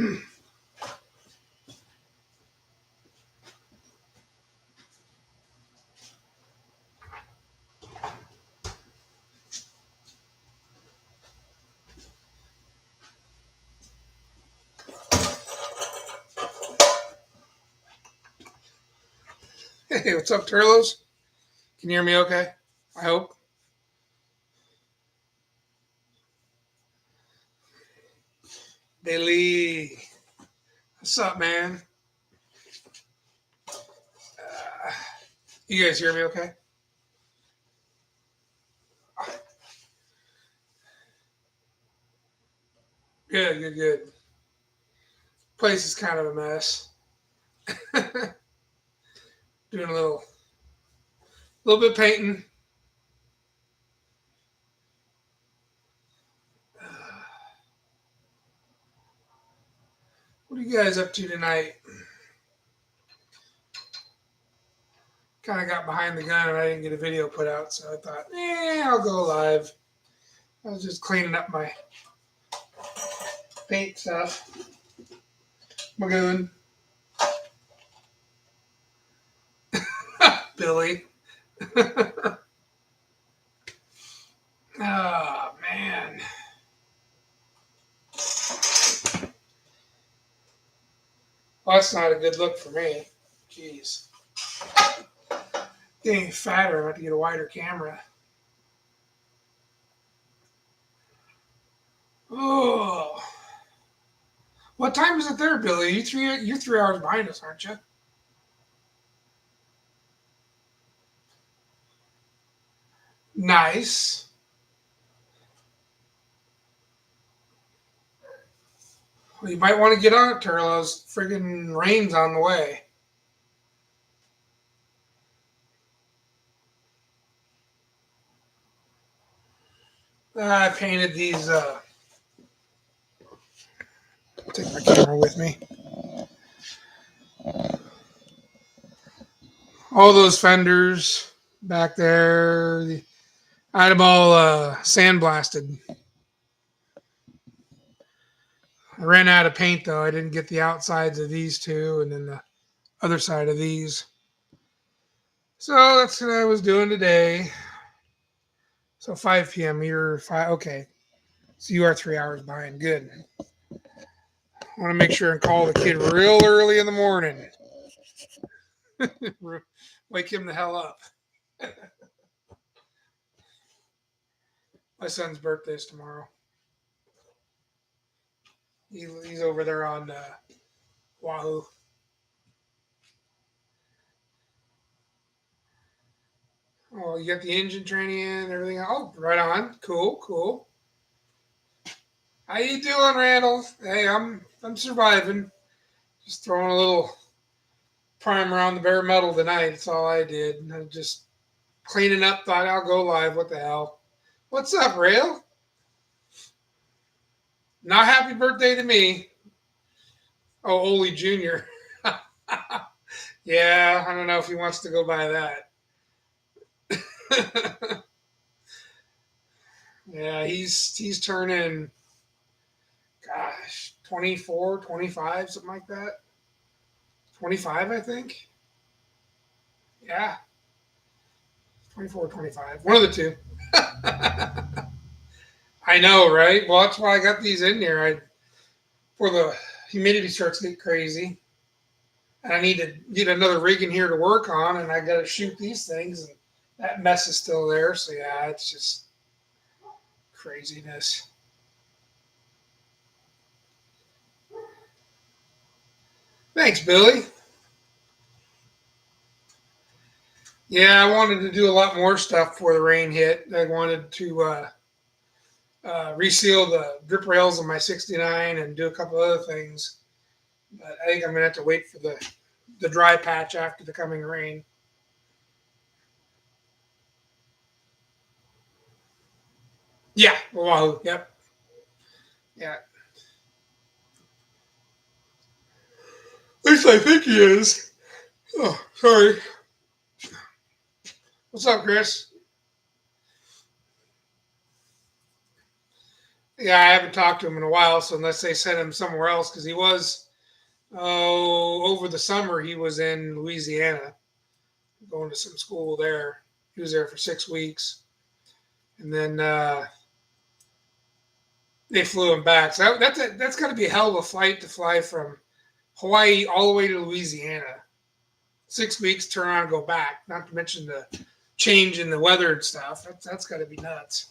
Hey, what's up, Turlos? Can you hear me okay? I hope. Billy, what's up, man? You guys hear me okay? Good, good, good. Place is kind of a mess. Doing a little bit of painting. What are you guys up to tonight? Kind of got behind the gun and I didn't get a video put out, so I thought, I'll go live. I was just cleaning up my paint stuff. Magoon. Billy. Oh, man. Well, that's not a good look for me. Jeez. Getting fatter. I have to get a wider camera. Oh. What time is it there, Billy? You're 3 hours behind us, aren't you? Nice. Well, you might want to get on it, Turlos. Friggin' rain's on the way. I painted these. I'll take my camera with me. All those fenders back there. I had them all sandblasted. I ran out of paint though. I didn't get the outsides of these two, and then the other side of these. So that's what I was doing today. So 5 p.m. You're 5. Okay. So you are 3 hours behind. Good. I want to make sure and call the kid real early in the morning. Wake him the hell up. My son's birthday's tomorrow. He's over there on Wahoo. Oh, you got the engine training in, everything. Oh, right on. Cool, cool. How you doing, Randall? Hey, I'm surviving. Just throwing a little primer on the bare metal tonight. That's all I did. I just cleaning up. Thought I'll go live. What the hell? What's up, Rail? Not happy birthday to me. Oh, Ole Jr. Yeah, I don't know if he wants to go by that. Yeah, he's turning, gosh, 24, 25, something like that. 25, I think. Yeah, 24, 25. One of the two. I know, right? Well, that's why I got these in there. Before the humidity starts to get crazy. And I need to get another rig in here to work on, and I got to shoot these things, and that mess is still there. So, yeah, it's just craziness. Thanks, Billy. Yeah, I wanted to do a lot more stuff before the rain hit. I wanted to reseal the drip rails on my 69 and do a couple other things. But I think I'm going to have to wait for the dry patch after the coming rain. Yeah, Oahu. Yep. Yeah. At least I think he is. Oh, sorry. What's up, Chris? Yeah, I haven't talked to him in a while, so unless they sent him somewhere else, because he was, over the summer, he was in Louisiana going to some school there. He was there for 6 weeks. And then they flew him back. So that's got to be a hell of a flight to fly from Hawaii all the way to Louisiana. 6 weeks, turn around and go back. Not to mention the change in the weather and stuff. That's got to be nuts.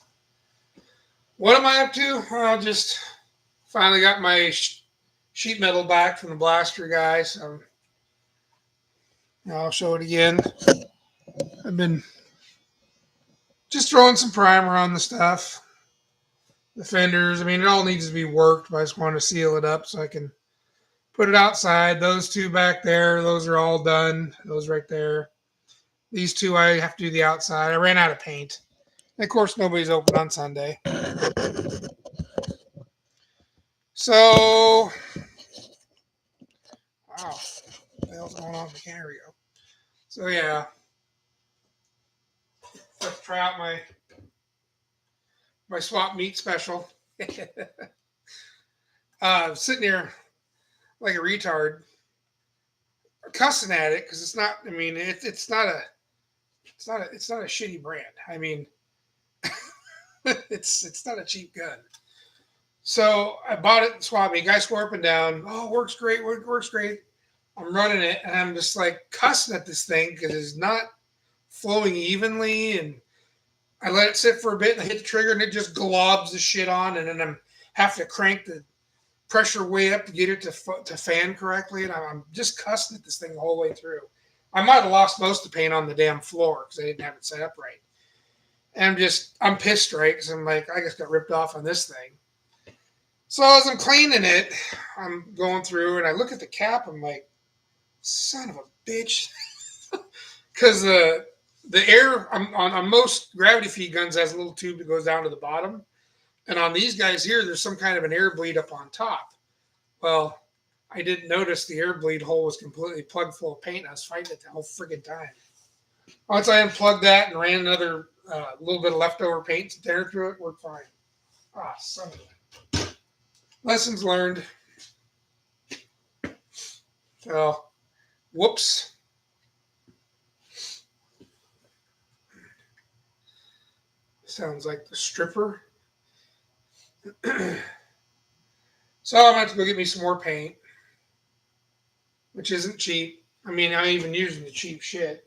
What am I up to? Well, just finally got my sheet metal back from the blaster guy. So I'll show it again. I've been just throwing some primer on the stuff. The fenders. I mean, it all needs to be worked, but I just want to seal it up so I can put it outside. Those two back there, those are all done. Those right there. These two, I have to do the outside. I ran out of paint. And of course, nobody's open on Sunday. So, wow, what the hell's going on with the camera? Go. So yeah, let's try out my swap meat special. Sitting here like a retard, cussing at it because it's not. I mean, it's not a shitty brand. I mean, it's not a cheap gun. So I bought it and swapped me. Guy swore up and down. Oh, works great. Works great. I'm running it and I'm just like cussing at this thing because it's not flowing evenly. And I let it sit for a bit and I hit the trigger and it just globs the shit on. And then I'm have to crank the pressure way up to get it to fan correctly. And I'm just cussing at this thing the whole way through. I might have lost most of the paint on the damn floor because I didn't have it set up right. And I'm pissed, right? Because I'm like, I just got ripped off on this thing. So as I'm cleaning it, I'm going through and I look at the cap. I'm like, son of a bitch. Because the air on most gravity feed guns has a little tube that goes down to the bottom. And on these guys here, there's some kind of an air bleed up on top. Well, I didn't notice the air bleed hole was completely plugged full of paint. I was fighting it the whole friggin' time. Once I unplugged that and ran another little bit of leftover paint there through it, worked fine. Ah, son of a... Lessons learned. So, whoops. Sounds like the stripper. So I'm going to have to go get me some more paint, which isn't cheap. I mean, I'm even using the cheap shit.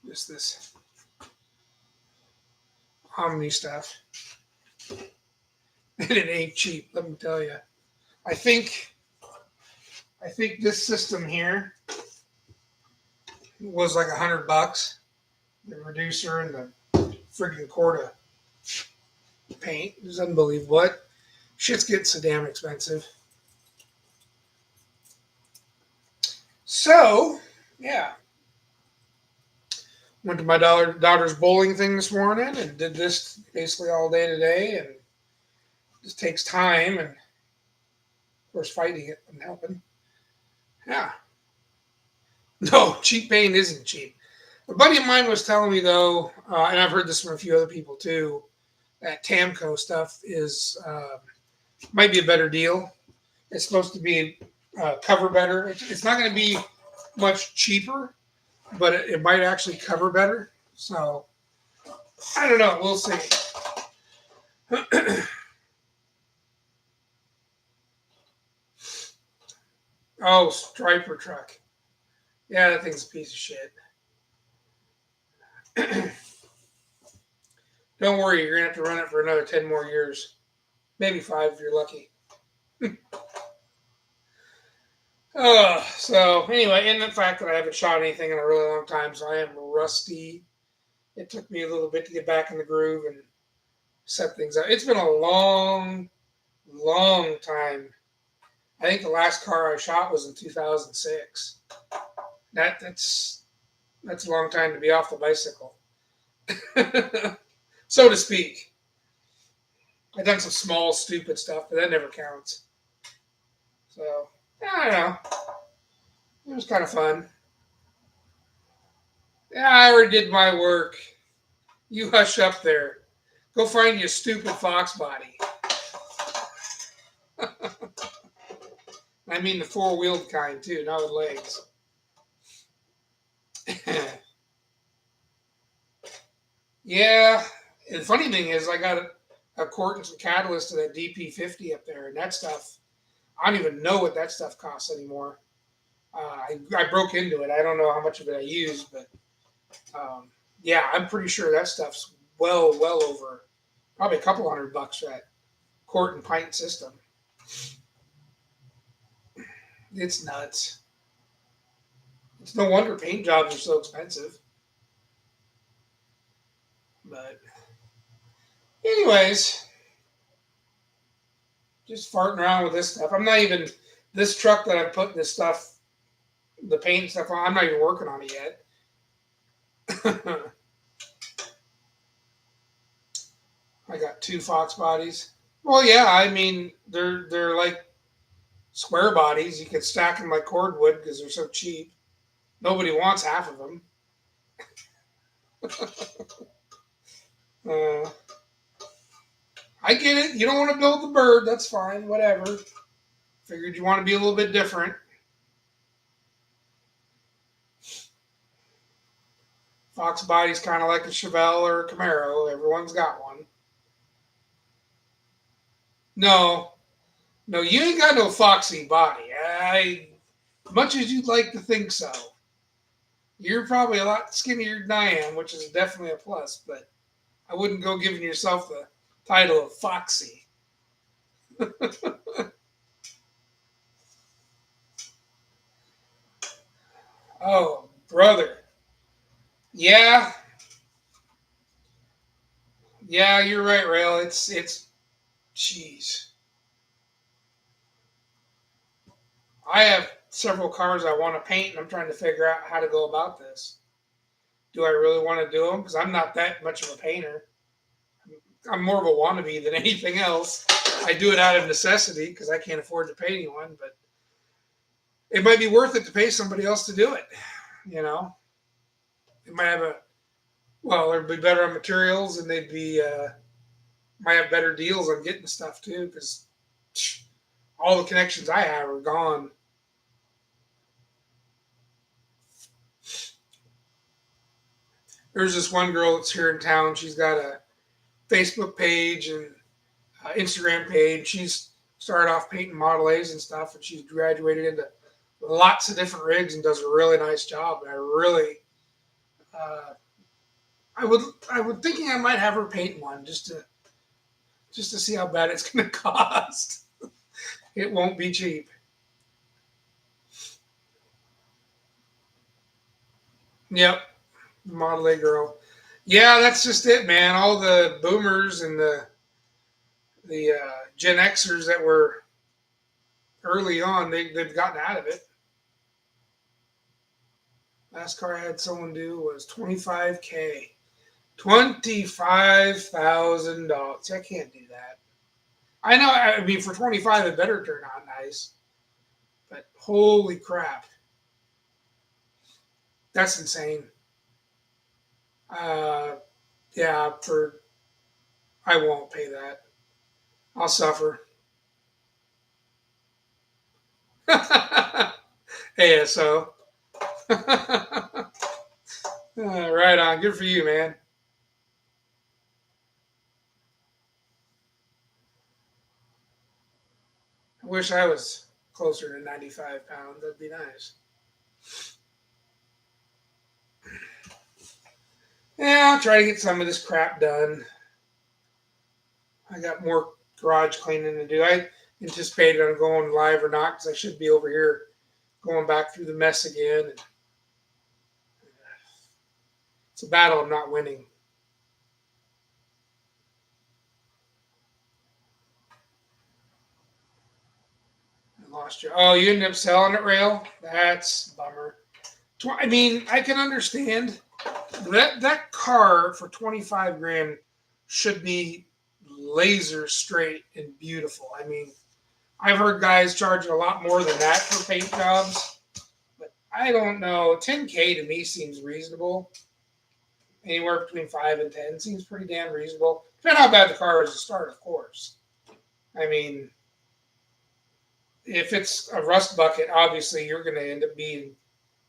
Just this Omni stuff. And it ain't cheap, let me tell you. I think this system here was like $100. The reducer and the friggin' quart of paint. It's unbelievable. What? Shit's getting so damn expensive. So, yeah. Went to my daughter's bowling thing this morning and did this basically all day today. And it just takes time and, of course, fighting it and helping. Yeah. No, cheap paint isn't cheap. A buddy of mine was telling me, though, and I've heard this from a few other people, too, that Tamco stuff might be a better deal. It's supposed to be cover better. It's not going to be much cheaper, but it might actually cover better. So, I don't know. We'll see. Oh, striper truck. Yeah, that thing's a piece of shit. Don't worry, you're going to have to run it for another 10 more years. Maybe 5 if you're lucky. So anyway, and the fact that I haven't shot anything in a really long time, so I am rusty. It took me a little bit to get back in the groove and set things up. It's been a long, long time. I think the last car I shot was in 2006. That's a long time to be off the bicycle, so to speak. I've done some small, stupid stuff, but that never counts. So, I don't know. It was kind of fun. Yeah, I already did my work. You hush up there. Go find you a stupid fox body. I mean the four-wheeled kind too, not with legs. Yeah. And the funny thing is, I got a quart and some catalyst to that DP50 up there, and that stuff, I don't even know what that stuff costs anymore. I broke into it. I don't know how much of it I used, but yeah, I'm pretty sure that stuff's well over probably a couple $100 for that quart and pint system. It's nuts. It's no wonder paint jobs are so expensive. But anyways, just farting around with this stuff. I'm not even this truck that I'm putting this stuff, the paint stuff on. I'm not even working on it yet. I got two Fox bodies. Well, yeah, I mean they're like square bodies. You can stack them like cordwood because they're so cheap. Nobody wants half of them. Uh, I get it. You don't want to build the bird. That's fine. Whatever. Figured you want to be a little bit different. Fox body's kind of like a Chevelle or a Camaro. Everyone's got one. No, no, you ain't got no foxy body. Much as you'd like to think so. You're probably a lot skinnier than I am, which is definitely a plus. But I wouldn't go giving yourself the title of foxy. Oh, brother. Yeah, yeah, you're right, Rail. Jeez. I have several cars I want to paint, and I'm trying to figure out how to go about this. Do I really want to do them? Because I'm not that much of a painter. I'm more of a wannabe than anything else. I do it out of necessity because I can't afford to pay anyone, but it might be worth it to pay somebody else to do it. You know, it might have a well, it'd be better on materials, and they'd be might have better deals on getting stuff too because all the connections I have are gone. There's this one girl that's here in town. She's got a Facebook page and Instagram page. She's started off painting Model A's and stuff, and she's graduated into lots of different rigs and does a really nice job. And I really, uh, I would thinking I might have her paint one just to see how bad it's going to cost. It won't be cheap. Yep, Model A girl. Yeah, that's just it, man. All the boomers and the Gen Xers that were early on, they've gotten out of it. Last car I had someone do was 25K. $25,000. I can't do that. I know. I mean, for 25, it better turn out nice. But holy crap, that's insane. Uh, yeah, for I won't pay that. I'll suffer. ASO. Right on. Good for you, man. I wish I was closer to 95 pounds. That'd be nice. Yeah, I'll try to get some of this crap done. I got more garage cleaning to do. I anticipated on going live or not because I should be over here going back through the mess again. And it's a battle I'm not winning. I lost you. Oh, you ended up selling it, Rail? That's a bummer. I mean, I can understand that car for 25 grand should be laser straight and beautiful. I mean, I've heard guys charging a lot more than that for paint jobs, but I don't know. 10K to me seems reasonable. Anywhere between 5 and 10 seems pretty damn reasonable. Depending on how bad the car is to start, of course. I mean, if it's a rust bucket, obviously you're going to end up being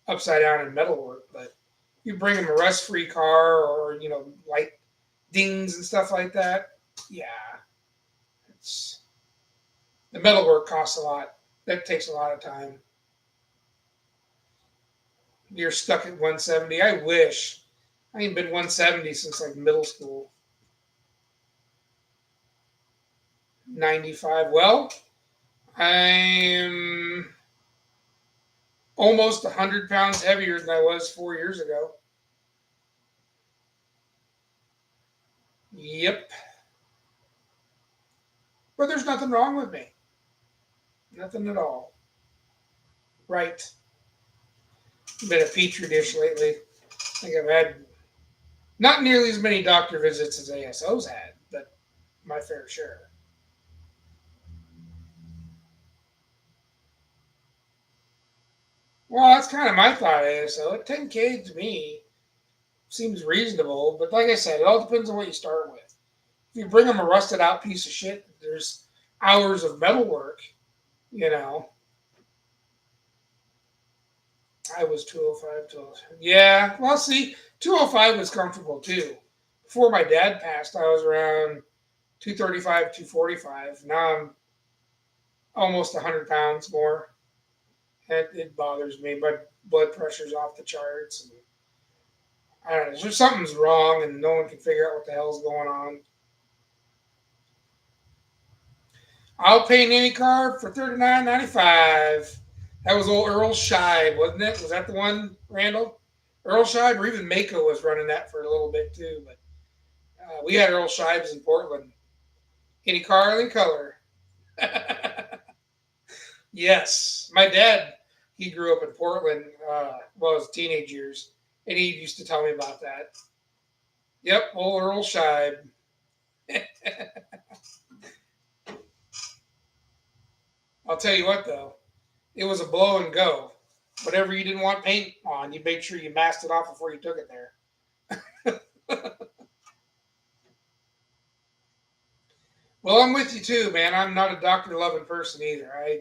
upside down in metalwork. But you bring them a rust-free car, or light dings and stuff like that. Yeah, it's the metalwork costs a lot. That takes a lot of time. You're stuck at 170. I wish. I ain't been 170 since like middle school. 95. Well, I'm almost 100 pounds heavier than I was 4 years ago. Yep. But there's nothing wrong with me. Nothing at all. Right. Been a petri dish lately. I think I've had not nearly as many doctor visits as ASO's had, but my fair share. Well, that's kind of my thought, ASO. 10K to me seems reasonable, but like I said, it all depends on what you start with. If you bring them a rusted out piece of shit, there's hours of metal work, you know. I was 205 till. Yeah, well, see, 205 was comfortable too. Before my dad passed, I was around 235, 245. Now I'm almost 100 pounds more. It bothers me. My blood pressure's off the charts. And I don't know. There's something's wrong, and no one can figure out what the hell's going on. I'll paint any car for $39.95. That was old Earl Scheib, wasn't it? Was that the one, Randall? Earl Scheib, or even Mako was running that for a little bit too. But we had Earl Scheib's in Portland. Any car, any color. Yes, my dad. He grew up in Portland. Well, his teenage years, and he used to tell me about that. Yep, old Earl Scheib. I'll tell you what, though, it was a blow and go. Whatever you didn't want paint on, you made sure you masked it off before you took it there. Well, I'm with you too, man. I'm not a doctor loving person either. I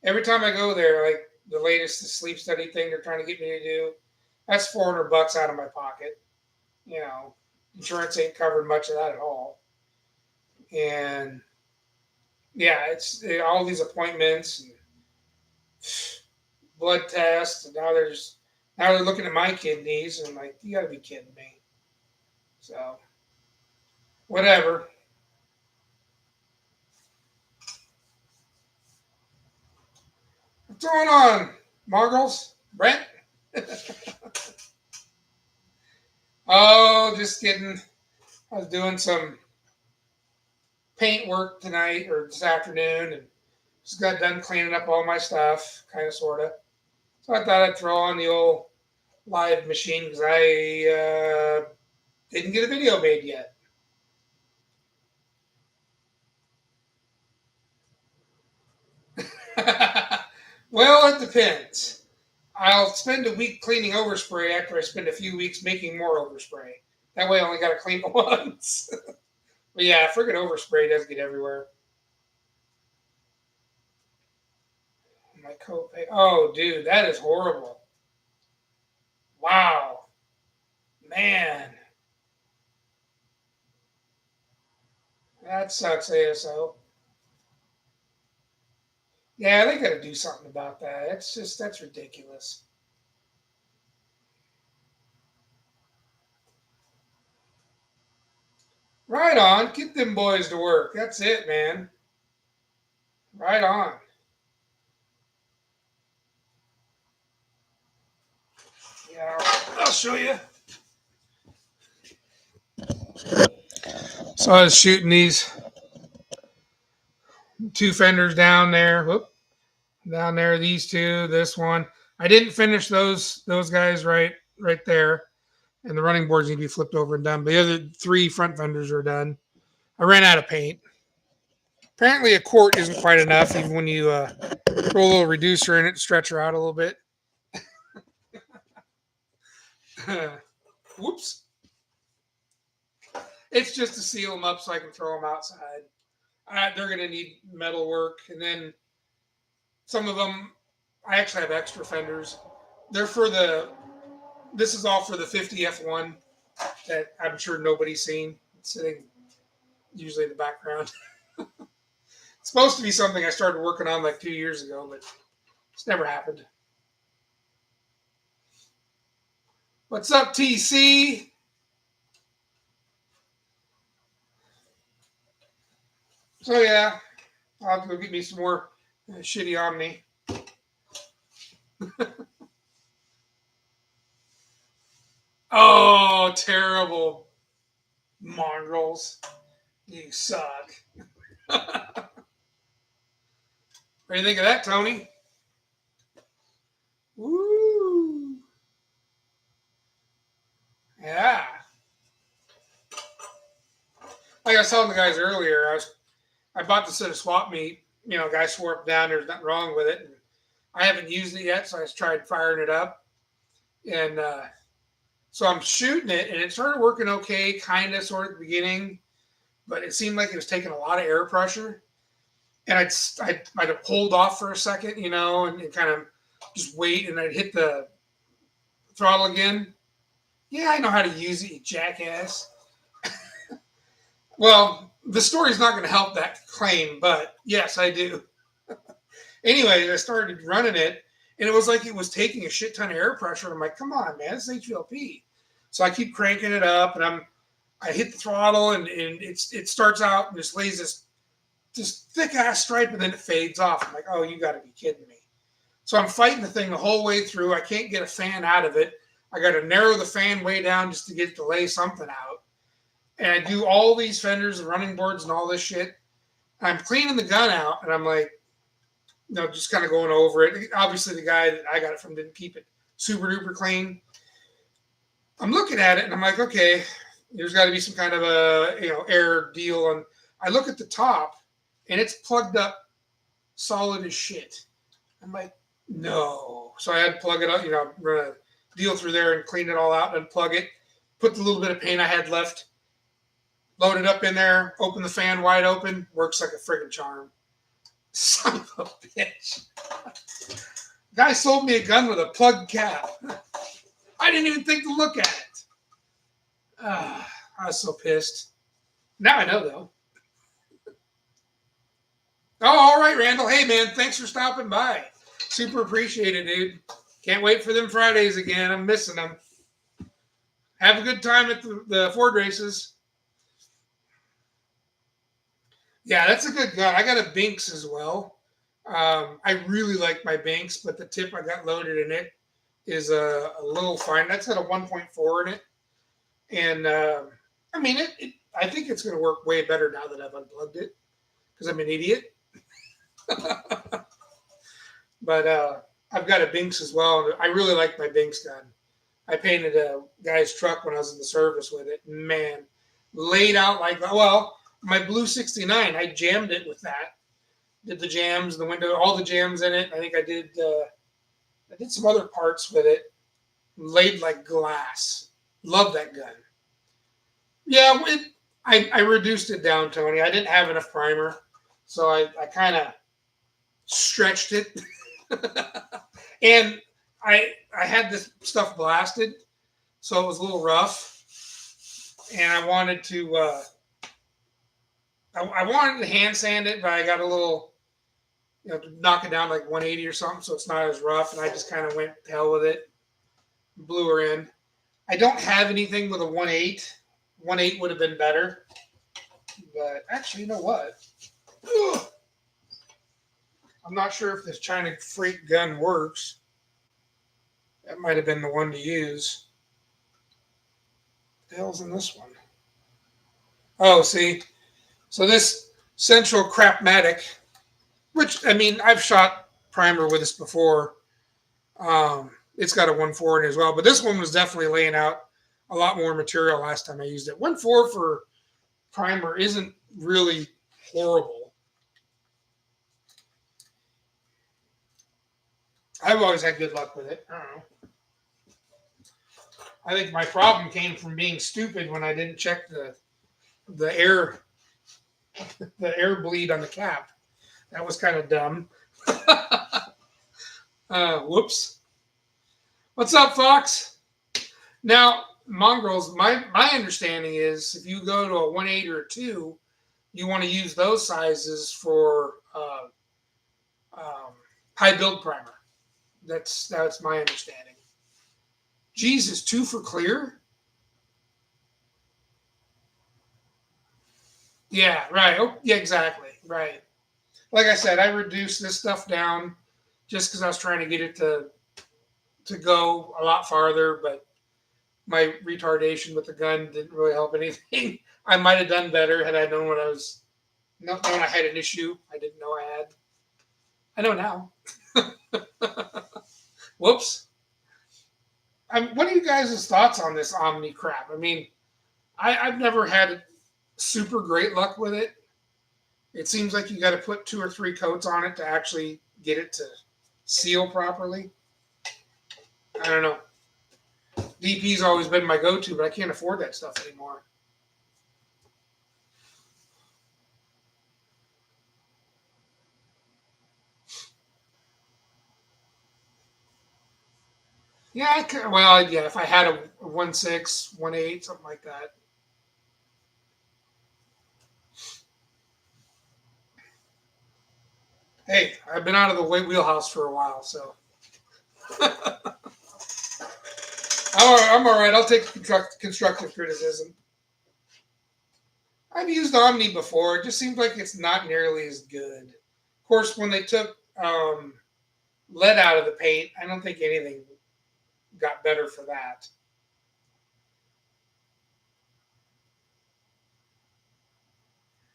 Every time I go there, like the latest the sleep study thing they're trying to get me to do, that's $400 out of my pocket. You know, insurance ain't covered much of that at all. And yeah, it's all these appointments and blood tests, and now they're looking at my kidneys, and I'm like, you got to be kidding me. So whatever. What's going on, Margles? Brent? Oh, just kidding. I was doing some paint work tonight or this afternoon, and just got done cleaning up all my stuff, kind of, sort of. So I thought I'd throw on the old live machine because I didn't get a video made yet. Well, it depends. I'll spend a week cleaning overspray after I spend a few weeks making more overspray. That way I only got to clean it once. But yeah, friggin' overspray does get everywhere. My copay. Oh, dude, that is horrible. Wow. Man. That sucks, ASO. Yeah, they got to do something about that. That's ridiculous. Right on. Get them boys to work. That's it, man. Right on. Yeah, I'll show you. So I was shooting these two fenders down there. Whoop, down there. These two. This one. I didn't finish those guys right there, and the running boards need to be flipped over and done. But the other three front fenders are done. I ran out of paint. Apparently, a quart isn't quite enough, even when you throw a little reducer in it, stretch her out a little bit. Whoops. It's just to seal them up so I can throw them outside. They're going to need metal work, and then some of them, I actually have extra fenders. They're for the. This is all for the 50F1 that I'm sure nobody's seen. It's sitting usually in the background. It's supposed to be something I started working on like 2 years ago, but it's never happened. What's up, TC? So yeah, I'll have to go get me some more shitty Omni. Oh, terrible mongrels! You suck. What do you think of that, Tony? Woo! Yeah. Like I was telling the guys earlier, I bought the set of swap meat. You know, guy swore up down there's nothing wrong with it. And I haven't used it yet, so I just tried firing it up. And so I'm shooting it, and it started working okay, kind of, sort of at the beginning. But it seemed like it was taking a lot of air pressure. And I'd hold off for a second, you know, and kind of just wait, and I'd hit the throttle again. Yeah, I know how to use it, you jackass. Well, the story's not going to help that claim, but yes, I do. Anyway, I started running it, and it was like it was taking a shit ton of air pressure. I'm like, come on, man, it's HVLP. So I keep cranking it up, and I hit the throttle, and it starts out and just lays this thick ass stripe, and then it fades off. I'm like, oh, you got to be kidding me. So I'm fighting the thing the whole way through. I can't get a fan out of it. I got to narrow the fan way down just to get it to lay something out. And I do all these fenders and running boards and all this shit. I'm cleaning the gun out, and I'm like, you know, just kind of going over it. Obviously, the guy that I got it from didn't keep it super duper clean. I'm looking at it, and I'm like, okay, there's got to be some kind of a air deal. And I look at the top, and it's plugged up solid as shit. I'm like, no. So I had to plug it up, run a deal through there and clean it all out and unplug it. Put the little bit of paint I had left, load it up in there, open the fan wide open, works like a friggin' charm. Son of a bitch. Guy sold me a gun with a plug cap. I didn't even think to look at it. I was so pissed. Now I know, though. Oh, all right, Randall. Hey, man, thanks for stopping by. Super appreciate it, dude. Can't wait for them Fridays again. I'm missing them. Have a good time at the Ford races. Yeah, that's a good gun. I got a Binks as well. I really like my Binks, but the tip I got loaded in it is a little fine. That's got a 1.4 in it. And, I mean, I think it's going to work way better now that I've unplugged it because I'm an idiot. But I've got a Binks as well. I really like my Binks gun. I painted a guy's truck when I was in the service with it. Man, laid out like that. Well, my blue 69, I jammed it with that. Did the jams, the window, all the jams in it. I think I did some other parts with it. Laid like glass. Love that gun. Yeah, I reduced it down, Tony. I didn't have enough primer, so I kind of stretched it. And I had this stuff blasted, so it was a little rough. And I wanted to I wanted to hand sand it, but I got a little, to knock it down like 180 or something, so it's not as rough. And I just kind of went to hell with it, blew her in. I don't have anything with a 1.8. 1.8 would have been better, but actually, you know what? Ugh. I'm not sure if this China Freak gun works. That might have been the one to use. What the hell's in this one? Oh, see. So this Central Crapmatic, which, I mean, I've shot primer with this before. It's got a 1.4 in it as well. But this one was definitely laying out a lot more material last time I used it. 1.4 for primer isn't really horrible. I've always had good luck with it. I don't know. I think my problem came from being stupid when I didn't check the the air the air bleed on the cap. That was kind of dumb. Whoops. What's up, Fox? Now, mongrels. My understanding is if you go to a 1.8 or a 2, you want to use those sizes for um, high build primer. That's my understanding. Jesus, 2 for clear? Yeah, right. Oh, yeah, exactly. Right. Like I said, I reduced this stuff down just because I was trying to get it to go a lot farther, but my retardation with the gun didn't really help anything. I might have done better had I known what I was known I had an issue I didn't know I had. I know now. Whoops. What are you guys' thoughts on this Omni crap? I mean, I've never had super great luck with it. It seems like you got to put 2 or 3 coats on it to actually get it to seal properly. I don't know. DP's always been my go-to, but I can't afford that stuff anymore. Yeah, I could, well, yeah, if I had a 1.6, 1.8, something like that. Hey, I've been out of the wheelhouse for a while, so I'm all right. I'll take constructive criticism. I've used Omni before. It just seems like it's not nearly as good. Of course, when they took lead out of the paint, I don't think anything got better for that.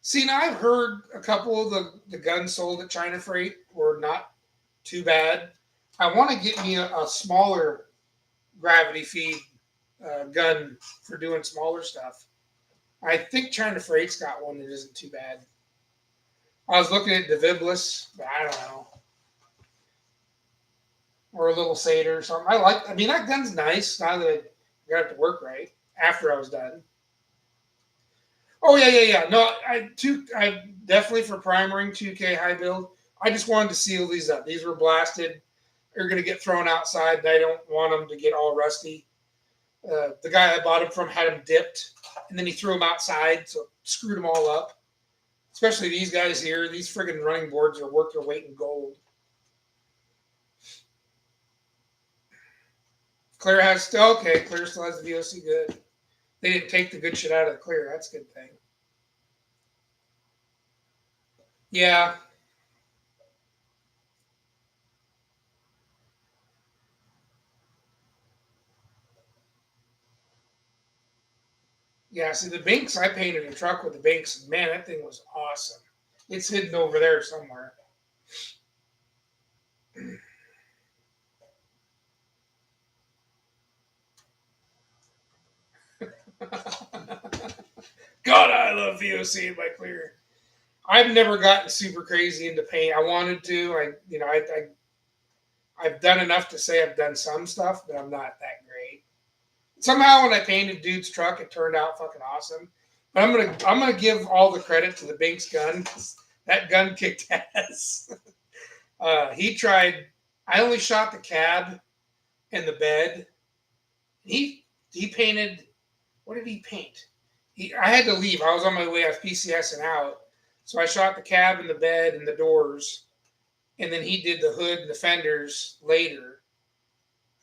See, now I've heard a couple of the guns sold at China Freight were not too bad. I want to get me a smaller gravity feed gun for doing smaller stuff. I think China Freight's got one that isn't too bad. I was looking at Deviblis, but I don't know, or a little Seder or something. I mean, that gun's nice now that I got it to work right after I was done. Oh yeah, yeah, yeah. No, I definitely for primering 2K high build. I just wanted to seal these up. These were blasted. They're going to get thrown outside, and I don't want them to get all rusty. The guy I bought them from had them dipped, and then he threw them outside, so screwed them all up. Especially these guys here. These friggin' running boards are worth their weight in gold. Clear has still okay. Clear still has the VOC good. They didn't take the good shit out of the clear. That's a good thing. Yeah, yeah. See the Binks, I painted a truck with the Binks. Man, that thing was awesome. It's hidden over there somewhere. God, I love VOC in my clear. I've never gotten super crazy into paint. I wanted to. I've done enough to say I've done some stuff, but I'm not that great. Somehow, when I painted dude's truck, it turned out fucking awesome. But I'm gonna give all the credit to the Binks gun. That gun kicked ass. He tried. I only shot the cab and the bed. He painted. What did he paint? I had to leave. I was on my way off PCS and out, so I shot the cab and the bed and the doors, and then he did the hood and the fenders later.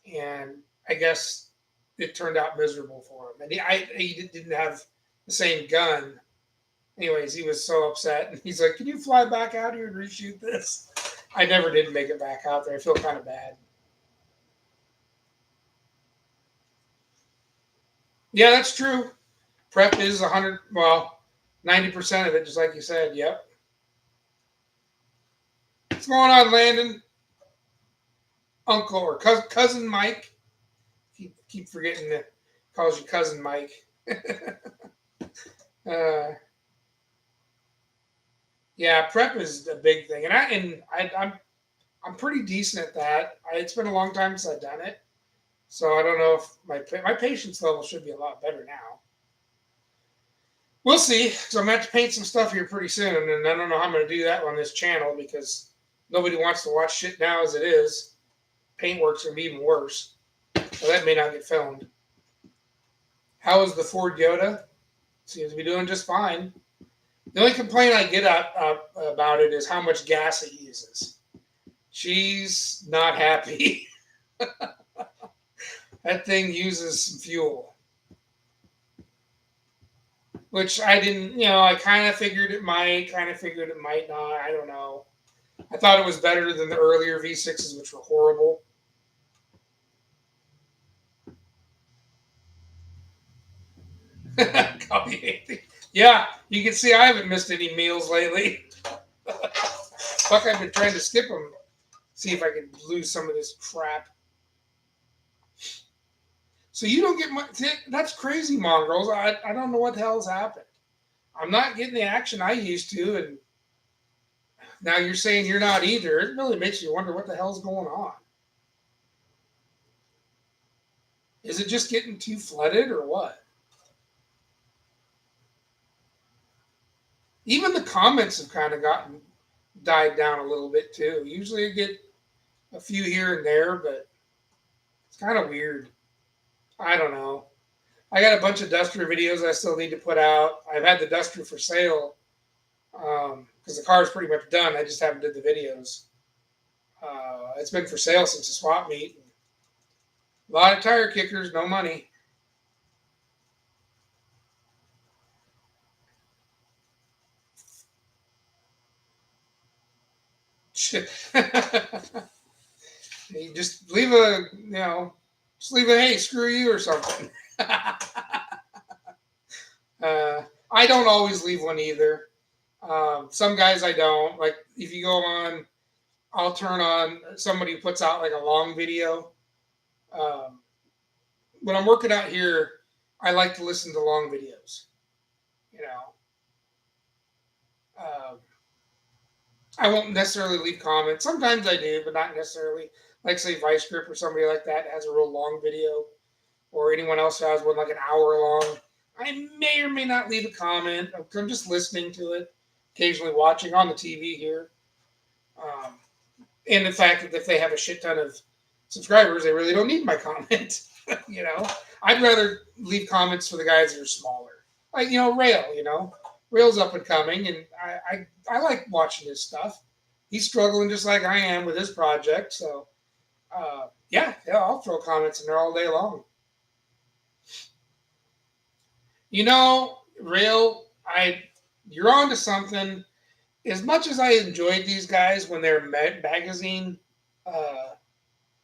And I guess it turned out miserable for him. And he didn't have the same gun. Anyways, he was so upset, and he's like, "Can you fly back out here and reshoot this?" I never did make it back out there. I feel kind of bad. Yeah, that's true. Prep is 100. Well, 90% of it, just like you said. Yep. What's going on, Landon? Uncle or cousin Mike? Keep forgetting that calls you cousin Mike. uh, yeah, prep is a big thing, and I'm pretty decent at that. It's been a long time since I've done it, so I don't know if my patience level should be a lot better now. We'll see. So I'm going to have to paint some stuff here pretty soon, and I don't know how I'm going to do that on this channel because nobody wants to watch shit now as it is. Paintwork's going to be even worse. So that may not get filmed. How is the Ford Yoda? Seems to be doing just fine. The only complaint I get about it is how much gas it uses. She's not happy. That thing uses some fuel. Which I didn't, I kind of figured it might, kind of figured it might not. I don't know. I thought it was better than the earlier V6s, which were horrible. Copy anything. Yeah, you can see I haven't missed any meals lately. Fuck, I've been trying to skip them. See if I can lose some of this crap. So you don't get much. That's crazy, mongrels. I don't know what the hell's happened. I'm not getting the action I used to, and now you're saying you're not either. It really makes you wonder what the hell's going on. Is it just getting too flooded or what? Even the comments have kind of died down a little bit too. Usually I get a few here and there, but it's kind of weird. I don't know. I got a bunch of Duster videos I still need to put out. I've had the Duster for sale because the car's pretty much done. I just haven't did the videos. It's been for sale since the swap meet. A lot of tire kickers, no money. Shit. You just leave just leave a hey, screw you or something. I don't always leave one either. Some guys I don't. Like if you go on, I'll turn on somebody who puts out like a long video. When I'm working out here, I like to listen to long videos. You know, I won't necessarily leave comments. Sometimes I do, but not necessarily. Like say Vice Grip or somebody like that has a real long video, or anyone else who has one like an hour long. I may or may not leave a comment. I'm just listening to it, occasionally watching on the TV here. Um, and the fact that if they have a shit ton of subscribers, they really don't need my comment. I'd rather leave comments for the guys that are smaller, like Rail. Rail's up and coming, and I like watching his stuff. He's struggling just like I am with his project, so yeah, I'll throw comments in there all day long. Rail, you're on to something. As much as I enjoyed these guys when they're magazine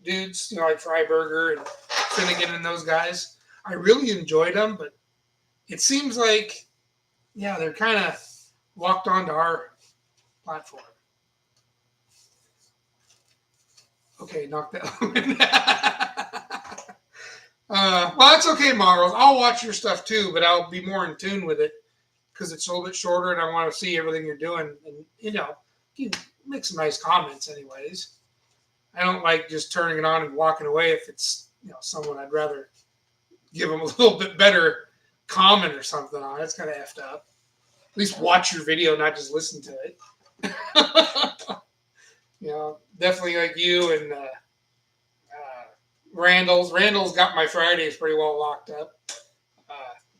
dudes, like Freiberger and Finnegan and those guys, I really enjoyed them, but it seems like, they're kind of locked onto our platform. Okay, knock that. Well, that's okay, Marlos. I'll watch your stuff too, but I'll be more in tune with it because it's a little bit shorter and I want to see everything you're doing. And, you make some nice comments anyways. I don't like just turning it on and walking away if it's, someone I'd rather give them a little bit better comment or something on. It's kind of effed up. At least watch your video, not just listen to it. Definitely like you and Randall's. Randall's got my Fridays pretty well locked up.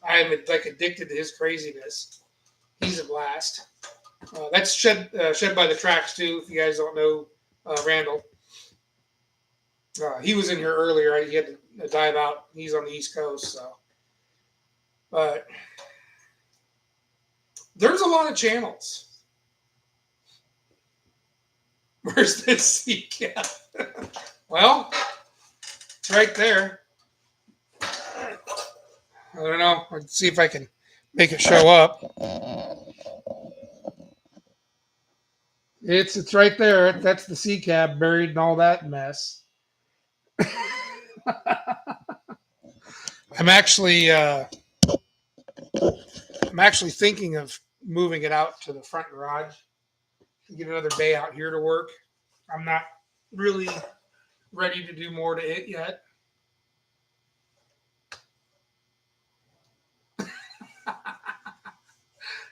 I'm like addicted to his craziness. He's a blast. That's Shed by the Tracks too. If you guys don't know Randall, he was in here earlier. He had to dive out. He's on the East Coast, so. But there's a lot of channels. Where's this CCAP? Well, it's right there. I don't know. Let's see if I can make it show up. It's right there. That's the C cab buried in all that mess. I'm actually thinking of moving it out to the front garage and get another bay out here to work. I'm not really ready to do more to it yet.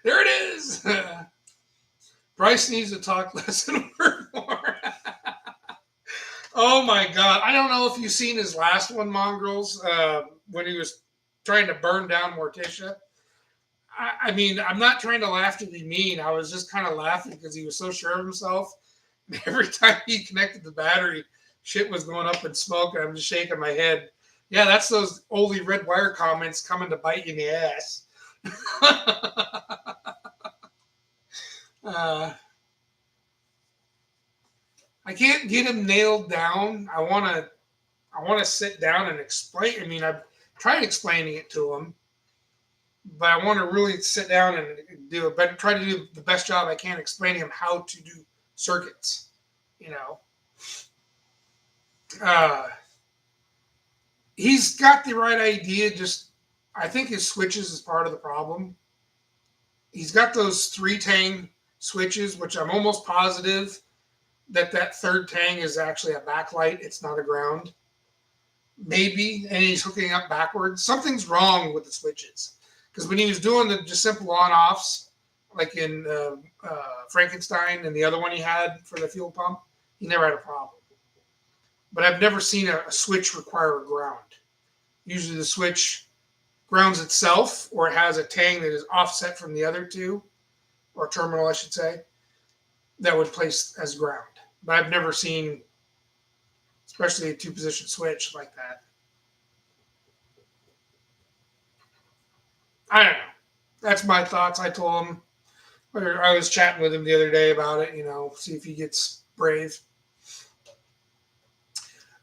There it is. Bryce needs to talk less and work more. Oh my god! I don't know if you've seen his last one, Mongrels, when he was trying to burn down Morticia. I mean, I'm not trying to laugh to be mean. I was just kind of laughing because he was so sure of himself. And every time he connected the battery, shit was going up in smoke, and I'm just shaking my head. Yeah, that's those oldie red wire comments coming to bite you in the ass. uh, I can't get him nailed down. I want to sit down and explain. I mean, I've tried explaining it to him, but I want to really sit down and do it. But try to do the best job I can explaining him how to do circuits. You know, uh, he's got the right idea. Just I think his switches is part of the problem. He's got those 3-tang switches, which I'm almost positive that third tang is actually a backlight. It's not a ground. Maybe, and he's hooking up backwards. Something's wrong with the switches. Because when he was doing the just simple on-offs, like in Frankenstein and the other one he had for the fuel pump, he never had a problem. But I've never seen a switch require a ground. Usually the switch grounds itself, or it has a tang that is offset from the other two, or terminal, I should say, that would place as ground. But I've never seen, especially a 2-position switch like that. I don't know. That's my thoughts. I told him, or I was chatting with him the other day about it, see if he gets brave.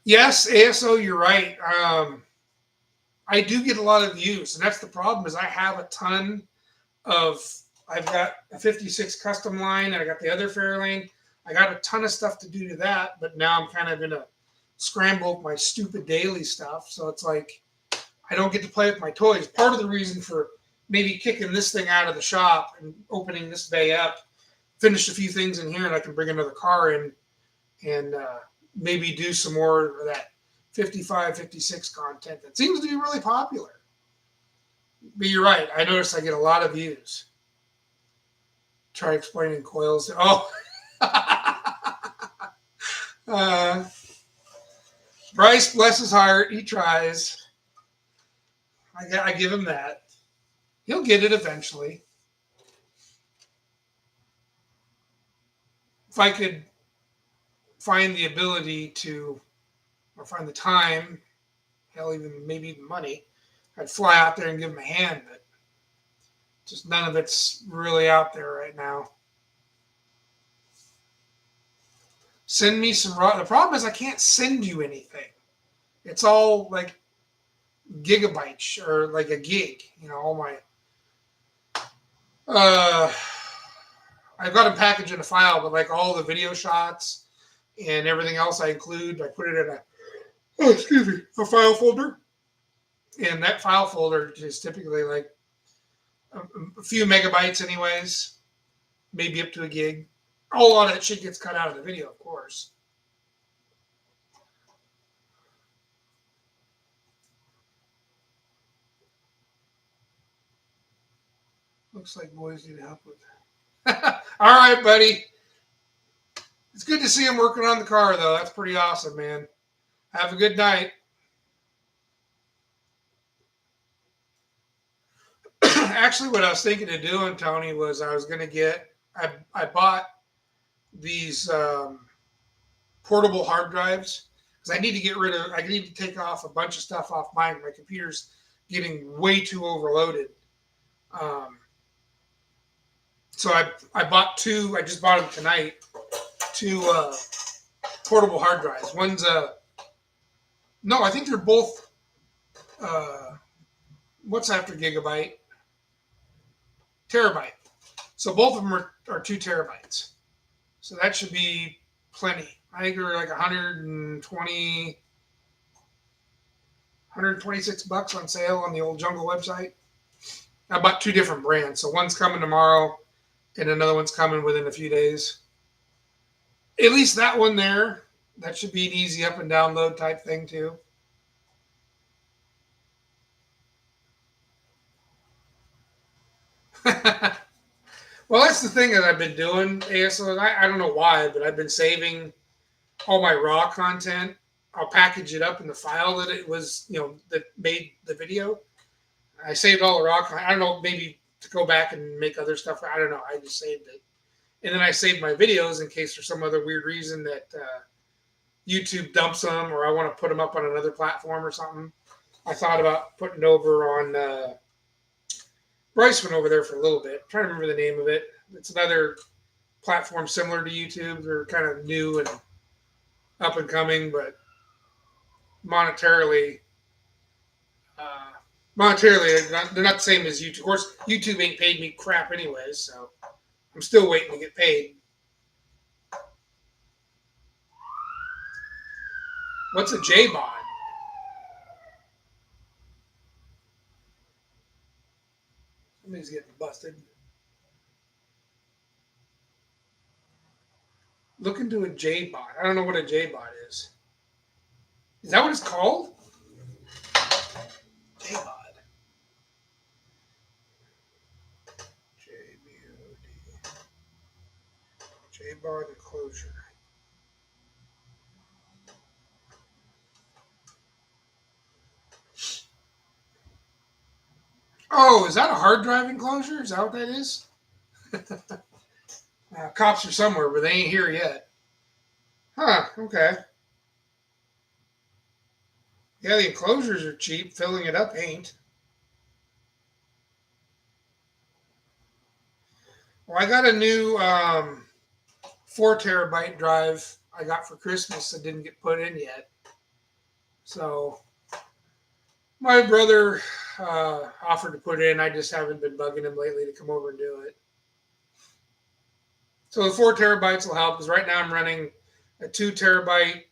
Yes, ASO, you're right. I do get a lot of views, and that's the problem is I have a ton of, I've got a 56 custom line, and I got the other Fairlane. I got a ton of stuff to do to that, but now I'm kind of in a scramble with my stupid daily stuff. So it's like I don't get to play with my toys. Part of the reason for maybe kicking this thing out of the shop and opening this bay up, finish a few things in here, and I can bring another car in and maybe do some more of that 55, 56 content that seems to be really popular. But you're right. I noticed I get a lot of views. Try explaining coils. Oh. Bryce, bless his heart, he tries. I give him that. He'll get it eventually. If I could find the ability to, or find the time, hell, maybe even money, I'd fly out there and give him a hand, but just none of it's really out there right now. Send me some raw. The problem is I can't send you anything. It's all like gigabytes or like a gig. All my. I've got them packaged in a file, but like all the video shots and everything else I include, I put it in a file folder. And that file folder is typically like a few megabytes, anyways, maybe up to a gig. A lot of that shit gets cut out of the video, of course. Looks like boys need help with that. All right, buddy. It's good to see him working on the car, though. That's pretty awesome, man. Have a good night. Actually, what I was thinking of doing, Tony, was I was going to I bought these portable hard drives because I need to take off a bunch of stuff off mine. My computer's getting way too overloaded. So I bought two. I just bought them tonight. Two portable hard drives. One's no, I think they're both. What's after gigabyte? Terabyte. So both of them are 2 terabytes. So that should be plenty. I think they're like 126 bucks on sale on the old Jungle website. I bought 2 different brands. So one's coming tomorrow and another one's coming within a few days. At least that one there, that should be an easy up and download type thing too. Well, that's the thing that I've been doing, ASO. I don't know why, but I've been saving all my raw content. I'll package it up in the file that it was, that made the video. I saved all the raw content. I don't know, maybe to go back and make other stuff. I don't know. I just saved it. And then I saved my videos in case for some other weird reason that YouTube dumps them or I want to put them up on another platform or something. I thought about putting it over on Bryce went over there for a little bit. I'm trying to remember the name of it. It's another platform similar to YouTube. They're kind of new and up and coming, but monetarily, uh, they're not the same as YouTube. Of course, YouTube ain't paid me crap anyways, so I'm still waiting to get paid. What's a JBOD? Somebody's getting busted. Look into a JBOD. I don't know what a JBOD is. Is that what it's called? JBOD. JBOD. JBOD enclosure. Oh, is that a hard drive enclosure? Is that what that is? Cops are somewhere, but they ain't here yet. Huh, okay. Yeah, the enclosures are cheap. Filling it up ain't. Well, I got a new 4 terabyte drive I got for Christmas that didn't get put in yet. So my brother offered to put it in. I just haven't been bugging him lately to come over and do it. So the 4 terabytes will help because right now I'm running a 2 terabyte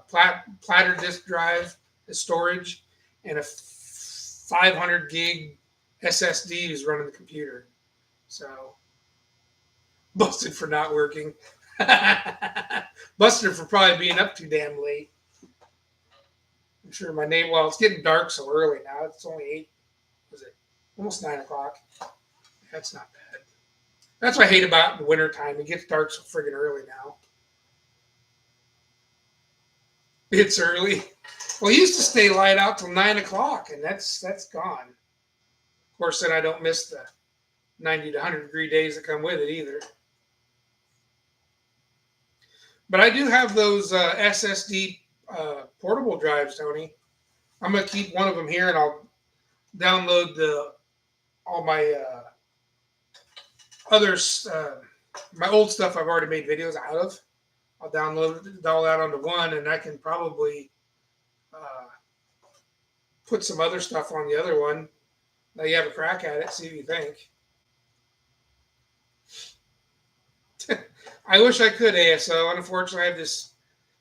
platter disk drive as storage and a 500 gig SSD is running the computer. So busted for not working. Busted for probably being up too damn late. I'm sure my neighbor. Well, it's getting dark so early now. It's only 8. Was it almost 9 o'clock? That's not bad. That's what I hate about the winter time. It gets dark so friggin' early now. It's early. Well, it used to stay light out till 9 o'clock, and that's gone. Of course, then I don't miss the 90 to 100-degree days that come with it either. But I do have those SSD portable drives, Tony. I'm gonna keep one of them here, and I'll download all my others, my old stuff I've already made videos out of. I'll download all that onto one, and I can probably put some other stuff on the other one. Now you have a crack at it, see what you think. I wish I could, ASO. Unfortunately, I have this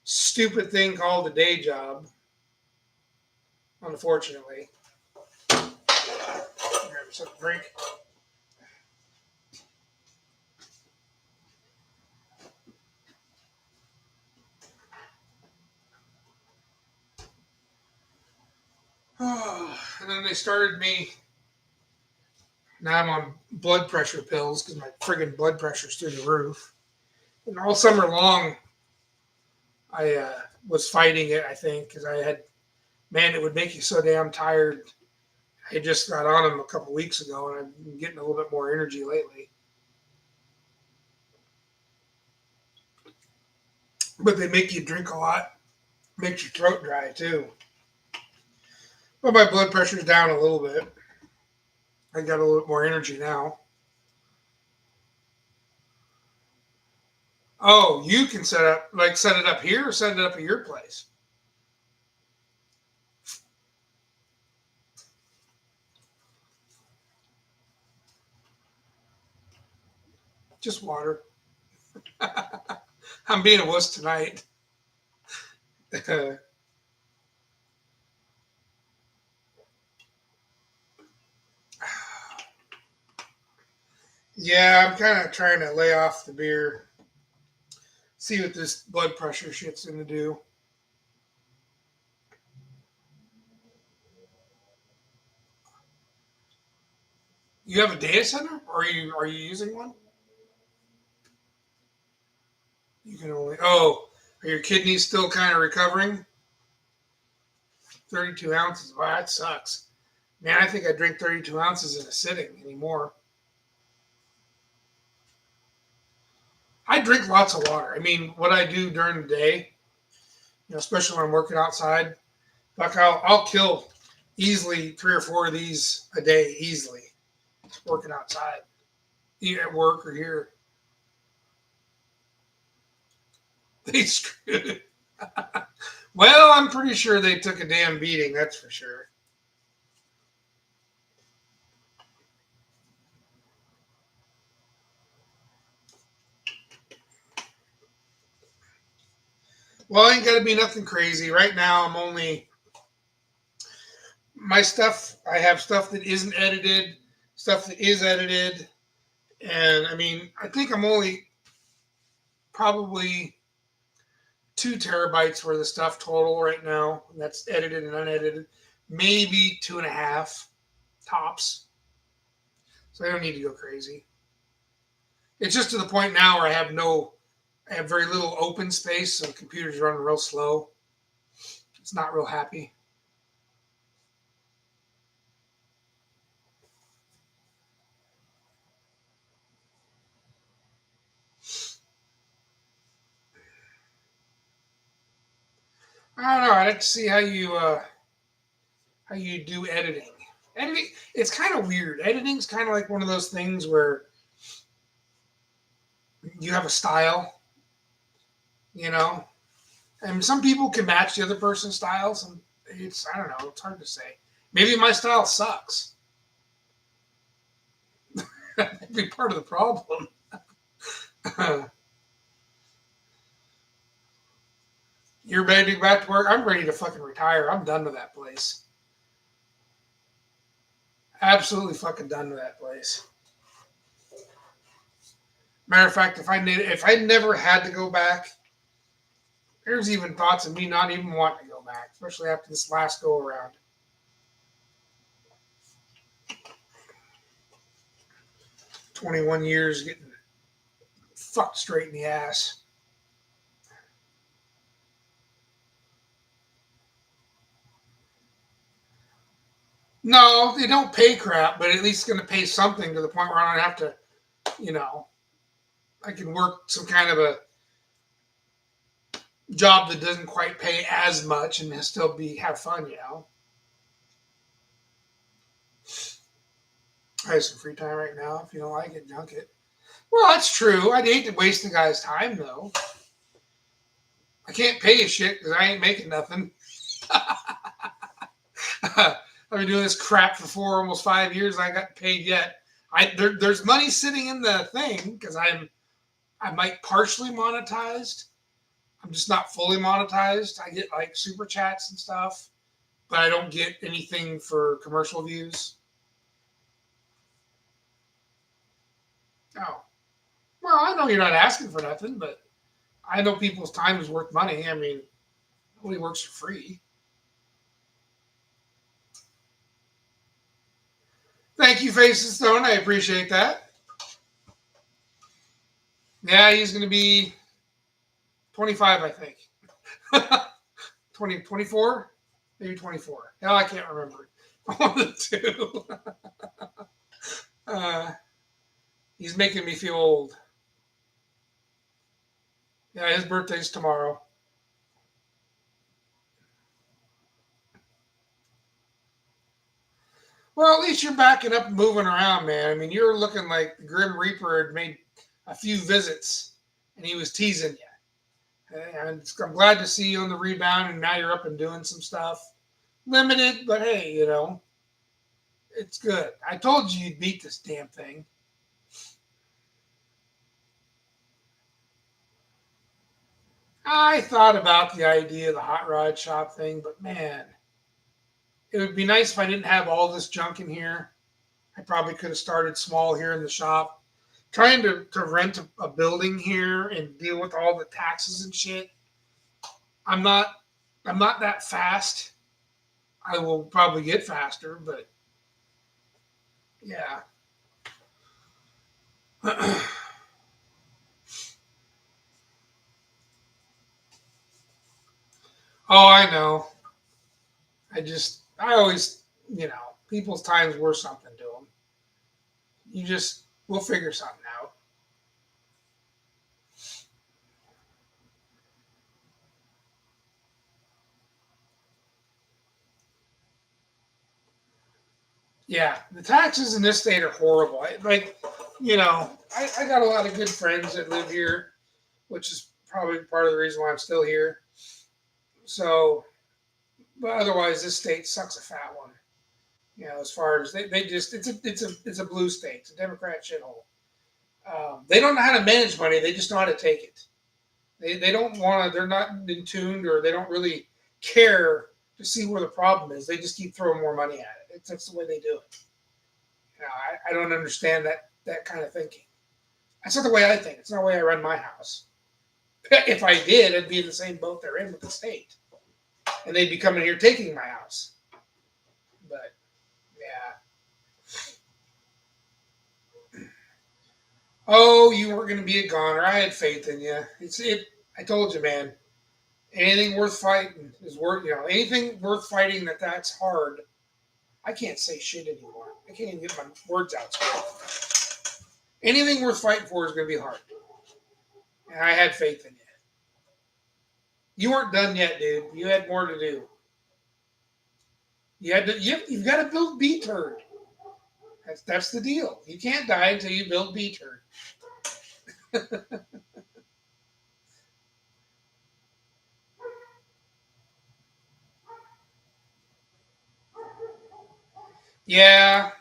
stupid thing called a day job. Unfortunately. Grab something to drink. And then they started me. Now I'm on blood pressure pills because my friggin' blood pressure's through the roof. And all summer long, I was fighting it, I think, because man, it would make you so damn tired. I just got on them a couple weeks ago, and I've been getting a little bit more energy lately. But they make you drink a lot. Makes your throat dry, too. But my blood pressure's down a little bit. I got a little bit more energy now. Oh, you can set it up here or set it up at your place? Just water. I'm being a wuss tonight. Yeah, I'm kind of trying to lay off the beer. See what this blood pressure shit's going to do. You have a data center, or are you using one? You can only. Oh, are your kidneys still kind of recovering? 32 ounces. Wow, that sucks. Man, I think I drink 32 ounces in a sitting anymore. I drink lots of water. I mean, what I do during the day, especially when I'm working outside, like I'll kill easily 3 or 4 of these a day easily working outside, either at work or here. They screwed it. Well, I'm pretty sure they took a damn beating. That's for sure. Well, ain't got to be nothing crazy. Right now, I'm only my stuff. I have stuff that isn't edited, stuff that is edited, and I mean, I think I'm only probably 2 terabytes worth of stuff total right now. That's edited and unedited. Maybe 2.5 tops. So I don't need to go crazy. It's just to the point now where I have very little open space, so the computer's running real slow. It's not real happy. I don't know. I'd like to see how you do editing. Editing, it's kind of weird. Editing's kind of like one of those things where you have a style, you know, and some people can match the other person's styles, and it's I don't know. It's hard to say. Maybe my style sucks. That'd be part of the problem. You're ready to go back to work? I'm ready to fucking retire. I'm done with that place. Absolutely fucking done with that place. Matter of fact, if I never had to go back, there's even thoughts of me not even wanting to go back, especially after this last go around. 21 years getting fucked straight in the ass. No, they don't pay crap, but at least it's going to pay something to the point where I don't have to, you know, I can work some kind of a job that doesn't quite pay as much and still be have fun. I have some free time right now. If you don't like it, junk it. Well, that's true. I'd hate to waste the guy's time, though. I can't pay you shit because I ain't making nothing. I've been doing this crap for almost 5 years. I got paid yet. There's money sitting in the thing because I might partially monetized. I'm just not fully monetized. I get like super chats and stuff, but I don't get anything for commercial views. Oh, well, I know you're not asking for nothing, but I know people's time is worth money. I mean, nobody works for free. Thank you, Faces Stone. I appreciate that. Yeah, he's going to be 25, I think. 20, 24? Maybe 24. Hell, I can't remember. One of the two. uh, he's making me feel old. Yeah, his birthday's tomorrow. Well, at least you're backing up and moving around, man. I mean, you're looking like the Grim Reaper had made a few visits and he was teasing you. And I'm glad to see you on the rebound, and now you're up and doing some stuff. Limited, but hey, it's good. I told you you'd beat this damn thing. I thought about the idea of the hot rod shop thing, but man, it would be nice if I didn't have all this junk in here. I probably could have started small here in the shop. Trying to rent a building here and deal with all the taxes and shit. I'm not I'm not that fast. I will probably get faster, but yeah. Oh, I know. I always, people's time's worth something to them. We'll figure something out. Yeah, the taxes in this state are horrible. I got a lot of good friends that live here, which is probably part of the reason why I'm still here. So, but otherwise, this state sucks a fat one. As far as they just it's a blue state. It's a Democrat shithole. They don't know how to manage money. They just know how to take it. They don't want to. They're not in tuned, or they don't really care to see where the problem is. They just keep throwing more money at it. That's the way they do it. I don't understand that kind of thinking. That's not the way I think. It's not the way I run my house. If I did, I'd be in the same boat they're in with the state, and they'd be coming here taking my house. But yeah. Oh, you weren't going to be a goner. I had faith in you. I told you, man. Anything worth fighting is worth. Anything worth fighting that's hard. I can't say shit anymore. I can't even get my words out. Anything worth fighting for is going to be hard. And I had faith in you. You weren't done yet, dude. You had more to do. You've got to build B turd. That's the deal. You can't die until you build B turd. Yeah.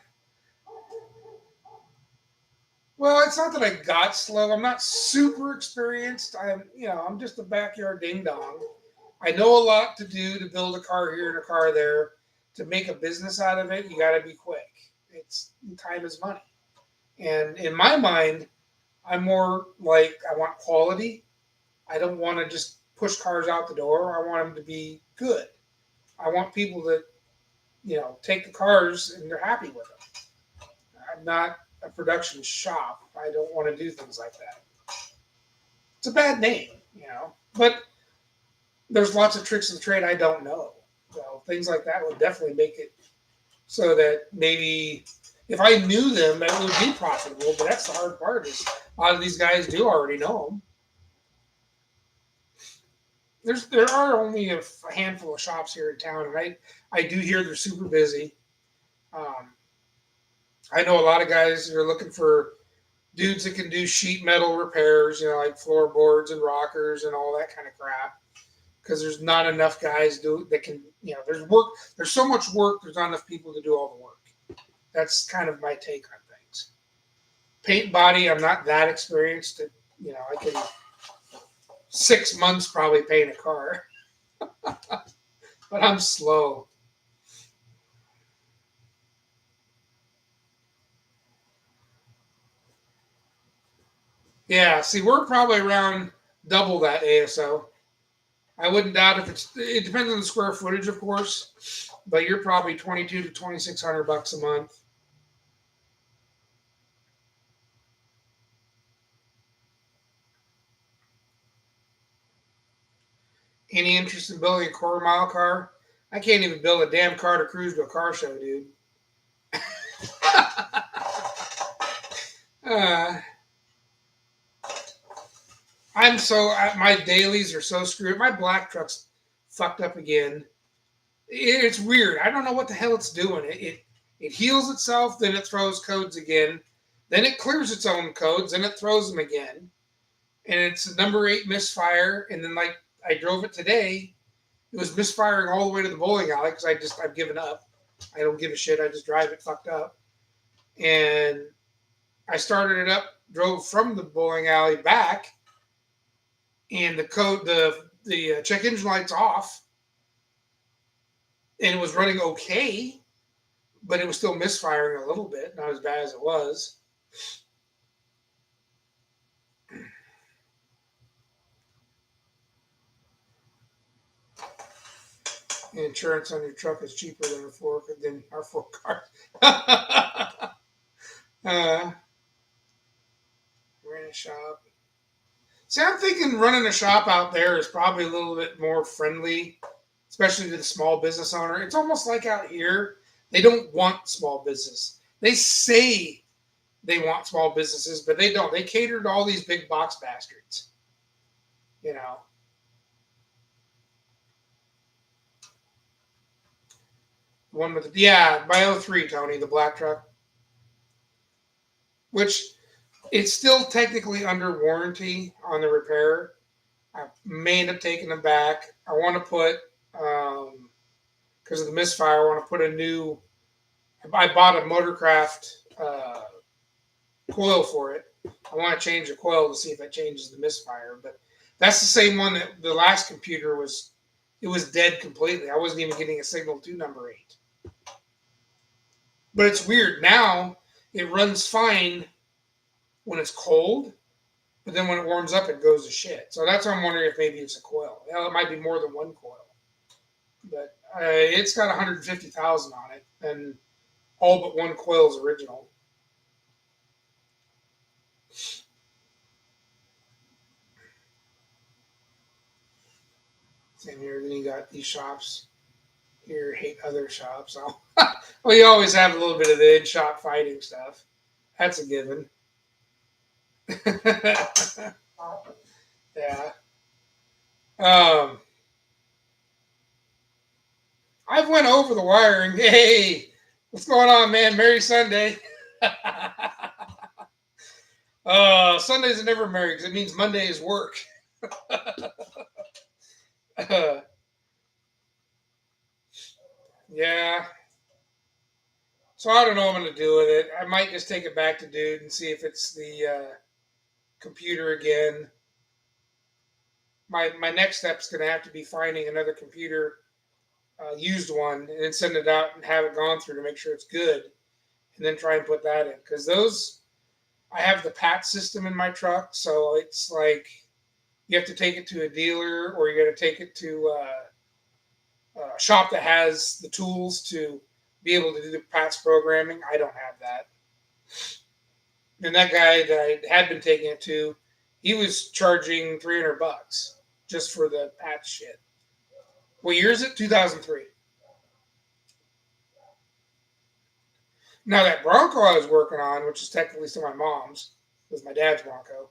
Well, it's not that I got slow. I'm not super experienced. I'm just a backyard ding dong. I know a lot to do to build a car here and a car there. To make a business out of it, you got to be quick. It's time is money. And in my mind, I'm more like I want quality. I don't want to just push cars out the door. I want them to be good. I want people to, take the cars and they're happy with them. I'm not a production shop. I don't want to do things like that. It's a bad name. But there's lots of tricks of the trade I don't know. So things like that would definitely make it so that maybe if I knew them, it would be profitable. But that's the hard part is a lot of these guys do already know them. There are only a handful of shops here in town, and I do hear they're super busy. Um, I know a lot of guys that are looking for dudes that can do sheet metal repairs, like floorboards and rockers and all that kind of crap. Because there's not enough guys that can, there's work. There's so much work. There's not enough people to do all the work. That's kind of my take on things. Paint body, I'm not that experienced. I can 6 months probably paint a car, but I'm slow. Yeah, see, we're probably around double that ASO. I wouldn't doubt if it depends on the square footage, of course, but you're probably 22 to 2,600 bucks a month. Any interest in building a quarter mile car? I can't even build a damn car to cruise to a car show, dude. uh, my dailies are so screwed. My black truck's fucked up again. It's weird. I don't know what the hell it's doing. It heals itself, then it throws codes again. Then it clears its own codes, then it throws them again. And it's a number 8 misfire. And then, like, I drove it today. It was misfiring all the way to the bowling alley because I've given up. I don't give a shit. I just drive it fucked up. And I started it up, drove from the bowling alley back, and the check engine light's off, and it was running okay, but it was still misfiring a little bit, not as bad as it was. Insurance on your truck is cheaper than our four cars. uh, My shop. See, I'm thinking running a shop out there is probably a little bit more friendly, especially to the small business owner. It's almost like out here, they don't want small business. They say they want small businesses, but they don't. They cater to all these big box bastards. You know, one with the, yeah, my O3 Tony, the black truck, which it's still technically under warranty on the repair. I may end up taking them back. I want to put because of the misfire. I want to put a new. I bought a Motorcraft coil for it. I want to change the coil to see if that changes the misfire. But that's the same one that the last computer was. It was dead completely. I wasn't even getting a signal to number 8. But it's weird now. It runs fine when it's cold, but then when it warms up, it goes to shit. So that's why I'm wondering if maybe it's a coil. Hell, it might be more than one coil. But it's got 150,000 on it, and all but one coil is original. Same here. Then you got these shops here. Hate other shops. Well, you always have a little bit of the in-shop fighting stuff. That's a given. Yeah. Um, I've went over the wiring. Hey, what's going on, man? Merry Sunday. Sundays are never merry because it means Monday is work. Yeah. So I don't know what I'm going to do with it. I might just take it back to dude and see if it's the computer again. My next step is going to have to be finding another computer, used one, and then send it out and have it gone through to make sure it's good, and then try and put that in. Because those, I have the PAT system in my truck, so it's like you have to take it to a dealer or you got to take it to a shop that has the tools to be able to do the PATS programming. I don't have that. And that guy that I had been taking it to, he was charging $300 just for the PATS shit. What year is it? 2003. Now that Bronco I was working on, which is technically still my mom's, was my dad's Bronco.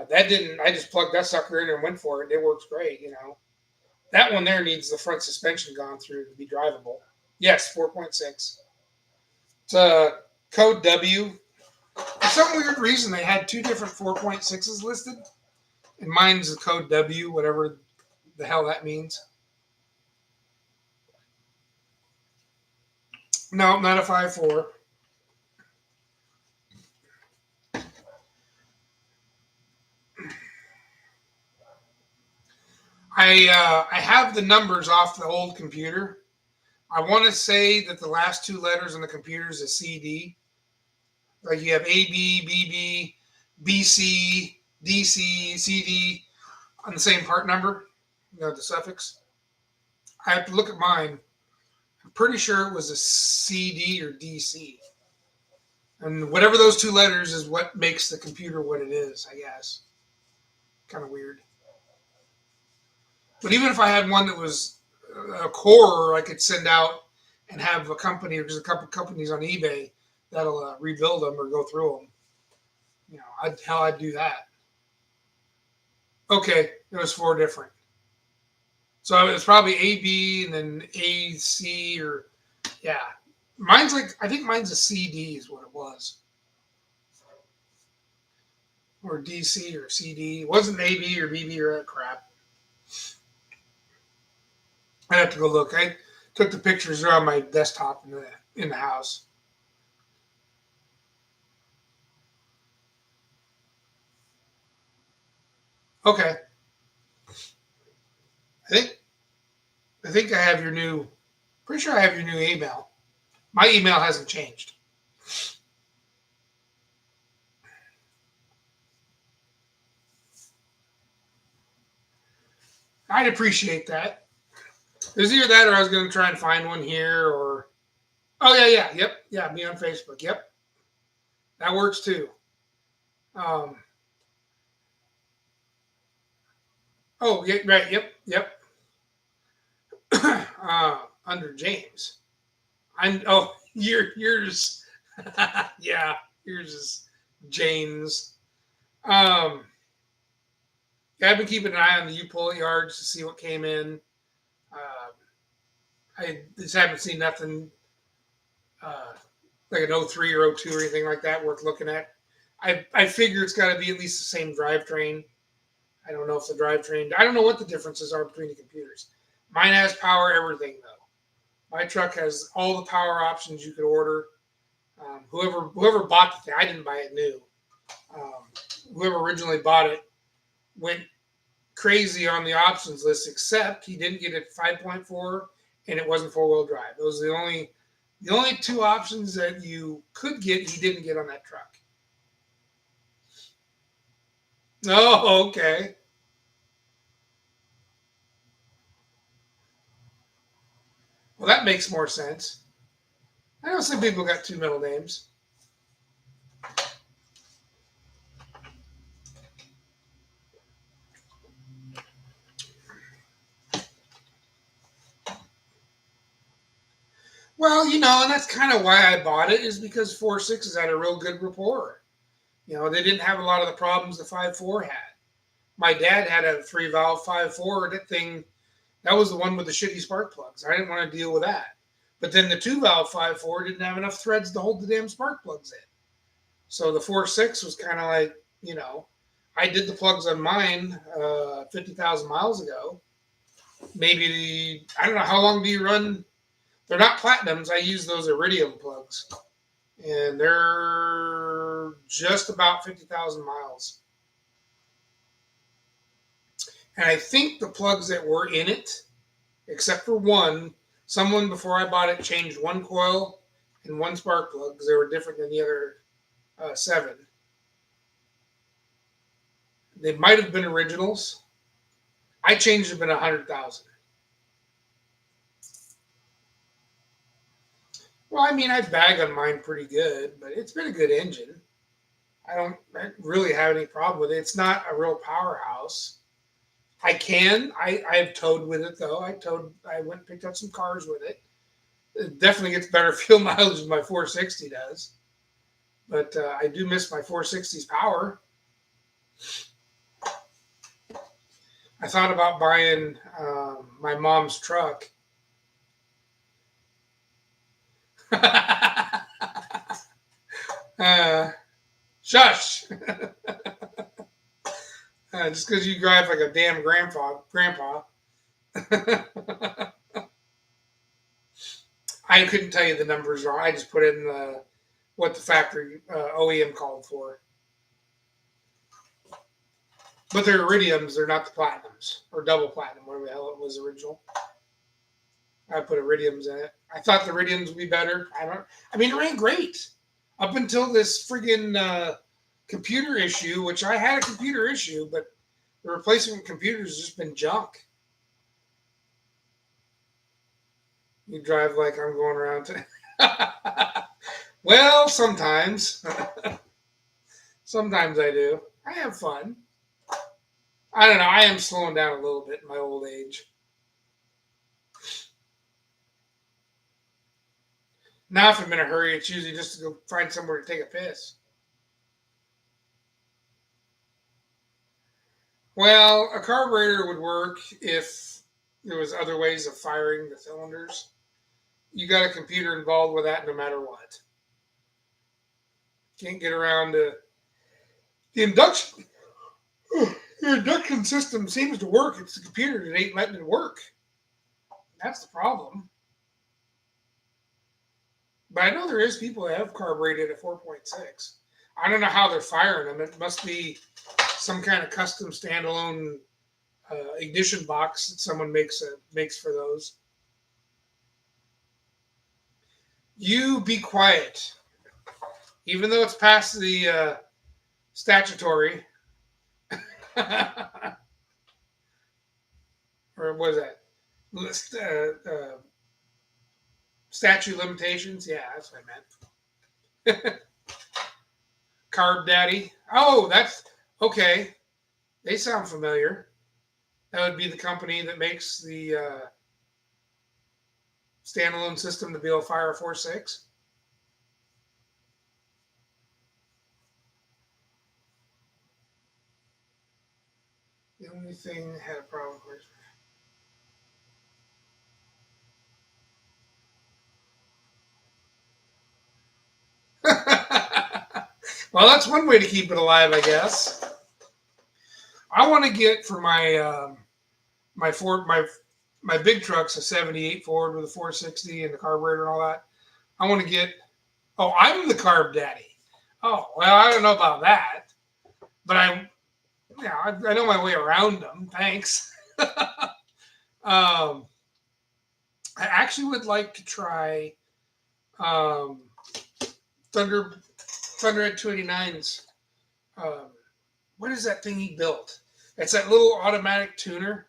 That didn't. I just plugged that sucker in and went for it. It works great, you know. That one there needs the front suspension gone through to be drivable. Yes, 4.6. It's code W. For some weird reason, they had 2 different 4.6s listed, and mine's the code W, whatever the hell that means. No, not a 5.4. I have the numbers off the old computer. I want to say that the last 2 letters on the computer is a CD. Like you have AB, BB, BC, DC, CD on the same part number, you know, the suffix. I have to look at mine. I'm pretty sure it was a CD or DC. And whatever those 2 letters is what makes the computer what it is, I guess. Kind of weird. But even if I had one that was a core, I could send out and have a company, or just a couple companies on eBay that'll rebuild them or go through them. You know, I'd do that. Okay, it was 4 different. So it was probably AB and then AC or, yeah. Mine's like, I think mine's a CD is what it was. Or DC or CD. It wasn't AB or BB or that crap. I have to go look. I took the pictures. They're on my desktop in the house. Okay. I think I think I have your new. Pretty sure I have your new email. My email hasn't changed. I'd appreciate that. There's either that or I was going to try and find one here or. Oh yeah, yep, yeah. Me on Facebook. Yep, that works too. Um, Oh, yeah, right. Yep, yep. Under James. I'm. Oh, yours. Yeah, yours is James. Um, yeah, I've been keeping an eye on the U pull yards to see what came in. Uh, I just haven't seen nothing uh, like an '03 or '02 or anything like that worth looking at. I figure it's got to be at least the same drivetrain. I don't know if the drivetrain. I don't know what the differences are between the computers. Mine has power everything though. My truck has all the power options you could order. Whoever bought the thing, I didn't buy it new. Um, Whoever originally bought it went crazy on the options list, except he didn't get it 5.4 and it wasn't 4 wheel drive. Those are the only two options that you could get. He didn't get on that truck. Oh, okay. Well, that makes more sense. I know some people got two middle names. Well, and that's kind of why I bought it is because 4.6s had a real good rapport. They didn't have a lot of the problems the 5.4 had. My dad had a three valve 5.4. That thing, that was the one with the shitty spark plugs. I didn't want to deal with that. But then the two valve 5.4 didn't have enough threads to hold the damn spark plugs in. So the 4.6 was kind of like, I did the plugs on mine 50,000 miles ago. Maybe, I don't know, how long do you run? They're not platinums. I use those iridium plugs. And they're just about 50,000 miles. And I think the plugs that were in it, except for one, someone before I bought it changed one coil and one spark plug because they were different than the other seven. They might have been originals. I changed them in 100,000. Well, I mean, I bag on mine pretty good, but it's been a good engine. I don't really have any problem with it. It's not a real powerhouse. I've towed with it though. I went and picked up some cars with it. It definitely gets better fuel mileage than my 460 does. But I do miss my 460's power. I thought about buying my mom's truck. uh, Shush! Just because you drive like a damn grandpa. I couldn't tell you the numbers wrong. I just put in what the factory OEM called for. But they're iridiums. They're not the platinums or double platinum, whatever the hell it was original. I put iridiums in it. I thought the iridiums would be better. I mean, it ran great up until this friggin' computer issue, which I had a computer issue, but the replacement computers has just been junk. You drive like I'm going around to. Well, sometimes. Sometimes I do. I have fun. I don't know. I am slowing down a little bit in my old age. Now, if I'm in a hurry, it's usually just to go find somewhere to take a piss. Well, a carburetor would work if there was other ways of firing the cylinders. You got a computer involved with that no matter what. Can't get around to the induction. The induction system seems to work. It's the computer that ain't letting it work. That's the problem. But I know there is people that have carbureted at 4.6. I don't know how they're firing them. It must be some kind of custom standalone ignition box that someone makes for those. You be quiet, even though it's past the statutory, or what is that? List, statute limitations. Yeah, that's what I meant. Carb Daddy. Oh, that's okay. They sound familiar. That would be the company that makes the standalone system to be able to fire a 4.6. The only thing that had a problem with. Well, that's one way to keep it alive, I guess. I want to get for my Ford my big truck's a '78 Ford with a 460 and the carburetor and all that. I want to get. Oh, I'm the carb daddy. Oh well, I don't know about that, but I know my way around them. Thanks. I actually would like to try um, Thunder Thunderhead 289's. Um, what is that thing he built? It's that little automatic tuner.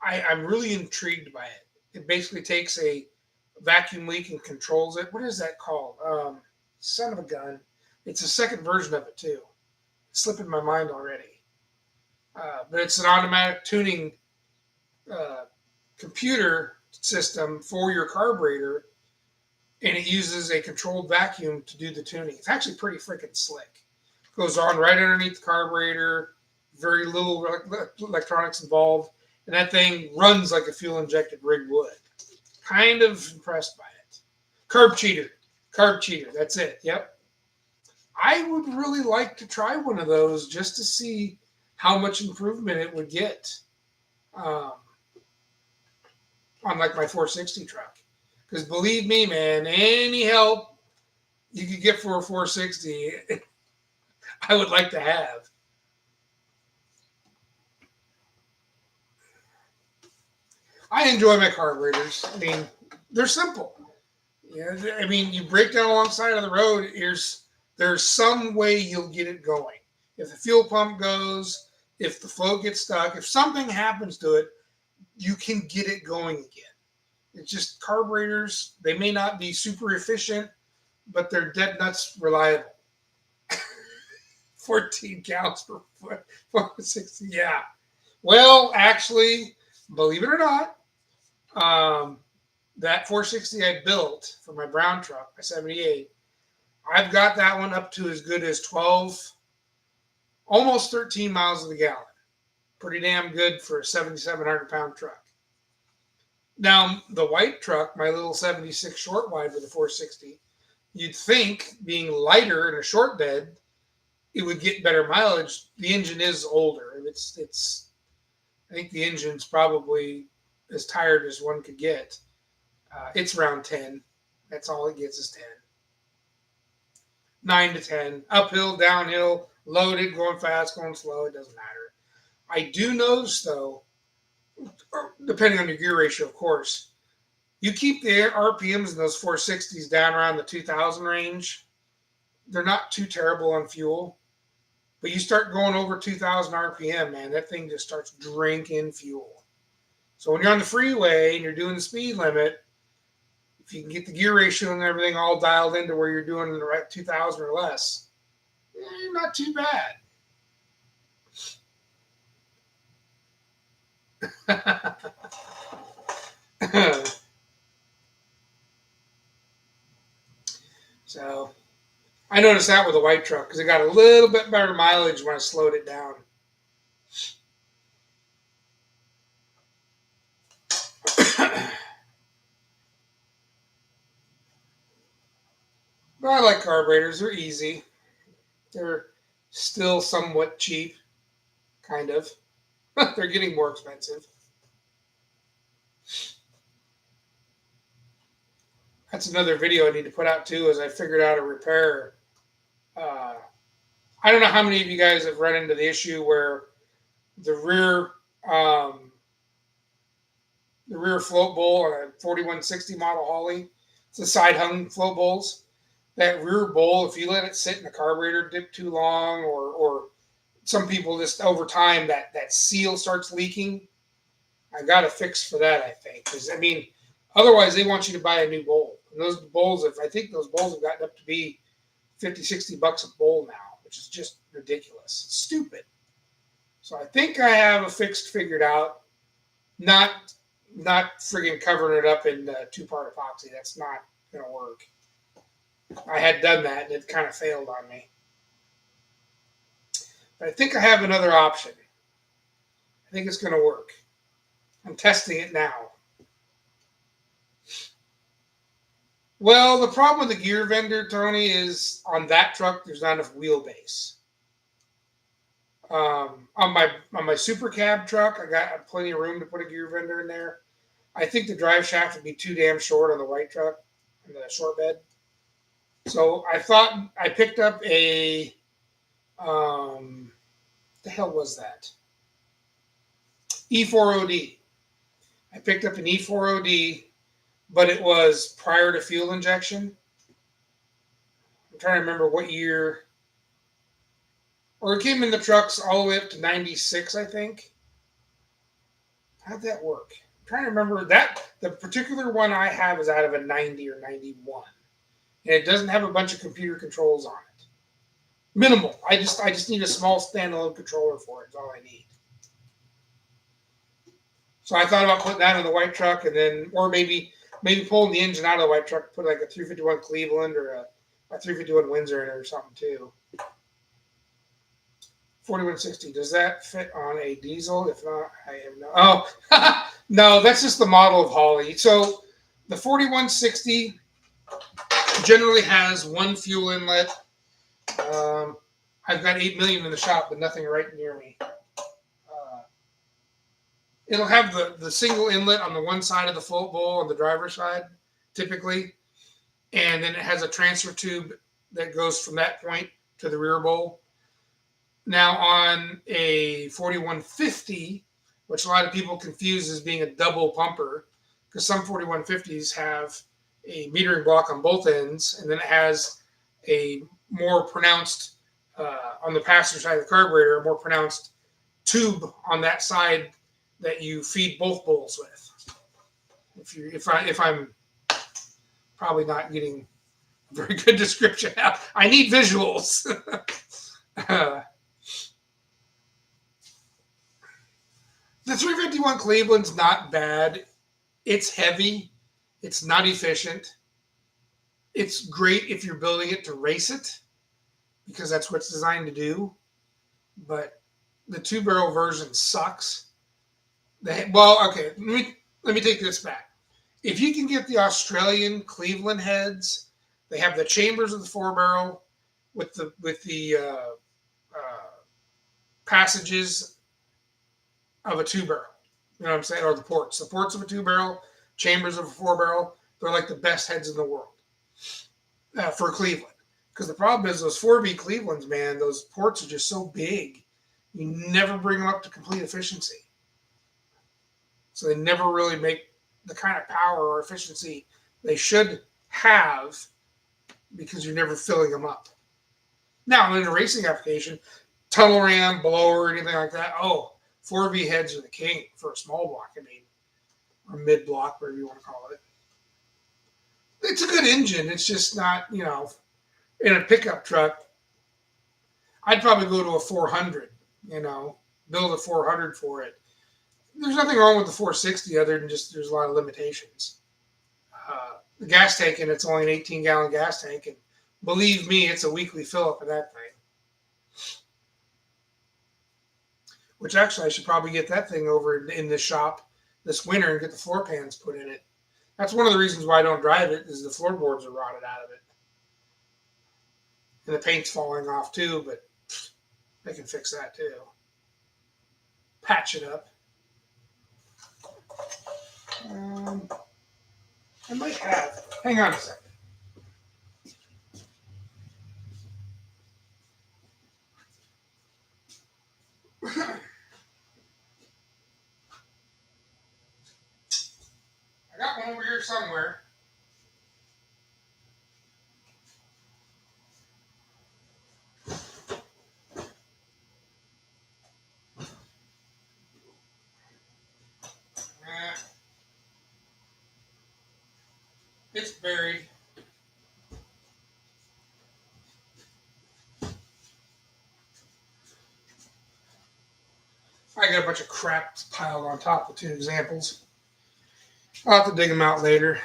I'm really intrigued by it. It basically takes a vacuum leak and controls it. What is that called? Son of a gun. It's a second version of it too. It's slipping my mind already. But it's an automatic tuning uh, computer system for your carburetor, and it uses a controlled vacuum to do the tuning. It's actually pretty freaking slick. Goes on right underneath the carburetor. Very little electronics involved, and that thing runs like a fuel injected rig would. Kind of impressed by it. Carb cheater. Carb cheater. That's it. Yep. I would really like to try one of those just to see how much improvement it would get um, on like my 460 truck. Because believe me, man, any help you could get for a 460, I would like to have. I enjoy my carburetors. I mean, they're simple. Yeah, I mean, you break down alongside of the road. There's some way you'll get it going. If the fuel pump goes, if the float gets stuck, if something happens to it, you can get it going again. It's just carburetors. They may not be super efficient, but they're dead nuts reliable. 14 counts per foot, 460. Yeah. Well, actually, believe it or not, um, that 460 I built for my brown truck, my 78, I've got that one up to as good as 12, almost 13 miles of the gallon. Pretty damn good for a 7,700 pound truck. Now, the white truck, my little 76 short wide with a 460, you'd think being lighter in a short bed, it would get better mileage. The engine is older. I think the engine's probably as tired as one could get. It's around 10. That's all it gets is 10. 9 to 10. Uphill, downhill, loaded, going fast, going slow. It doesn't matter. I do notice, though, depending on your gear ratio, of course, you keep the RPMs in those 460s down around the 2000 range. They're not too terrible on fuel. But you start going over 2,000 RPM, man, that thing just starts drinking fuel. So when you're on the freeway and you're doing the speed limit, if you can get the gear ratio and everything all dialed into where you're doing the right 2,000 or less, not too bad. So I noticed that with the white truck because it got a little bit better mileage when I slowed it down. But I like carburetors. They're easy. They're still somewhat cheap, kind of. They're getting more expensive. That's another video I need to put out too, as I figured out a repair. Uh, I don't know how many of you guys have run into the issue where the rear um, the rear float bowl on a 4160 model Holly, it's the side hung float bowls. That rear bowl, if you let it sit in the carburetor dip too long, or some people just over time that seal starts leaking. I got a fix for that, I think, because I mean, otherwise they want you to buy a new bowl. And those bowls, if I think those bowls have gotten up to be 50, $60 a bowl now, which is just ridiculous. It's stupid. So I think I have a fix figured out. Not not friggin' covering it up in two-part epoxy. That's not gonna work. I had done that and it kind of failed on me. But I think I have another option. I think it's gonna work. I'm testing it now. Well, the problem with the gear vendor, Tony, is on that truck there's not enough wheelbase. On my super cab truck, I got plenty of room to put a gear vendor in there. I think the drive shaft would be too damn short on the white truck, in the short bed. So I thought I picked up a the hell was that? E4OD. I picked up an E4OD, but it was prior to fuel injection. I'm trying to remember what year. Or it came in the trucks all the way up to 96, I think. How'd that work? I'm trying to remember that. The particular one I have is out of a 90 or 91. And it doesn't have a bunch of computer controls on it. Minimal. I just need a small standalone controller for it. Is all I need. So I thought about putting that in the white truck, and then, or maybe pulling the engine out of the white truck, put like a 351 Cleveland or a 351 Windsor in it or something too. 4160. Does that fit on a diesel? If not, I am no. Oh, no, that's just the model of Holly. So the 4160 generally has one fuel inlet. I've got 8 million in the shop, but nothing right near me. It'll have the single inlet on the one side of the float bowl on the driver's side, typically. And then it has a transfer tube that goes from that point to the rear bowl. Now on a 4150, which a lot of people confuse as being a double pumper, because some 4150s have a metering block on both ends, and then it has a more pronounced, on the passenger side of the carburetor, a more pronounced tube on that side that you feed both bowls with. If I'm probably not getting a very good description out, I need visuals. The 351 Cleveland's not bad. It's heavy. It's not efficient. It's great if you're building it to race it, because that's what it's designed to do. But the two-barrel version sucks. Well, okay, let me take this back. If you can get the Australian Cleveland heads, they have the chambers of the four-barrel with the passages of a two-barrel. You know what I'm saying? Or the ports. The ports of a two-barrel, chambers of a four-barrel. They're like the best heads in the world for Cleveland. Because the problem is those 4B Clevelands, man, those ports are just so big. You never bring them up to complete efficiency. So they never really make the kind of power or efficiency they should have, because you're never filling them up. Now, in a racing application, tunnel ram, blower, anything like that, 4B heads are the king for a small block, or mid block, whatever you want to call it. It's a good engine. It's just not, in a pickup truck, I'd probably go to a 400, build a 400 for it. There's nothing wrong with the 460 other than just there's a lot of limitations. The gas tank, and it's only an 18-gallon gas tank, and believe me, it's a weekly fill-up of that thing. Which actually, I should probably get that thing over in this shop this winter and get the floor pans put in it. That's one of the reasons why I don't drive it, is the floorboards are rotted out of it. And the paint's falling off too, but they can fix that too. Patch it up. I might have. Hang on a second. I got one over here somewhere. It's buried. I got a bunch of crap piled on top of two examples. I'll have to dig them out later.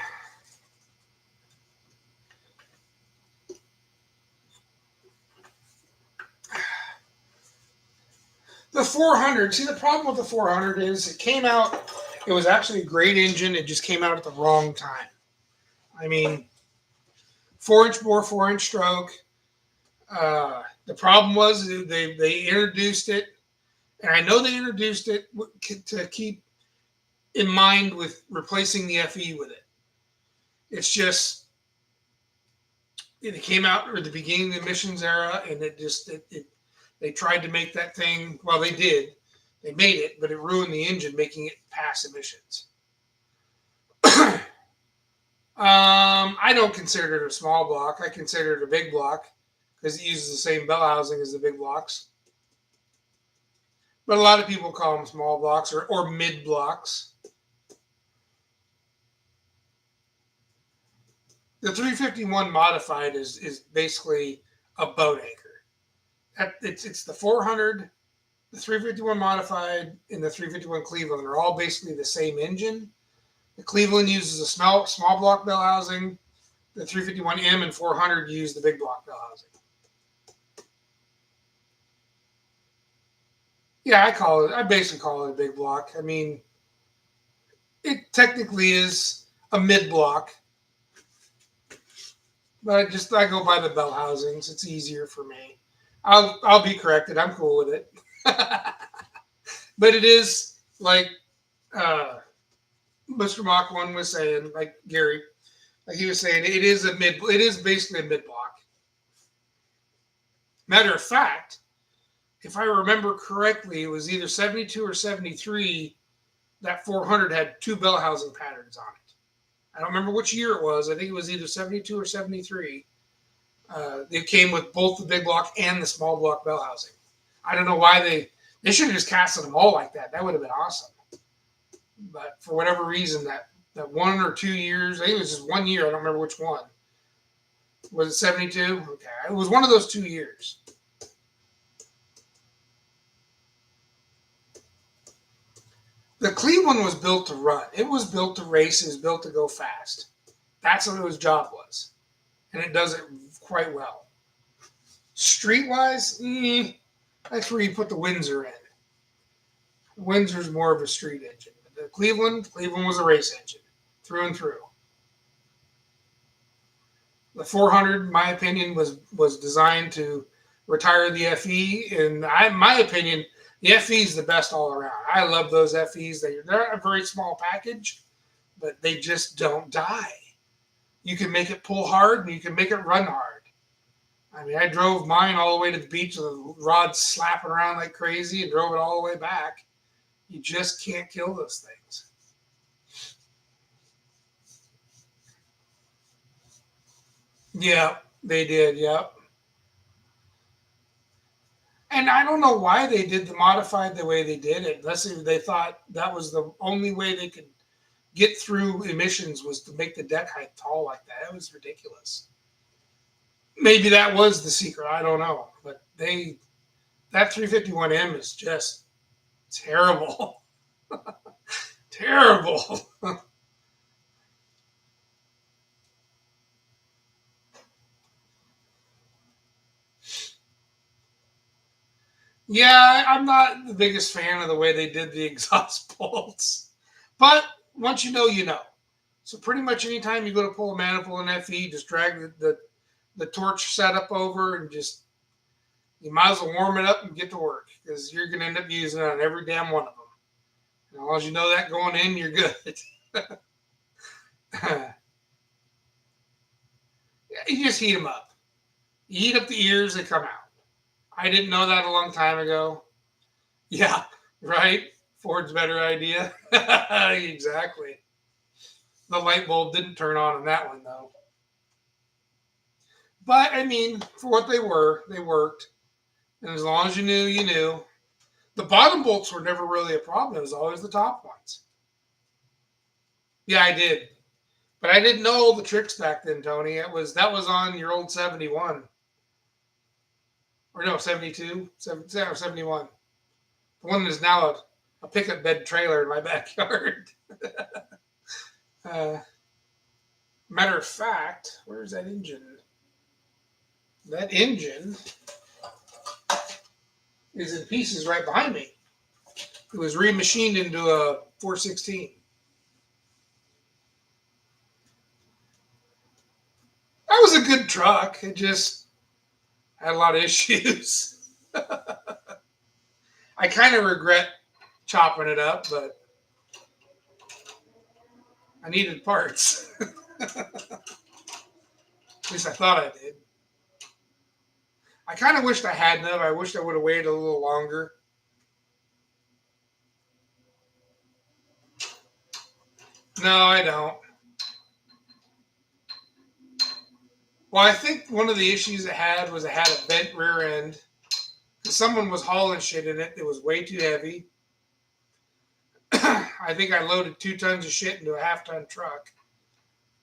The 400. See, the problem with the 400 is it came out. It was actually a great engine. It just came out at the wrong time. I mean, 4-inch bore, 4-inch stroke. The problem was they introduced it, and I know they introduced it to keep in mind with replacing the FE with it. It's just it came out at the beginning of the emissions era, and they tried to make that thing. Well, they did. They made it, but it ruined the engine, making it pass emissions. I don't consider it a small block. I consider it a big block because it uses the same bell housing as the big blocks. But a lot of people call them small blocks or mid blocks. The 351 modified is basically a boat anchor. It's the 400, the 351 modified, and the 351 Cleveland are all basically the same engine. The Cleveland uses a small block bell housing. The 351M and 400 use the big block bell housing. Yeah, I basically call it a big block. I mean, it technically is a mid block, but I go by the bell housings. It's easier for me. I'll be corrected. I'm cool with it. But it is like Mr. Mach 1 was saying, like Gary, like he was saying, it is basically a mid block. Matter of fact, if I remember correctly, it was either 72 or 73 that 400 had two bell housing patterns on it. I don't remember which year it was. I think it was either 72 or 73. It came with both the big block and the small block bell housing. I don't know why they should have just casted them all like that. That would have been awesome. But for whatever reason, that 1 or 2 years, I think it was just 1 year. I don't remember which one. Was it 72? Okay. It was one of those 2 years. The Cleveland was built to run. It was built to race. It was built to go fast. That's what its job was. And it does it quite well. Street-wise, that's where you put the Windsor in. Windsor's more of a street engine. But the Cleveland was a race engine, through and through. The 400, in my opinion, was designed to retire the FE. And in my opinion, the FE is the best all around. I love those FEs. They're a very small package, but they just don't die. You can make it pull hard and you can make it run hard. I mean, I drove mine all the way to the beach with the rods slapping around like crazy and drove it all the way back. You just can't kill those things. Yeah, they did. Yep. And I don't know why they did the modified the way they did it. Unless they thought that was the only way they could get through emissions was to make the deck height tall like that. It was ridiculous. Maybe that was the secret. I don't know. But that 351M is just terrible. Terrible. Yeah, I'm not the biggest fan of the way they did the exhaust bolts. But once you know, you know. So pretty much anytime you go to pull a manifold in FE, just drag the torch setup over and just you might as well warm it up and get to work because you're going to end up using it on every damn one of them. And as long as you know that going in, you're good. You just heat them up. You heat up the ears, they come out. I didn't know that a long time ago. Yeah, right? Ford's better idea. Exactly. The light bulb didn't turn on that one, though. But, I mean, for what they were, they worked. And as long as you knew, you knew. The bottom bolts were never really a problem. It was always the top ones. Yeah, I did. But I didn't know all the tricks back then, Tony. That was on your old 71. Or no, 72? 71. The one that is now a pickup bed trailer in my backyard. Uh, Matter of fact, where's that engine? That engine is in pieces right behind me. It was remachined into a 416. That was a good truck. It just had a lot of issues. I kind of regret chopping it up, but I needed parts. At least I thought I did. I kind of wished I hadn't have. I wished I would have waited a little longer. No, I don't. Well, I think one of the issues it had was it had a bent rear end. Someone was hauling shit in it. It was way too heavy. I think I loaded 2 tons of shit into a half-ton truck.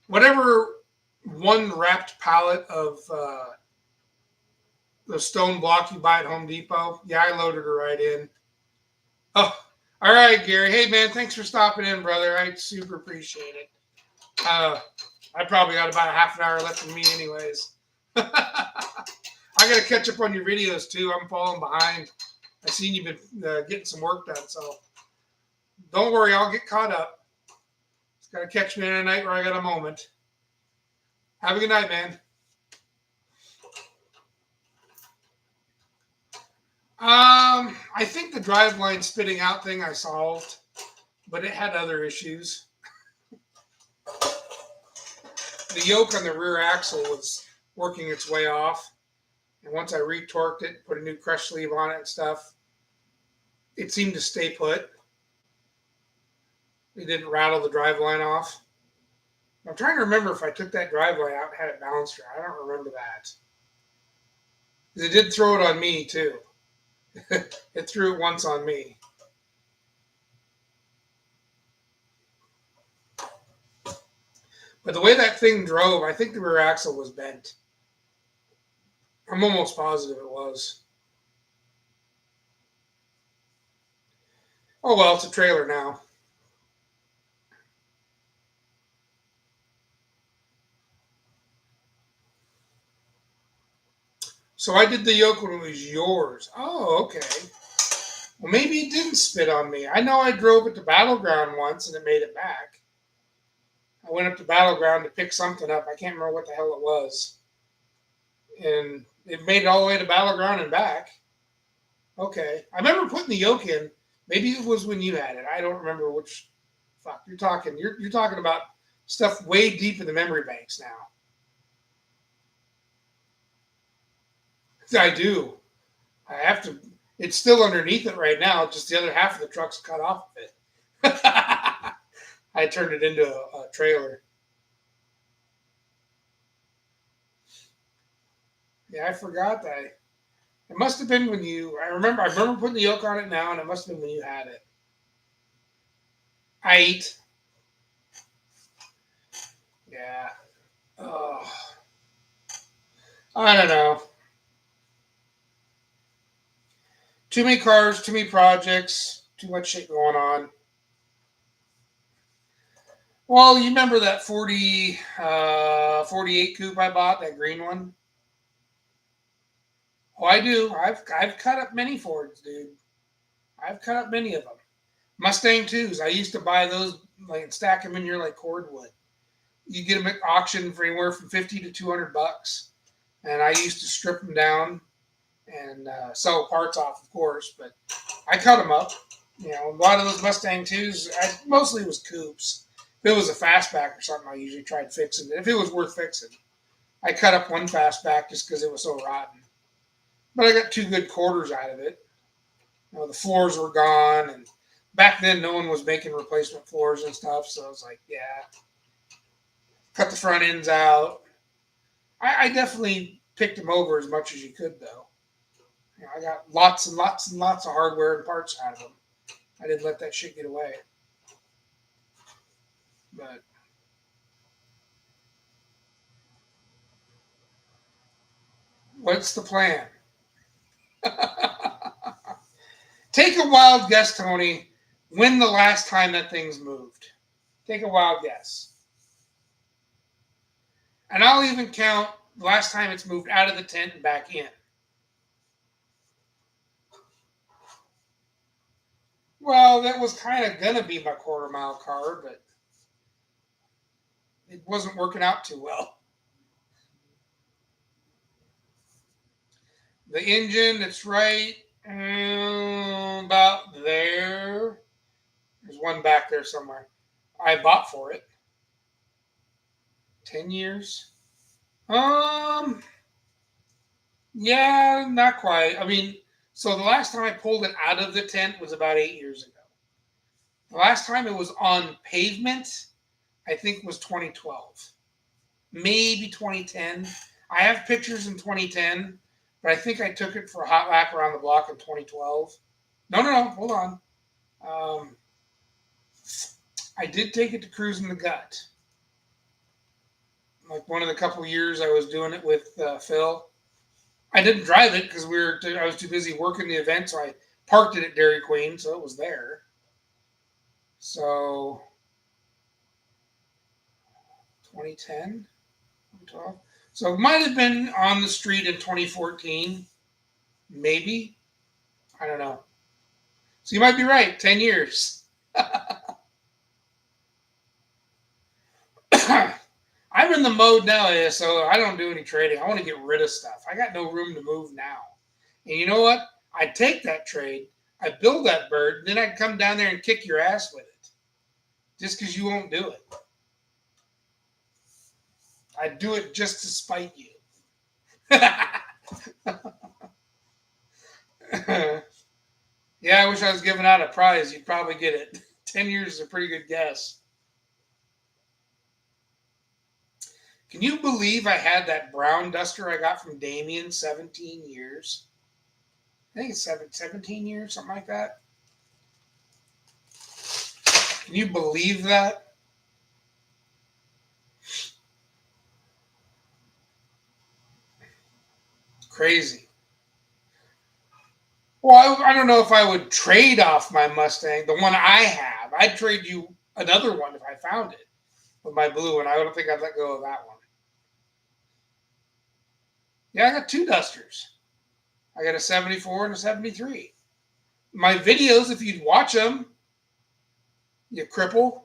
Whatever one wrapped pallet of the stone block you buy at Home Depot, yeah, I loaded her right in. Oh, all right, Gary. Hey, man, thanks for stopping in, brother. I super appreciate it. I probably got about a half an hour left in me, anyways. I got to catch up on your videos too. I'm falling behind. I seen you've been getting some work done, so don't worry, I'll get caught up. It's got to catch me in a night where I got a moment. Have a good night, man. I think the driveline spitting out thing I solved, but it had other issues. The yoke on the rear axle was working its way off, and once I retorqued it, put a new crush sleeve on it and stuff, it seemed to stay put. It didn't rattle the driveline off. I'm trying to remember if I took that driveline out and had it balanced. I don't remember that. It did throw it on me too. It threw it once on me. But the way that thing drove, I think the rear axle was bent. I'm almost positive it was. Oh well, it's a trailer now. So I did the yoke when it was yours. Oh, okay. Well, maybe it didn't spit on me. I know I drove it to Battleground once and it made it back. I went up to Battleground to pick something up. I can't remember what the hell it was. And it made it all the way to Battleground and back. Okay. I remember putting the yoke in. Maybe it was when you had it. I don't remember which. Fuck, you're talking. You're talking about stuff way deep in the memory banks now. I do. I have to. It's still underneath it right now. Just the other half of the truck's cut off of it. I turned it into a trailer. Yeah, I forgot that. It must have been when you. I remember. I remember putting the yoke on it now, and it must have been when you had it. I ate. Yeah. Oh, I don't know. Too many cars, too many projects, too much shit going on. Well, you remember that 48 coupe I bought, that green one? Oh, I do. I've cut up many Fords, dude. I've cut up many of them. Mustang twos. I used to buy those, like stack them in here like cordwood. You get them at auction for anywhere from 50 to $200, and I used to strip them down and sell parts off, of course. But I cut them up. You know, a lot of those Mustang twos, mostly it was coupes. If it was a fastback or something, I usually tried fixing it. If it was worth fixing, I cut up one fastback just because it was so rotten. But I got 2 good quarters out of it. You know, the floors were gone, and back then no one was making replacement floors and stuff. So I was like, yeah, cut the front ends out. I definitely picked them over as much as you could, though. You know, I got lots and lots and lots of hardware and parts out of them. I didn't let that shit get away. But what's the plan? Take a wild guess, Tony. When the last time that thing's moved? Take a wild guess. And I'll even count the last time it's moved out of the tent and back in. Well, that was kind of going to be my quarter-mile car, but it wasn't working out too well. The engine, that's right about there. There's one back there somewhere. I bought for it. 10 years. Yeah, not quite. I mean, so the last time I pulled it out of the tent was about 8 years ago. The last time it was on pavement, I think was 2012. Maybe 2010. I have pictures in 2010, but I think I took it for a hot lap around the block in 2012. No, hold on. I did take it to Cruise in the Gut. Like one of the couple years I was doing it with Phil. I didn't drive it because I was too busy working the event, so I parked it at Dairy Queen, so it was there. So 2010, 2012. So it might have been on the street in 2014, maybe. I don't know. So you might be right. 10 years. I'm in the mode now, so I don't do any trading. I want to get rid of stuff. I got no room to move now. And you know what? I take that trade, I build that bird, and then I come down there and kick your ass with it. Just because you won't do it. I do it just to spite you. Yeah, I wish I was giving out a prize. You'd probably get it. 10 years is a pretty good guess. Can you believe I had that brown duster I got from Damien 17 years? I think it's 17 years, something like that. Can you believe that? Crazy. Well, I don't know if I would trade off my Mustang, the one I have. I'd trade you another one if I found it with my blue one. I don't think I'd let go of that one. Yeah, I got two dusters. I got a 74 and a 73. My videos, if you'd watch them, you cripple.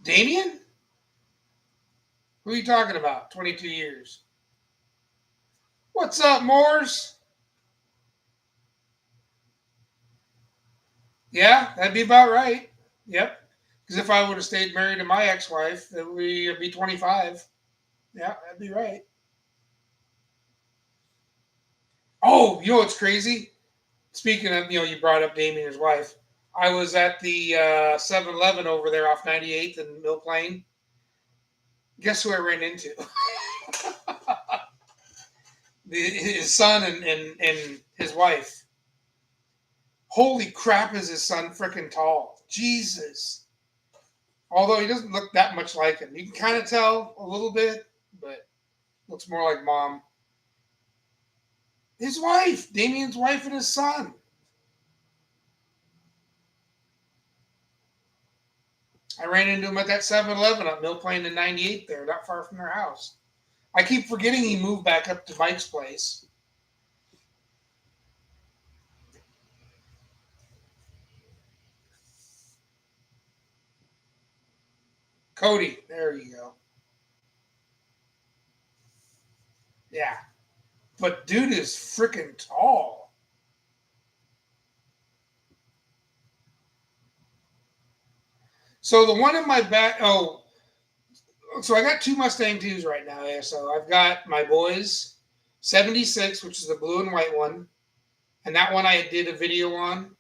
Damien? Who are you talking about? 22 years. What's up, Moors? Yeah, that'd be about right. Yep. Because if I would have stayed married to my ex-wife, it would be 25. Yeah, that'd be right. Oh, you know what's crazy? Speaking of, you brought up Damien and his wife. I was at the 7-Eleven over there off 98th and Mill Plain. Guess who I ran into? His son and his wife. Holy crap, is his son freaking tall. Jesus. Although he doesn't look that much like him. You can kind of tell a little bit, but looks more like mom. His wife, Damien's wife and his son. I ran into him at that 7-Eleven up Mill Plain in 98 there, not far from their house. I keep forgetting he moved back up to Mike's place. Cody, there you go. Yeah. But dude is freaking tall. So the one in my back, so I got two Mustang 2s right now. Yeah, so I've got my boys 76, which is the blue and white one, and that one I did a video on.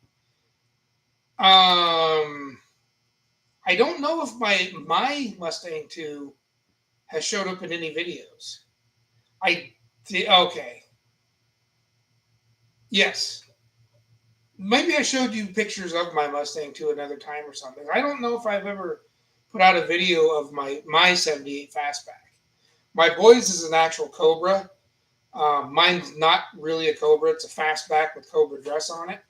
I don't know if my Mustang 2 has showed up in any videos. Okay. Yes. Maybe I showed you pictures of my Mustang 2 another time or something. I don't know if I've ever put out a video of my 78 fastback. My boys is an actual Cobra. Mine's not really a Cobra. It's a fastback with Cobra dress on it.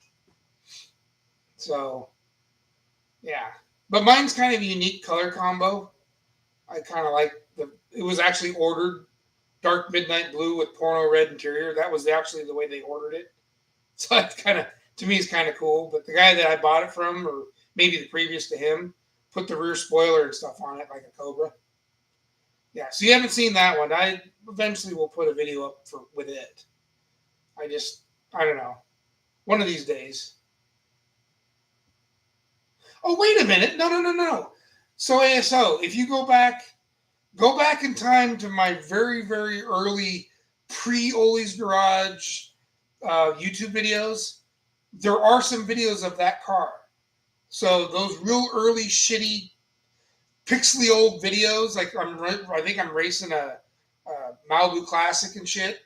So yeah, but mine's kind of a unique color combo. I kind of like the. It was actually ordered dark midnight blue with porno red interior. That was actually the way they ordered it. So it's kind of, to me, it's kind of cool. But the guy that I bought it from, or maybe the previous to him, put the rear spoiler and stuff on it like a Cobra. Yeah, so you haven't seen that one. I eventually will put a video up for with it. I just, I don't know. One of these days. Oh, wait a minute. No, no, no, no. So ASO, if you go back in time to my very, very early pre-Ollie's Garage YouTube videos. There are some videos of that car. So those real early shitty pixely old videos, like I think I'm racing a Malibu Classic and shit.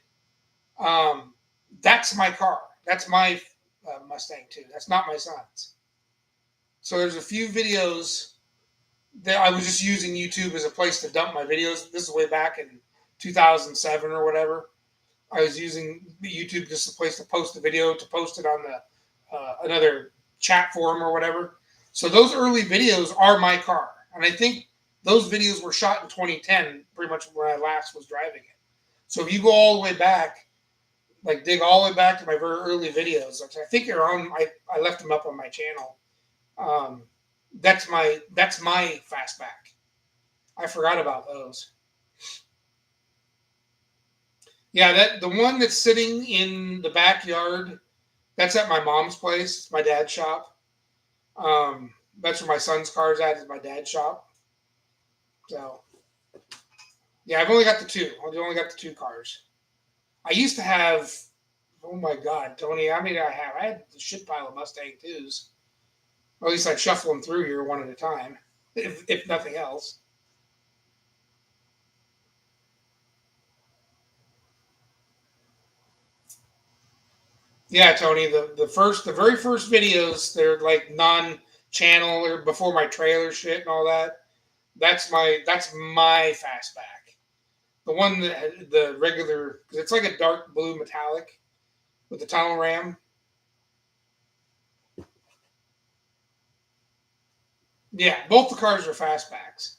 Um, that's my car. That's my Mustang too. That's not my son's. So there's a few videos that I was just using YouTube as a place to dump my videos. This is way back in 2007 or whatever. I was using YouTube just a place to post the video, to post it on the another chat forum or whatever. So those early videos are my car, and I think those videos were shot in 2010, pretty much when I last was driving it. So if you go all the way back, like dig all the way back to my very early videos, which I think are on, I left them up on my channel. Um, that's my fastback. I forgot about those. Yeah, that the one that's sitting in the backyard, that's at my mom's place, my dad's shop. That's where my son's car's at, is my dad's shop. So yeah, I've only got the two. I've only got the two cars. I used to have, oh my God, Tony, how many did I have? I had a shit pile of Mustang twos. Or at least I'd shuffle them through here one at a time, if nothing else. Yeah, Tony, the very first videos, they're like non-channel or before my trailer shit and all that. That's my fastback. The one that the regular, because it's like a dark blue metallic with the tunnel ram. Yeah, both the cars are fastbacks.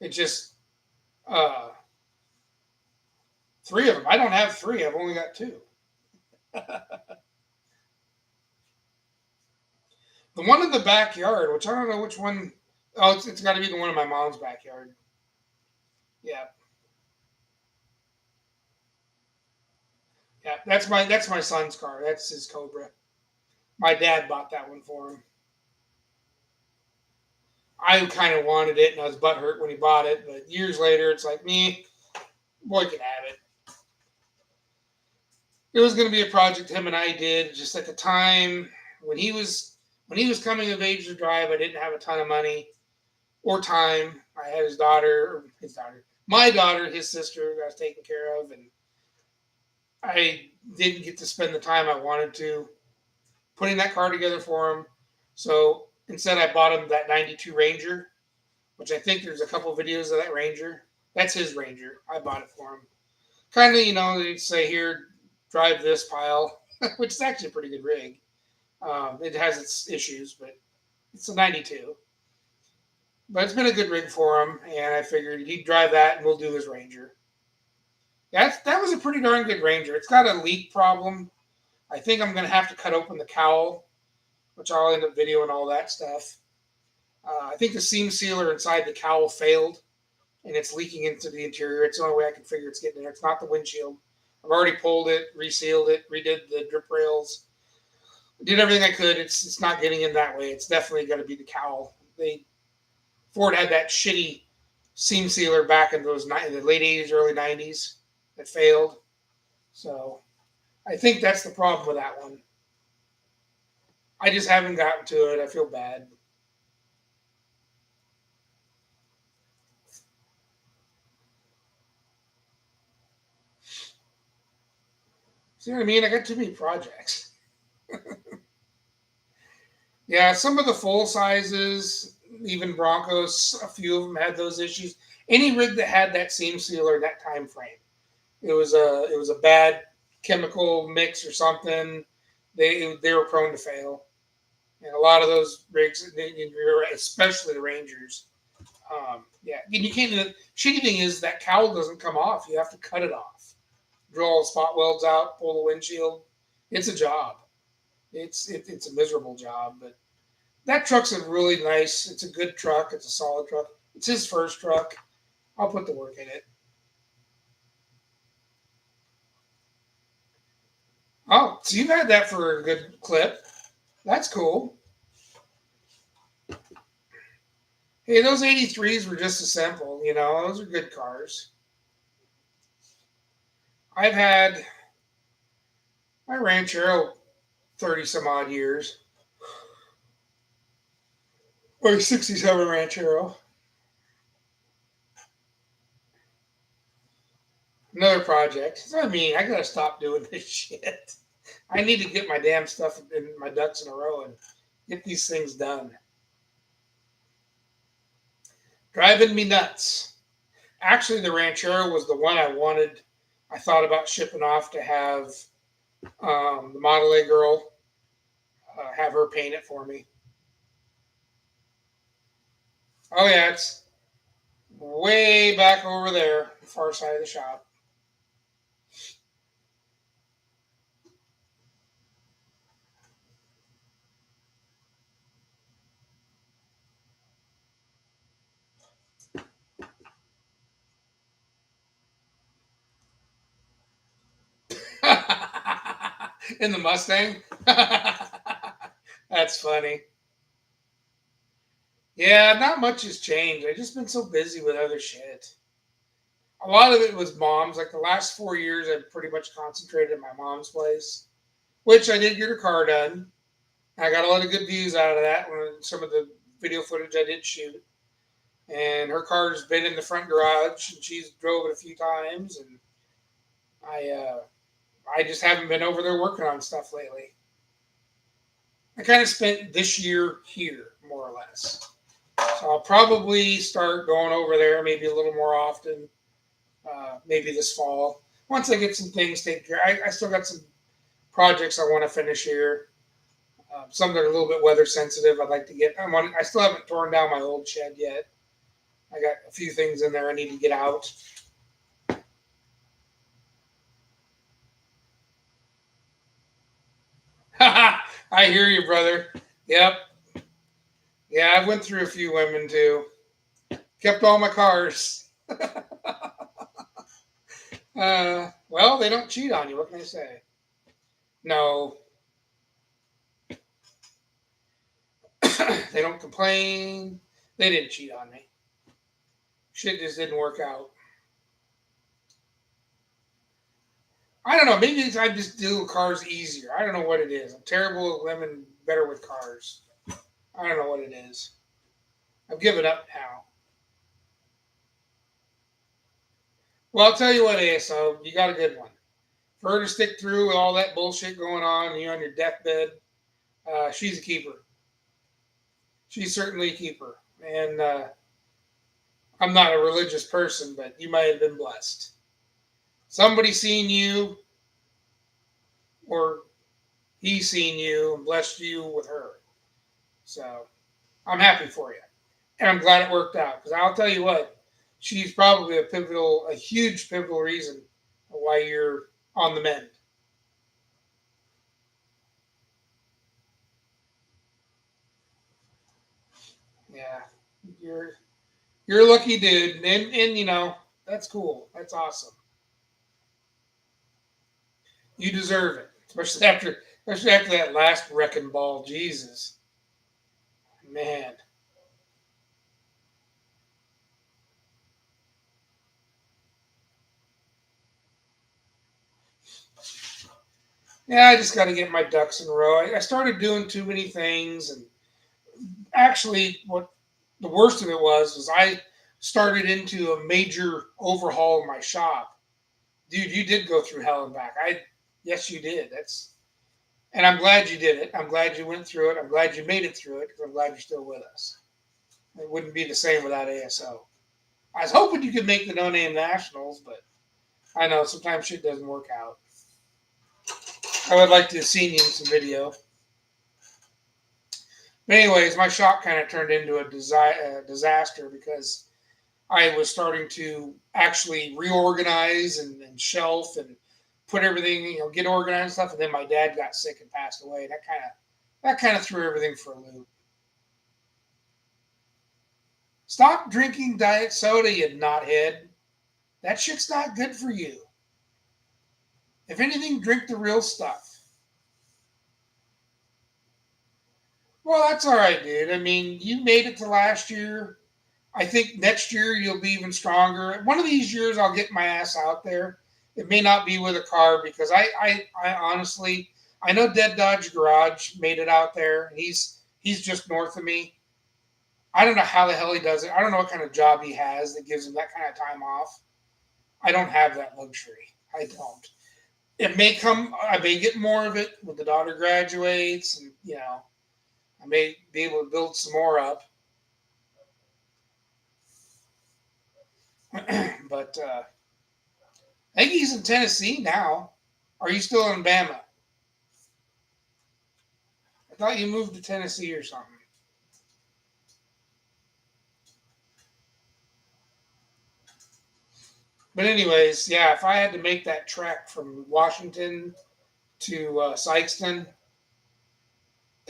It just uh three of them. I don't have three. I've only got two. The one in the backyard, which I don't know which one. Oh, it's got to be the one in my mom's backyard. Yeah, yeah. That's my son's car. That's his Cobra. My dad bought that one for him. I kind of wanted it, and I was butthurt when he bought it. But years later, it's like me, boy, can have it. It was going to be a project him and I did. Just at the time when he was coming of age to drive, I didn't have a ton of money or time. I had my daughter, his sister, that I was taking care of, and I didn't get to spend the time I wanted to putting that car together for him. So instead, I bought him that '92 Ranger, which I think there's a couple videos of that Ranger. That's his Ranger. I bought it for him. Kind of, they'd say, here, drive this pile, which is actually a pretty good rig. It has its issues, but it's a '92. But it's been a good rig for him, and I figured he'd drive that, and we'll do his Ranger. That was a pretty darn good Ranger. It's got a leak problem. I think I'm going to have to cut open the cowl, which I'll end up videoing all that stuff. I think the seam sealer inside the cowl failed, and it's leaking into the interior. It's the only way I can figure it's getting there. It's not the windshield. I've already pulled it, resealed it, redid the drip rails, did everything I could. It's not getting in that way. It's definitely going to be the cowl. Ford had that shitty seam sealer back in the late '80s, early '90s that failed. So I think that's the problem with that one. I just haven't gotten to it. I feel bad. See what I mean? I got too many projects. Yeah, some of the full sizes, even Broncos, a few of them had those issues. Any rig that had that seam sealer in that time frame, it was a bad chemical mix or something. They were prone to fail, and a lot of those rigs, especially the Rangers. Yeah, and you can't. The shitty thing is that cowl doesn't come off. You have to cut it off, drill all the spot welds out, pull the windshield. It's a job. It's a miserable job, but that truck's a really nice. It's a good truck. It's a solid truck. It's his first truck. I'll put the work in it. Oh, so you've had that for a good clip. That's cool. Hey, those 83s were just as simple. Those are good cars. I've had my Ranchero 30 some odd years, or 67 Ranchero. Another project. So, I gotta stop doing this shit. I need to get my damn stuff and my ducks in a row and get these things done. Driving me nuts. Actually, the Ranchero was the one I wanted. I thought about shipping off to have the Model A girl have her paint it for me. Oh yeah, it's way back over there, the far side of the shop. In the Mustang. That's funny. Yeah, not much has changed. I've just been so busy with other shit. A lot of it was mom's. Like the last 4 years, I've pretty much concentrated at my mom's place, which I did get her car done. I got a lot of good views out of that. Some of the video footage I did shoot, and her car's been in the front garage, and she's drove it a few times, and I uh, I just haven't been over there working on stuff lately. I kind of spent this year here, more or less. So I'll probably start going over there maybe a little more often, maybe this fall. Once I get some things taken care of. I still got some projects I want to finish here. Some that are a little bit weather sensitive I'd like to get. I still haven't torn down my old shed yet. I got a few things in there I need to get out. I hear you, brother. Yep. Yeah, I went through a few women too. Kept all my cars. Well, they don't cheat on you. What can I say? No, they don't complain. They didn't cheat on me. Shit just didn't work out. I don't know. Maybe I just do cars easier. I don't know what it is. I'm terrible with women, better with cars. I don't know what it is. I've given up now. Well, I'll tell you what, ASO, you got a good one. For her to stick through with all that bullshit going on, and you on your deathbed, she's a keeper. She's certainly a keeper. And I'm not a religious person, but you might have been blessed. Somebody seen you, or he seen you and blessed you with her. So I'm happy for you. And I'm glad it worked out. Because I'll tell you what, she's probably a huge pivotal reason why you're on the mend. Yeah. You're you're a lucky dude. And that's cool. That's awesome. You deserve it. Especially after that last wrecking ball. Jesus. Man. Yeah, I just got to get my ducks in a row. I started doing too many things, and actually, what the worst of it was I started into a major overhaul of my shop. Dude, you did go through hell and back. Yes, you did. And I'm glad you did it. I'm glad you went through it. I'm glad you made it through it because I'm glad you're still with us. It wouldn't be the same without ASO. I was hoping you could make the No Name Nationals, but I know sometimes shit doesn't work out. I would like to have seen you in some video. But anyways, my shop kind of turned into a disaster because I was starting to actually reorganize and shelf and put everything, get organized and stuff. And then my dad got sick and passed away. That kind of threw everything for a loop. Stop drinking diet soda, you knothead. That shit's not good for you. If anything, drink the real stuff. Well, that's all right, dude. I mean, you made it to last year. I think next year you'll be even stronger. One of these years I'll get my ass out there. It may not be with a car because I honestly, I know Dead Dodge Garage made it out there. He's just north of me. I don't know how the hell he does it. I don't know what kind of job he has that gives him that kind of time off. I don't have that luxury. I don't. It may come. I may get more of it when the daughter graduates, and I may be able to build some more up. But I think he's in Tennessee now. Are you still in Bama? I thought you moved to Tennessee or something. But anyways, yeah, if I had to make that trek from Washington to Sykeston,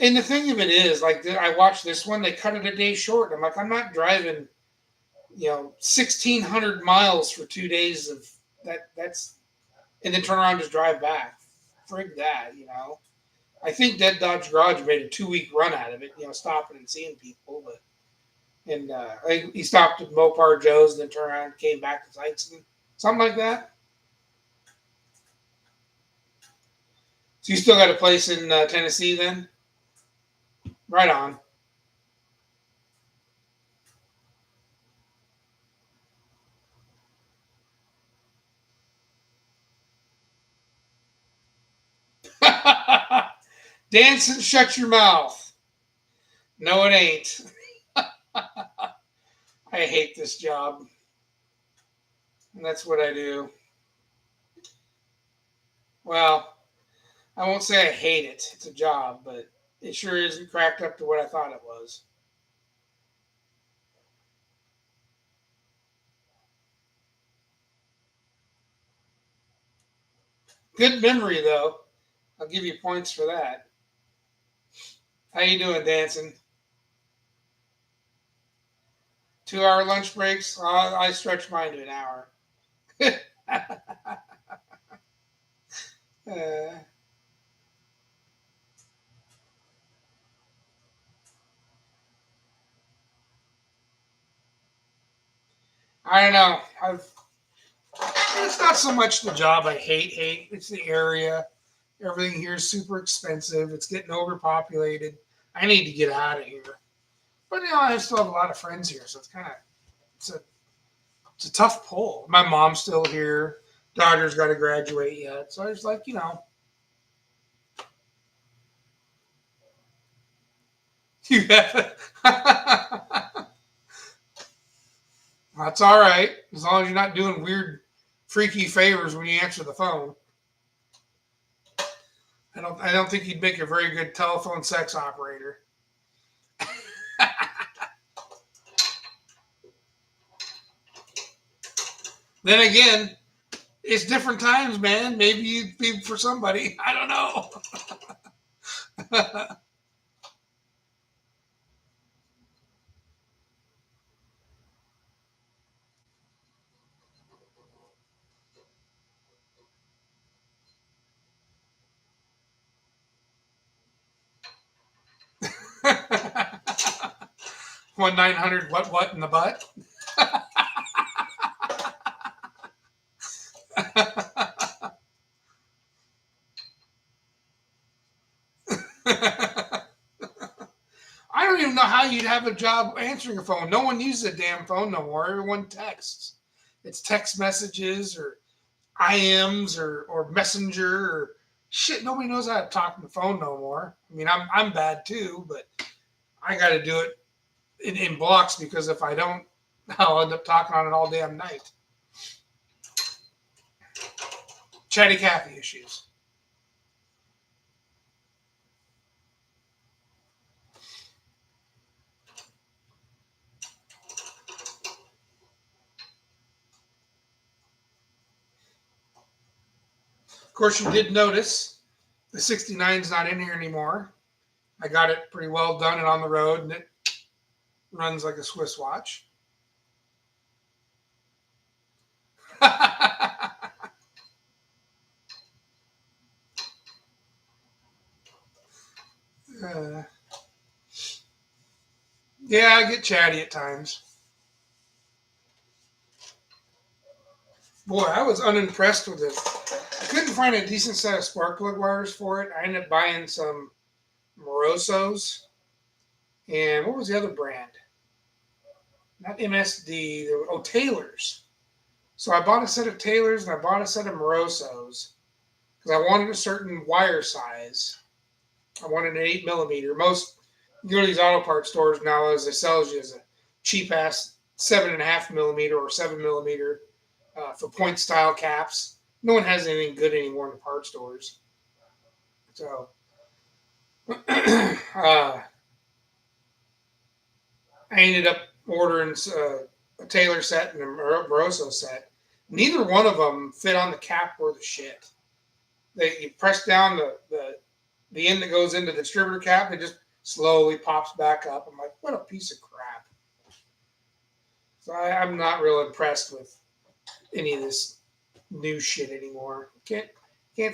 and the thing of it is, like, I watched this one, they cut it a day short. I'm like, I'm not driving, 1,600 miles for 2 days of that. And then turn around and just drive back. Frig that. I think Dead Dodge Garage made a 2-week run out of it, stopping and seeing people. And he stopped at Mopar Joe's and then turned around and came back to Sykeston. Something like that. So you still got a place in Tennessee then? Right on. Dancing, shut your mouth. No, it ain't. I hate this job. And that's what I do. Well, I won't say I hate it. It's a job, but it sure isn't cracked up to what I thought it was. Good memory, though. I'll give you points for that. How you doing, dancing? 2-hour lunch breaks? I stretch mine to an hour. uh, I don't know. It's not so much the job I hate. It's the area. Everything here is super expensive. It's getting overpopulated. I need to get out of here. But I still have a lot of friends here, so it's a tough pull. My mom's still here. Daughter's got to graduate yet, so I was like, you have. That's all right, as long as you're not doing weird, freaky favors when you answer the phone. I don't think you'd make a very good telephone sex operator. Then again, it's different times, man. Maybe you'd be for somebody. I don't know. 1-900 what in the butt. I don't even know how you'd have a job answering a phone. No one uses a damn phone no more. Everyone texts. It's text messages or IMs or Messenger or shit. Nobody knows how to talk on the phone no more. I mean, I'm bad too, but I got to do it in blocks because if I don't, I'll end up talking on it all damn night. Chatty Cathy issues. Of course, you did notice the 69's not in here anymore. I got it pretty well done and on the road, and it runs like a Swiss watch. uh, yeah, I get chatty at times. Boy, I was unimpressed with it. I couldn't find a decent set of spark plug wires for it. I ended up buying some Morosos. And what was the other brand? Not MSD. Taylor's. So I bought a set of Taylor's and I bought a set of Morosos because I wanted a certain wire size. I wanted an 8 millimeter. Most you go to these auto parts stores now, as they sell you as a cheap ass 7.5 millimeter or 7 millimeter for point style caps. No one has anything good anymore in the part stores. So I ended up ordering a Taylor set and a Moroso set. Neither one of them fit on the cap worth of shit. You press down the end that goes into the distributor cap, it just slowly pops back up. I'm like, what a piece of crap. So I'm not real impressed with any of this new shit anymore. Can't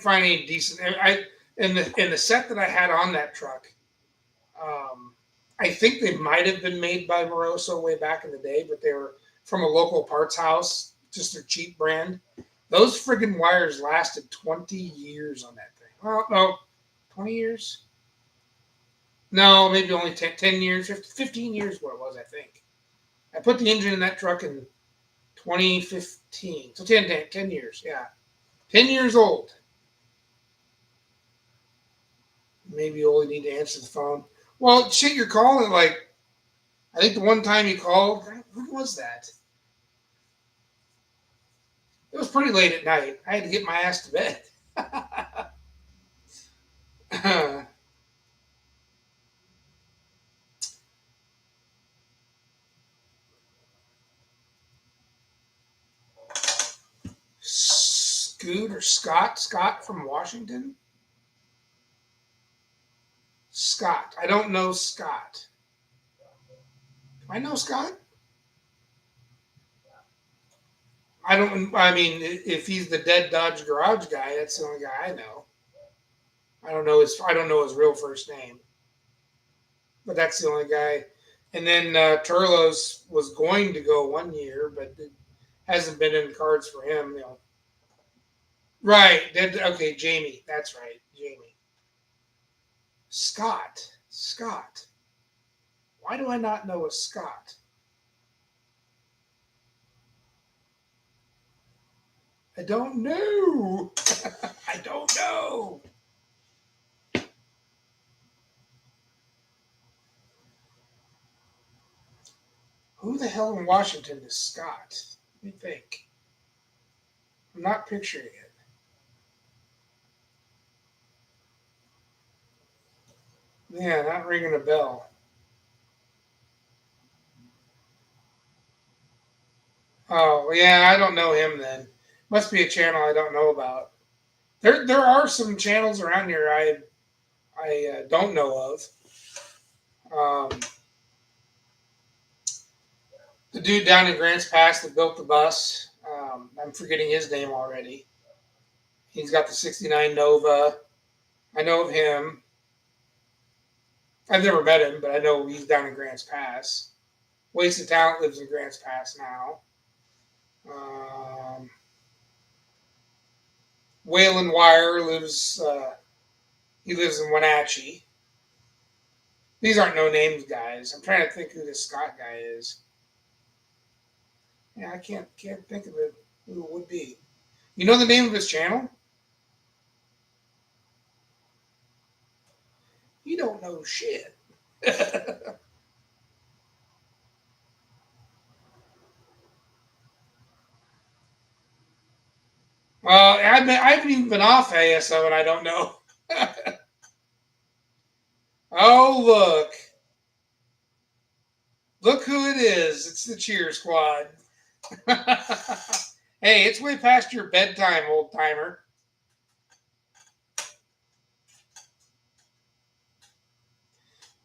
find any decent. In the set that I had on that truck, I think they might have been made by Moroso way back in the day, but they were from a local parts house, just a cheap brand. Those friggin' wires lasted 20 years on that thing. Well, no, 20 years? No, maybe only 10 years, 15 years what it was, I think. I put the engine in that truck in 2015. So 10 years, yeah. 10 years old. Maybe you only need to answer the phone. Well, shit, you're calling like, I think the one time you called, when was that? It was pretty late at night. I had to get my ass to bed. Scoot or Scott from Washington? Scott. I don't know Scott. I know Scott. I don't. I mean, if he's the dead Dodge Garage guy, that's the only guy I know. I don't know his. I don't know his real first name, but that's the only guy. And then Turlos was going to go 1 year, but it hasn't been in the cards for him. Right. Okay, Jamie. That's right, Jamie. Scott. Scott. Why do I not know a Scott? I don't know. I don't know. Who the hell in Washington is Scott? Let me think. I'm not picturing it. Yeah, not ringing a bell. Oh, yeah, I don't know him then. Must be a channel I don't know about. There are some channels around here I don't know of. Um, the dude down in Grants Pass that built the bus, I'm forgetting his name already. He's got the 69 Nova. I know of him. I've never met him, but I know he's down in Grants Pass. Wasted Talent lives in Grants Pass now. Um, Waylon Wire lives. He lives in Wenatchee. These aren't no names guys. I'm trying to think who this Scott guy is. Yeah, I can't think of it. Who it would be? You know the name of his channel? You don't know shit. Well, I haven't even been off ASO and I don't know. Oh, look. Look who it is. It's the cheer squad. Hey, it's way past your bedtime, old timer.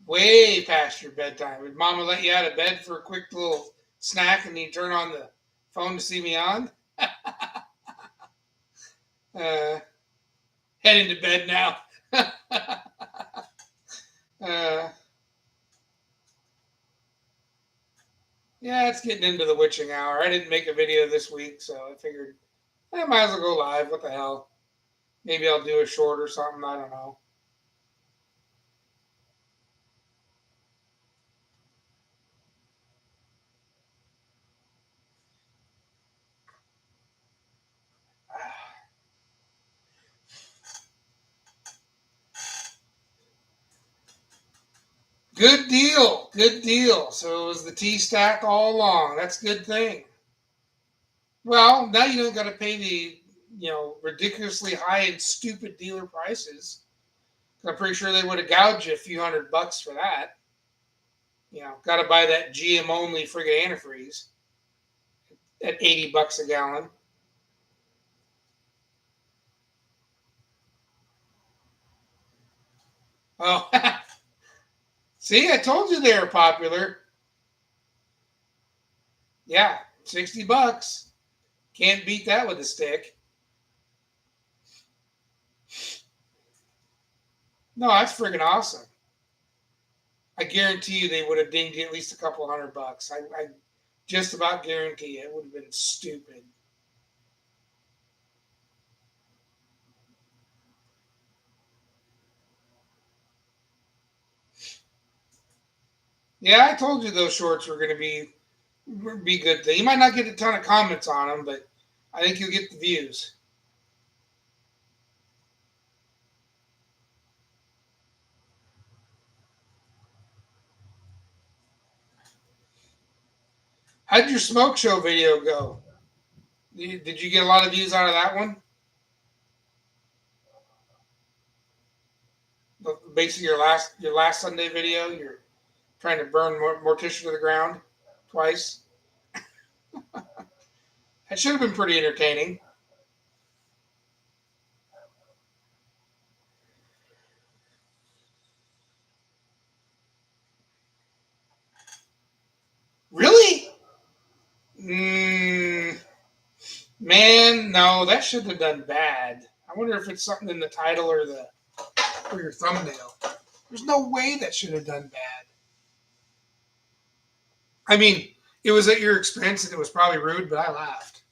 Way past your bedtime. Would Mama let you out of bed for a quick little snack and you turn on the phone to see me on? Uh, Heading to bed now. uh, yeah, it's getting into the witching hour. I didn't make a video this week, so I figured I might as well go live. What the hell? Maybe I'll do a short or something. I don't know. Good deal. Good deal. So it was the T stack all along. That's a good thing. Well, now you don't got to pay the ridiculously high and stupid dealer prices. I'm pretty sure they would have gouged you a few $100 for that. Got to buy that GM only friggin' antifreeze at $80 a gallon. Oh, see, I told you they were popular. Yeah, $60. Can't beat that with a stick. No, that's friggin' awesome. I guarantee you they would have dinged you at least a couple $100. I just about guarantee it would have been stupid. Yeah, I told you those shorts were going to be good. You might not get a ton of comments on them, but I think you'll get the views. How'd your smoke show video go? Did you get a lot of views out of that one? Basically, your last Sunday video, you're trying to burn more tissue to the ground twice. That should have been pretty entertaining. Really? Man, no, that shouldn't have done bad. I wonder if it's something in the title or your thumbnail. There's no way that should have done bad. I mean, it was at your expense and it was probably rude, but I laughed.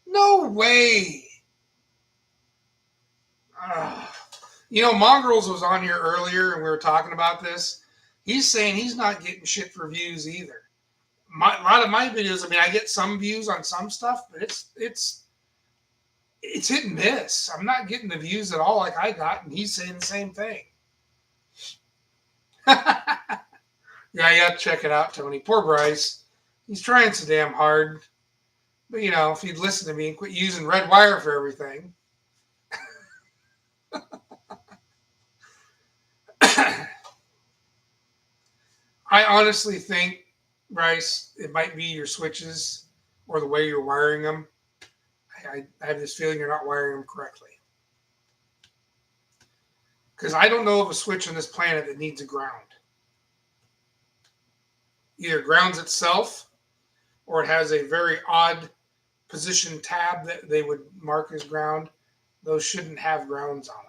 No way. Ugh. Mongrels was on here earlier and we were talking about this. He's saying he's not getting shit for views either. A lot of my videos, I mean, I get some views on some stuff, but it's hit and miss. I'm not getting the views at all like I got, and he's saying the same thing. Yeah, you got to check it out, Tony. Poor Bryce. He's trying so damn hard. But, if he'd listen to me and quit using red wire for everything. I honestly think, Bryce, it might be your switches or the way you're wiring them. I have this feeling you're not wiring them correctly. Because I don't know of a switch on this planet that needs a ground. Either grounds itself or it has a very odd position tab that they would mark as ground. Those shouldn't have grounds on them.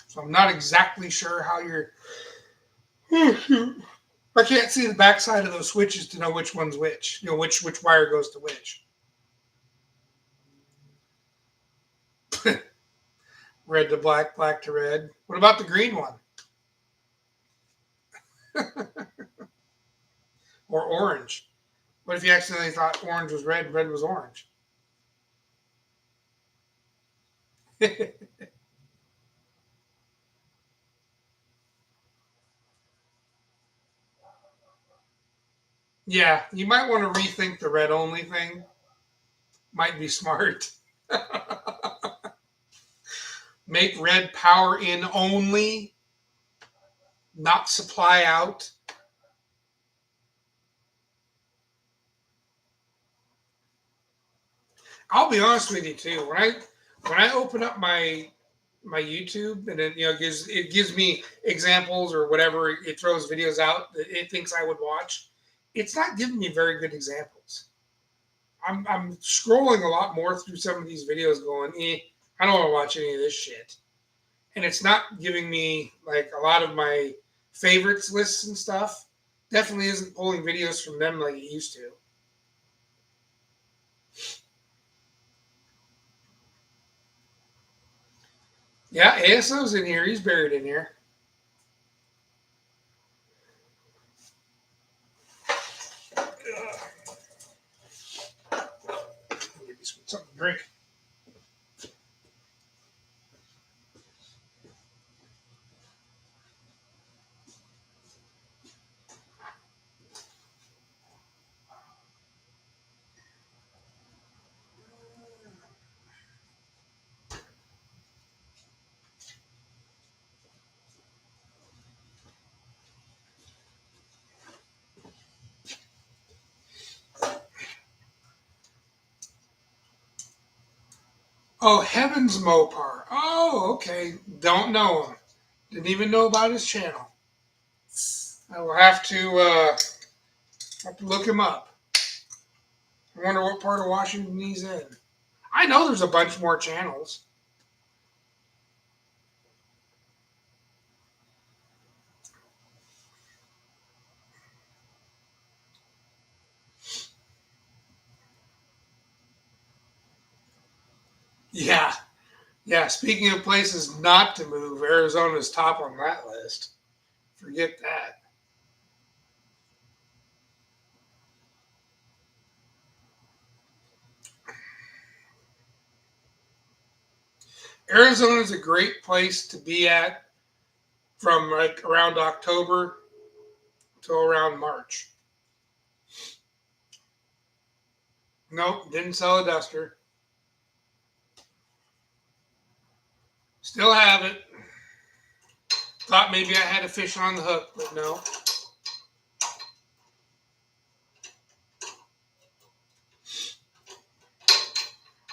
So I'm not exactly sure how you're. I can't see the backside of those switches to know which one's which. Which wire goes to which. Red to black, black to red. What about the green one? Or orange? What if you accidentally thought orange was red, red was orange? Yeah, you might want to rethink the red only thing. Might be smart. Make red power in only, not supply out. I'll be honest with you too. When I open up my YouTube and it gives me examples or whatever, it throws videos out that it thinks I would watch. It's not giving me very good examples. I'm scrolling a lot more through some of these videos going, I don't want to watch any of this shit. And it's not giving me like a lot of my favorites lists and stuff. Definitely isn't pulling videos from them like it used to. Yeah, ASO's in here. He's buried in here. Give me something to drink. Oh, Heavens Mopar. Oh, okay. Don't know him. Didn't even know about his channel. I will have to look him up. I wonder what part of Washington he's in. I know there's a bunch more channels. Yeah, yeah. Speaking of places not to move, Arizona's top on that list. Forget that. Arizona's a great place to be at from like around October to around March. Nope, didn't sell a duster. Still have it. Thought maybe I had a fish on the hook, but no.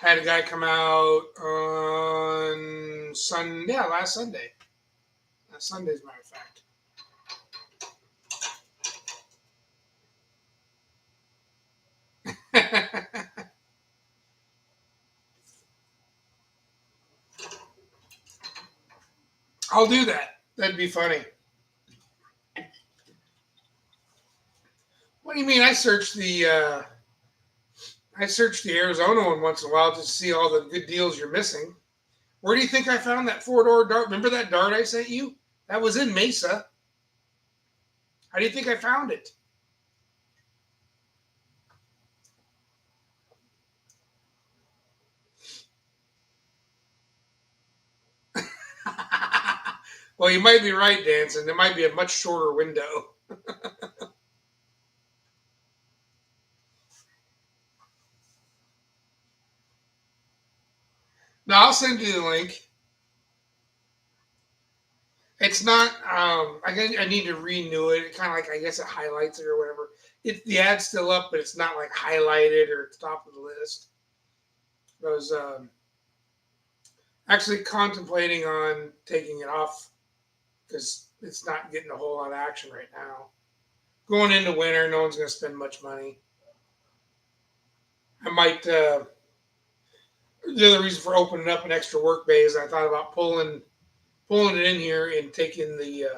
Had a guy come out on last Sunday. Last Sunday, as a matter of fact. I'll do that. That'd be funny. What do you mean? I search the Arizona one once in a while just to see all the good deals you're missing. Where do you think I found that 4-door dart? Remember that dart I sent you? That was in Mesa. How do you think I found it? Well, you might be right, Danson. There might be a much shorter window. No, I'll send you the link. It's not. I need to renew it. It kind of like I guess it highlights it or whatever. The ad's still up, but it's not like highlighted or at the top of the list. I was actually contemplating on taking it off because it's not getting a whole lot of action right now. Going into winter, no one's going to spend much money. I might. The other reason for opening up an extra work bay is I thought about pulling it in here and taking the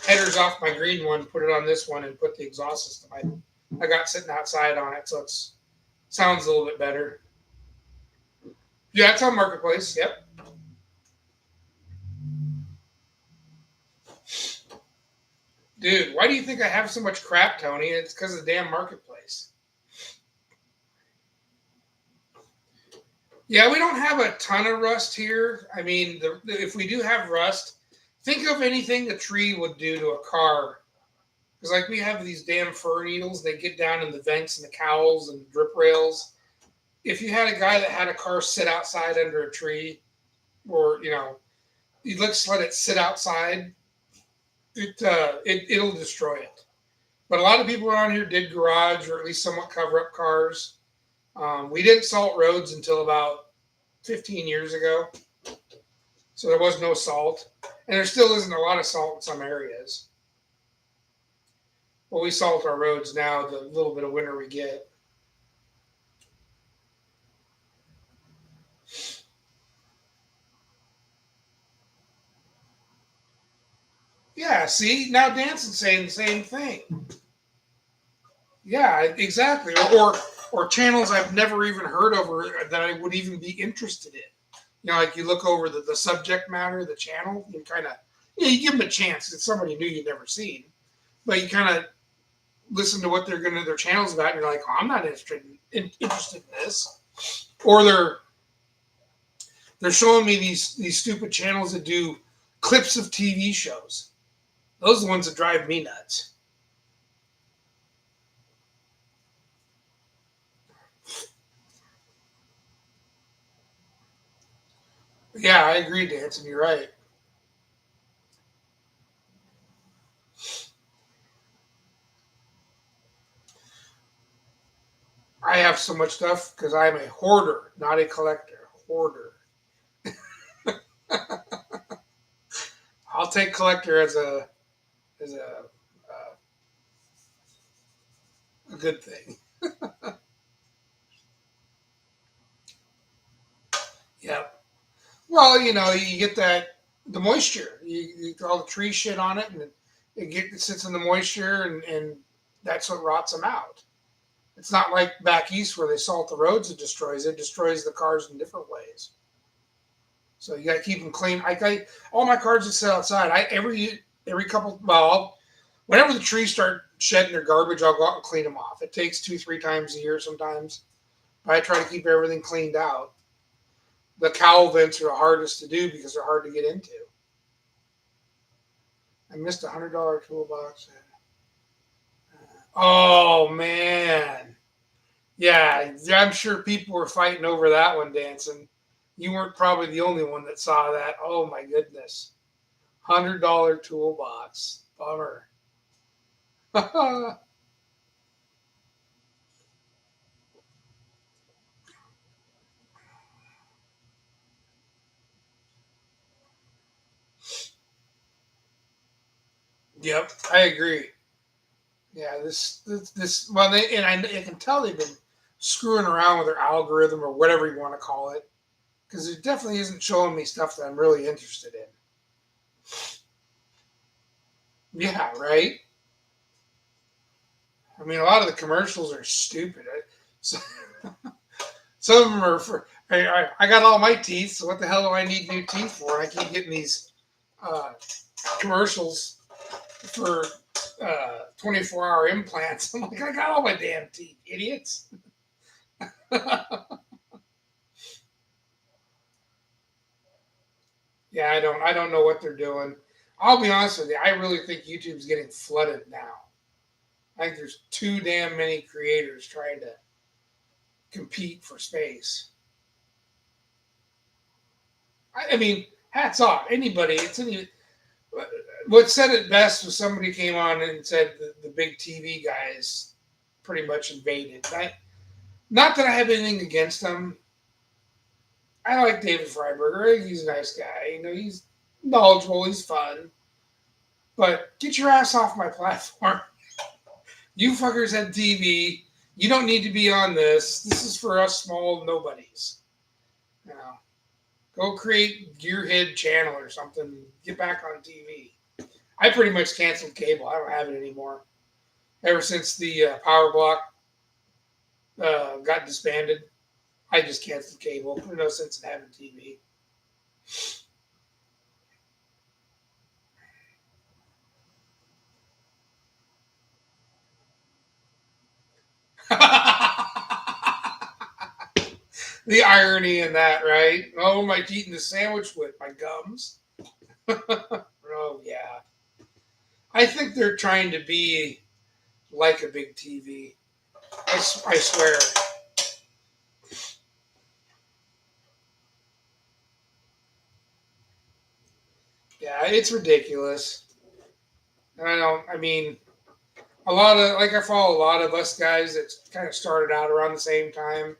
headers off my green one, put it on this one, and put the exhaust system I got sitting outside on it, so it sounds a little bit better. Yeah, it's on Marketplace. Yep. Dude, why do you think I have so much crap, Tony? It's because of the damn Marketplace. Yeah, we don't have a ton of rust here. I mean, if we do have rust, think of anything a tree would do to a car Because like we have these damn fir needles, they get down in the vents and the cowls and drip rails. If you had a guy that had a car sit outside under a tree, or let's let it sit outside, it'll destroy it. But a lot of people around here did garage or at least somewhat cover up cars. We didn't salt roads until about 15 years ago, so there was no salt, and there still isn't a lot of salt in some areas. But we salt our roads now, the little bit of winter we get. Yeah, see, now Danson's saying the same thing. Yeah, exactly. Or channels I've never even heard of or that I would even be interested in. Like you look over the subject matter of the channel, you kind of you give them a chance. It's somebody new you've never seen, but you kind of listen to what their channel's about, and you're like, oh, I'm not interested in this. Or they're showing me these stupid channels that do clips of TV shows. Those are the ones that drive me nuts. Yeah, I agree, Danson. You're right. I have so much stuff because I'm a hoarder, not a collector. Hoarder. I'll take collector as a good thing. Yeah. Well, you get the moisture. You throw all the tree shit on it, and it sits in the moisture, and that's what rots them out. It's not like back east where they salt the roads. It destroys. It destroys the cars in different ways. So you got to keep them clean. All my cars that sit outside. Every couple. Well, whenever the trees start shedding their garbage, I'll go out and clean them off. It takes 2-3 times a year sometimes. But I try to keep everything cleaned out. The cowl vents are the hardest to do because they're hard to get into. I missed $100 toolbox. Oh man, yeah, I'm sure people were fighting over that one, Dancing. You weren't probably the only one that saw that. Oh my goodness, $100 toolbox. Bummer. Yep, I agree. Yeah, this well, I can tell they've been screwing around with their algorithm or whatever you want to call it, because it definitely isn't showing me stuff that I'm really interested in. Yeah, right. I mean, a lot of the commercials are stupid. So, some of them are for. I got all my teeth, so what the hell do I need new teeth for? I keep getting these uh, commercials for 24-hour implants. I'm like, I got all my damn teeth, idiots. Yeah, I don't know what they're doing. I'll be honest with you. I really think YouTube's getting flooded now. I think there's too damn many creators trying to compete for space. I mean, hats off. Anybody, what said it best was somebody came on and said the big TV guys pretty much invaded. Not that I have anything against them. I like David Freiberger. He's a nice guy. He's knowledgeable. He's fun. But get your ass off my platform. You fuckers had TV. You don't need to be on this. This is for us small nobodies. You know, go create Gearhead channel or something. Get back on TV. I pretty much canceled cable. I don't have it anymore. Ever since the Power Block got disbanded, I just canceled cable. There's no sense in having TV. The irony in that, right? Oh, am I eating the sandwich with my gums? Oh, yeah. I think they're trying to be like a big TV. I swear. Yeah, it's ridiculous. And I don't. I mean, a lot of like I follow a lot of us guys that kind of started out around the same time.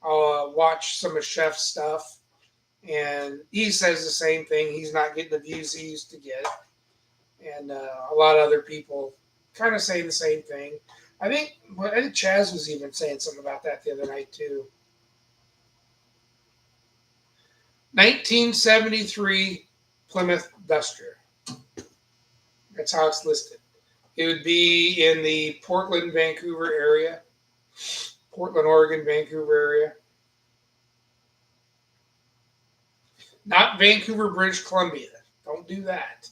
I'll watch some of Chef's stuff, and he says the same thing. He's not getting the views he used to get, and a lot of other people kind of saying the same thing. I think Chaz was even saying something about that the other night too. 1973 Plymouth Duster. That's how it's listed. It would be in the Portland, Vancouver area. Portland, Oregon, Vancouver area. Not Vancouver, British Columbia. Don't do that.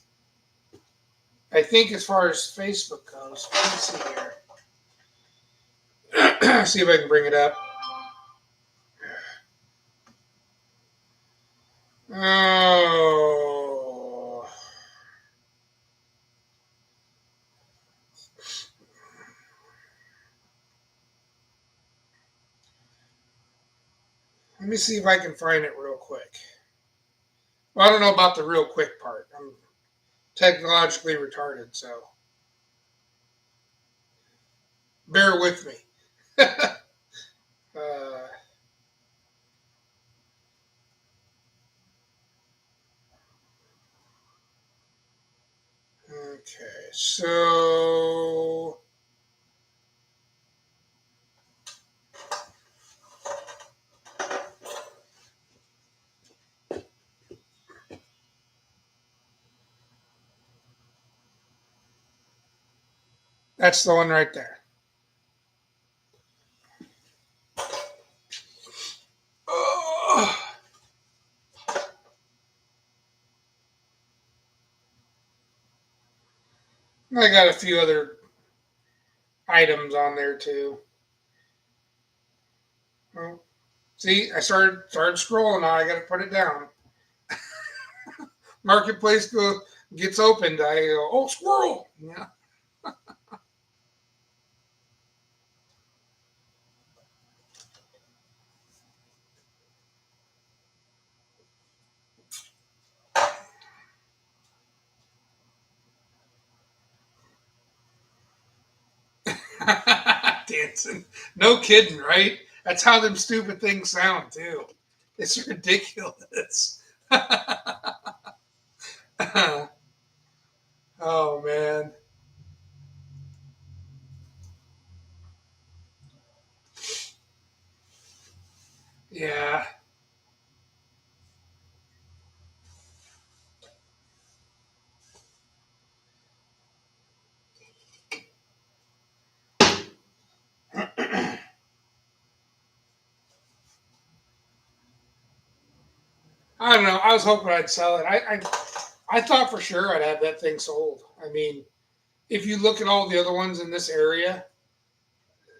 I think as far as Facebook goes, let me see here. See if I can bring it up. Oh. Let me see if I can find it real quick. Well, I don't know about the real quick part. I'm technologically retarded, so bear with me. uh, okay, so that's the one right there. Oh, I got a few other items on there too. Well, see, I started scrolling. Now I got to put it down. Marketplace gets opened. I go, oh, squirrel. Yeah. Dancing. No kidding, right? That's how them stupid things sound too. It's ridiculous. Oh man. Yeah. I don't know. I was hoping I'd sell it. I thought for sure I'd have that thing sold. I mean, if you look at all the other ones in this area,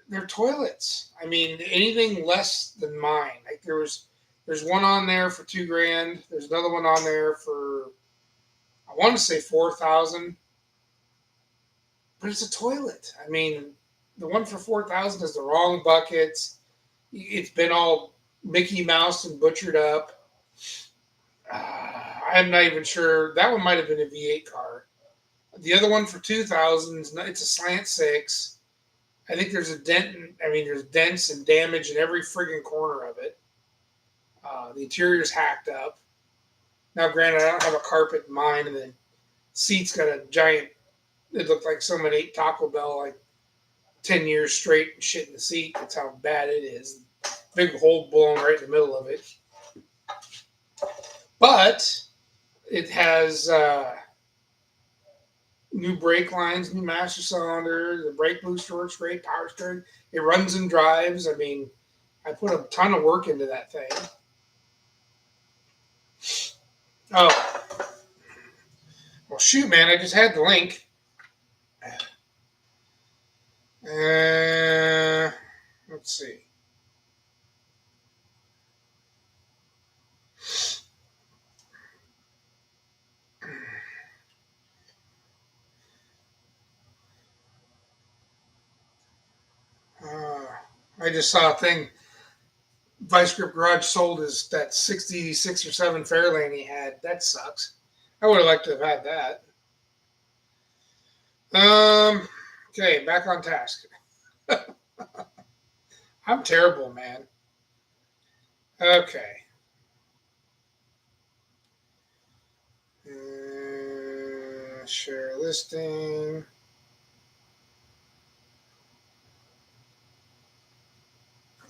they're toilets. I mean, anything less than mine. Like there's one on there for 2 grand. There's another one on there for I want to say 4,000, but it's a toilet. I mean, the one for 4,000 has the wrong buckets. It's been all Mickey Mouse and butchered up. I'm not even sure. That one might have been a V8 car. The other one for 2,000, it's a slant six. I think there's a dent. I mean, there's dents and damage in every friggin' corner of it. The interior's hacked up. Now, granted, I don't have a carpet in mine, and the seat's got a giant. It looked like someone ate Taco Bell like 10 years straight and shit in the seat. That's how bad it is. Big hole blown right in the middle of it. But it has new brake lines, new master cylinder, the brake booster works great, power steering. It runs and drives. I mean, I put a ton of work into that thing. Oh, well, shoot, man, I just had the link. Uh, let's see. I just saw a thing. Vice Grip Garage sold his that 66 or 7 Fairlane he had. That sucks. I would have liked to have had that. Um. Okay, back on task. I'm terrible, man. Okay. Share listing.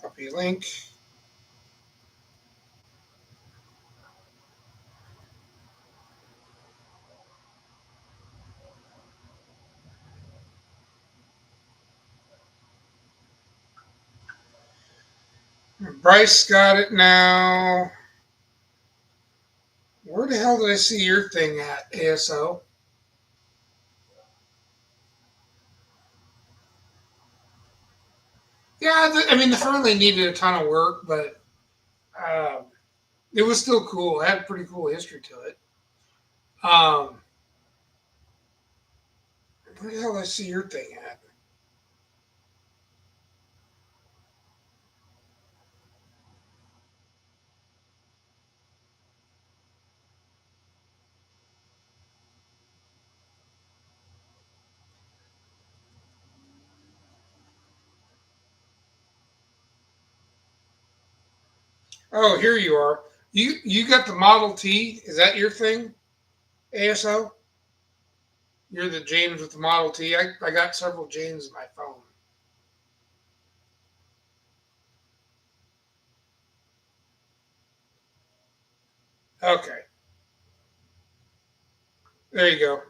Copy link. Bryce got it now. Where the hell did I see your thing at, ASO? Yeah, I mean, the Fernley needed a ton of work, but um, it was still cool. It had a pretty cool history to it. Um, where the hell did I see your thing at? Oh, here you are. You got the Model T. Is that your thing, ASO? You're the James with the Model T. I got several James in my phone. Okay, there you go.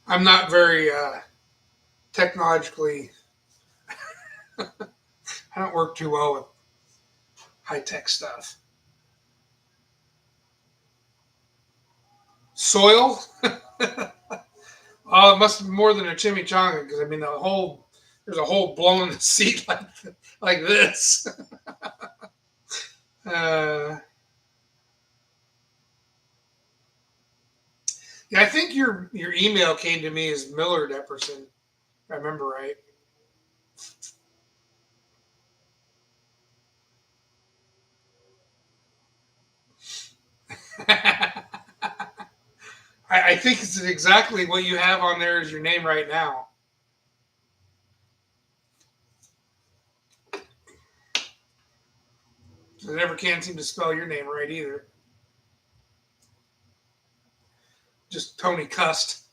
I'm not very technologically. I don't work too well with high tech stuff. Soil? Oh, it must be more than a chimichanga because I mean there's a hole blown in the seat like this. Uh, yeah, I think your email came to me as Millard Epperson, if I remember right. I think it's exactly what you have on there as your name right now. I never can seem to spell your name right either. Just Tony Cust.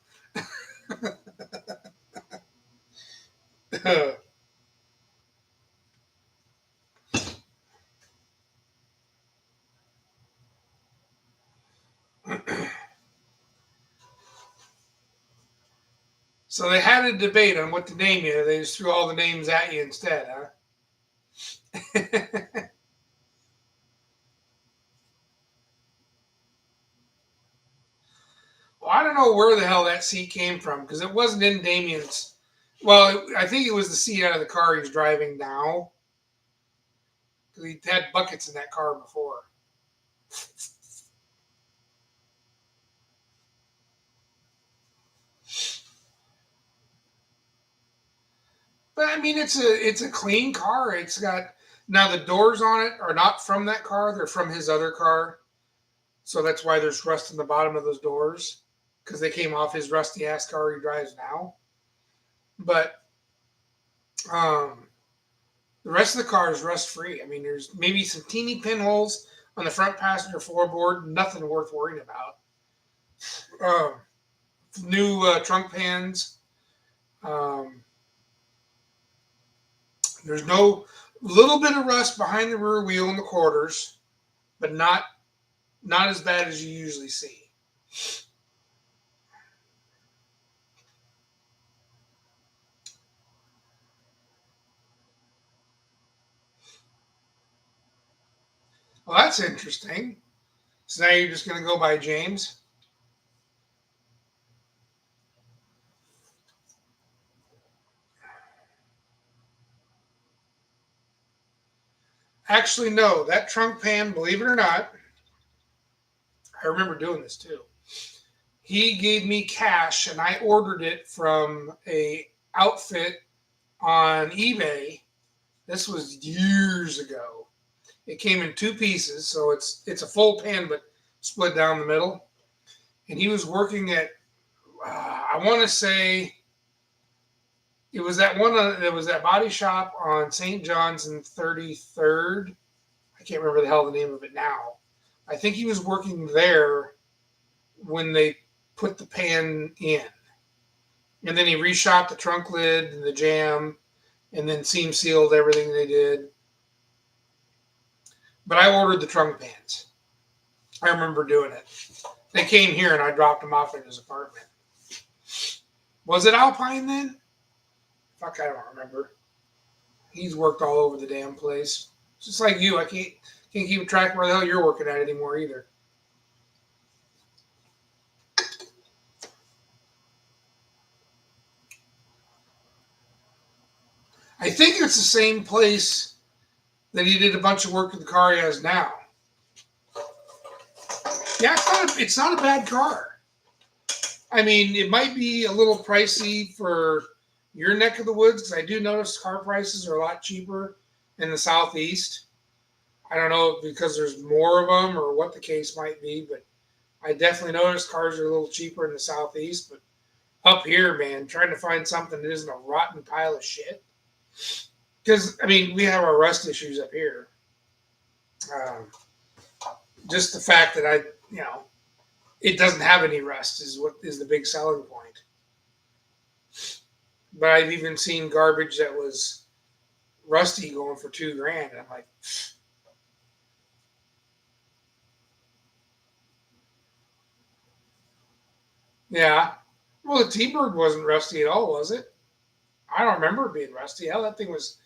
So they had a debate on what to name you. They just threw all the names at you instead, huh? Well, I don't know where the hell that seat came from because it wasn't in Damien's. Well, I think it was the seat out of the car he's driving now because he had buckets in that car before. But I mean, it's a clean car. It's got now the doors on it are not from that car; they're from his other car. So that's why there's rust in the bottom of those doors because they came off his rusty ass car he drives now. But um, the rest of the car is rust free. I mean, there's maybe some teeny pinholes on the front passenger floorboard. Nothing worth worrying about. Um, New trunk pans. Um, there's no little bit of rust behind the rear wheel in the quarters, but not as bad as you usually see. Well, that's interesting. So now you're just going to go by James. Actually, no. That trunk pan, believe it or not, I remember doing this too. He gave me cash, and I ordered it from a outfit on eBay. This was years ago. It came in two pieces, so it's a full pan but split down the middle. And he was working at I want to say it was that one. It was that body shop on St. John's and 33rd. I can't remember the hell the name of it now. I think he was working there when they put the pan in, and then he reshot the trunk lid and the jam, and then seam sealed everything they did. But I ordered the trunk pans. I remember doing it. They came here and I dropped them off at his apartment. Was it Alpine then? Fuck, I don't remember. He's worked all over the damn place. Just like you, I can't keep track where the hell you're working at anymore either. I think it's the same place that he did a bunch of work with the car he has now. Yeah, it's not a bad car. I mean, it might be a little pricey for your neck of the woods, because I do notice car prices are a lot cheaper in the Southeast. I don't know because there's more of them or what the case might be, but I definitely noticed cars are a little cheaper in the Southeast. But up here, man, trying to find something that isn't a rotten pile of shit. Because, I mean, we have our rust issues up here. Just the fact that it doesn't have any rust is what is the big selling point. But I've even seen garbage that was rusty going for $2,000. And I'm like, yeah. Well, the T-Bird wasn't rusty at all, was it? I don't remember it being rusty. Hell, that thing was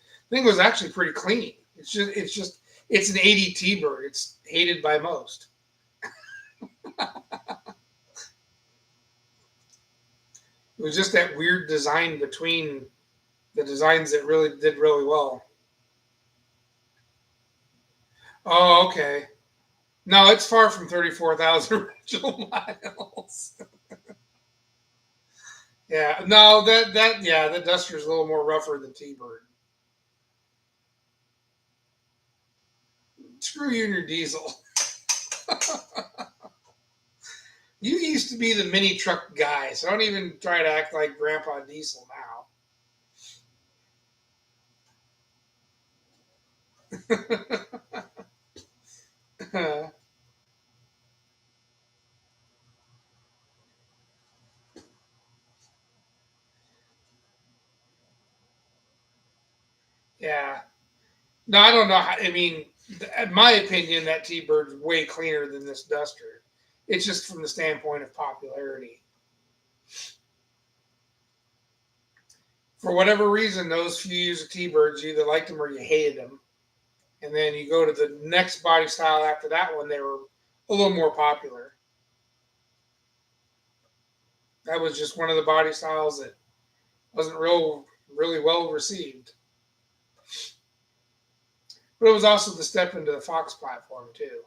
actually pretty clean. It's an 80 T-Bird. It's hated by most. It was just that weird design between the designs that really did really well. Oh, okay. No, it's far from 34,000 original miles. Yeah, no, the Duster's a little more rougher than T-Bird. Screw you and your diesel. You used to be the mini truck guy, so don't even try to act like Grandpa Diesel now. Yeah. No, I don't know. I mean, in my opinion, that T-Bird's way cleaner than this Duster. It's just from the standpoint of popularity. For whatever reason, those few years of T-Birds, you either liked them or you hated them. And then you go to the next body style after that one, they were a little more popular. That was just one of the body styles that wasn't really well received. But it was also the step into the Fox platform too.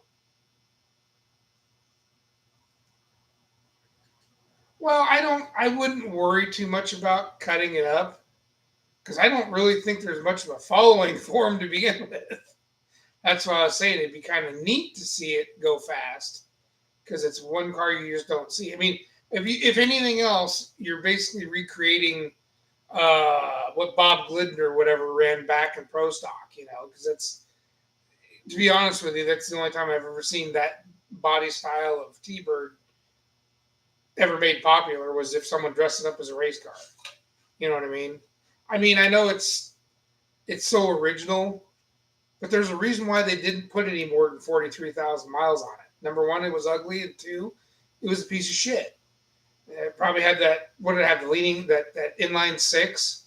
Well, I wouldn't worry too much about cutting it up because I don't really think there's much of a following for him to begin with. That's why I was saying it'd be kind of neat to see it go fast because it's one car you just don't see. I mean, if anything else, you're basically recreating what Bob Glidden or whatever ran back in Pro Stock, because that's, to be honest with you, that's the only time I've ever seen that body style of T-Bird ever made popular was if someone dressed it up as a race car. You know what I mean? I mean, I know it's so original, but there's a reason why they didn't put any more than 43,000 miles on it. Number one, it was ugly, and two, it was a piece of shit. It probably had that. What did it have? The leading that inline six.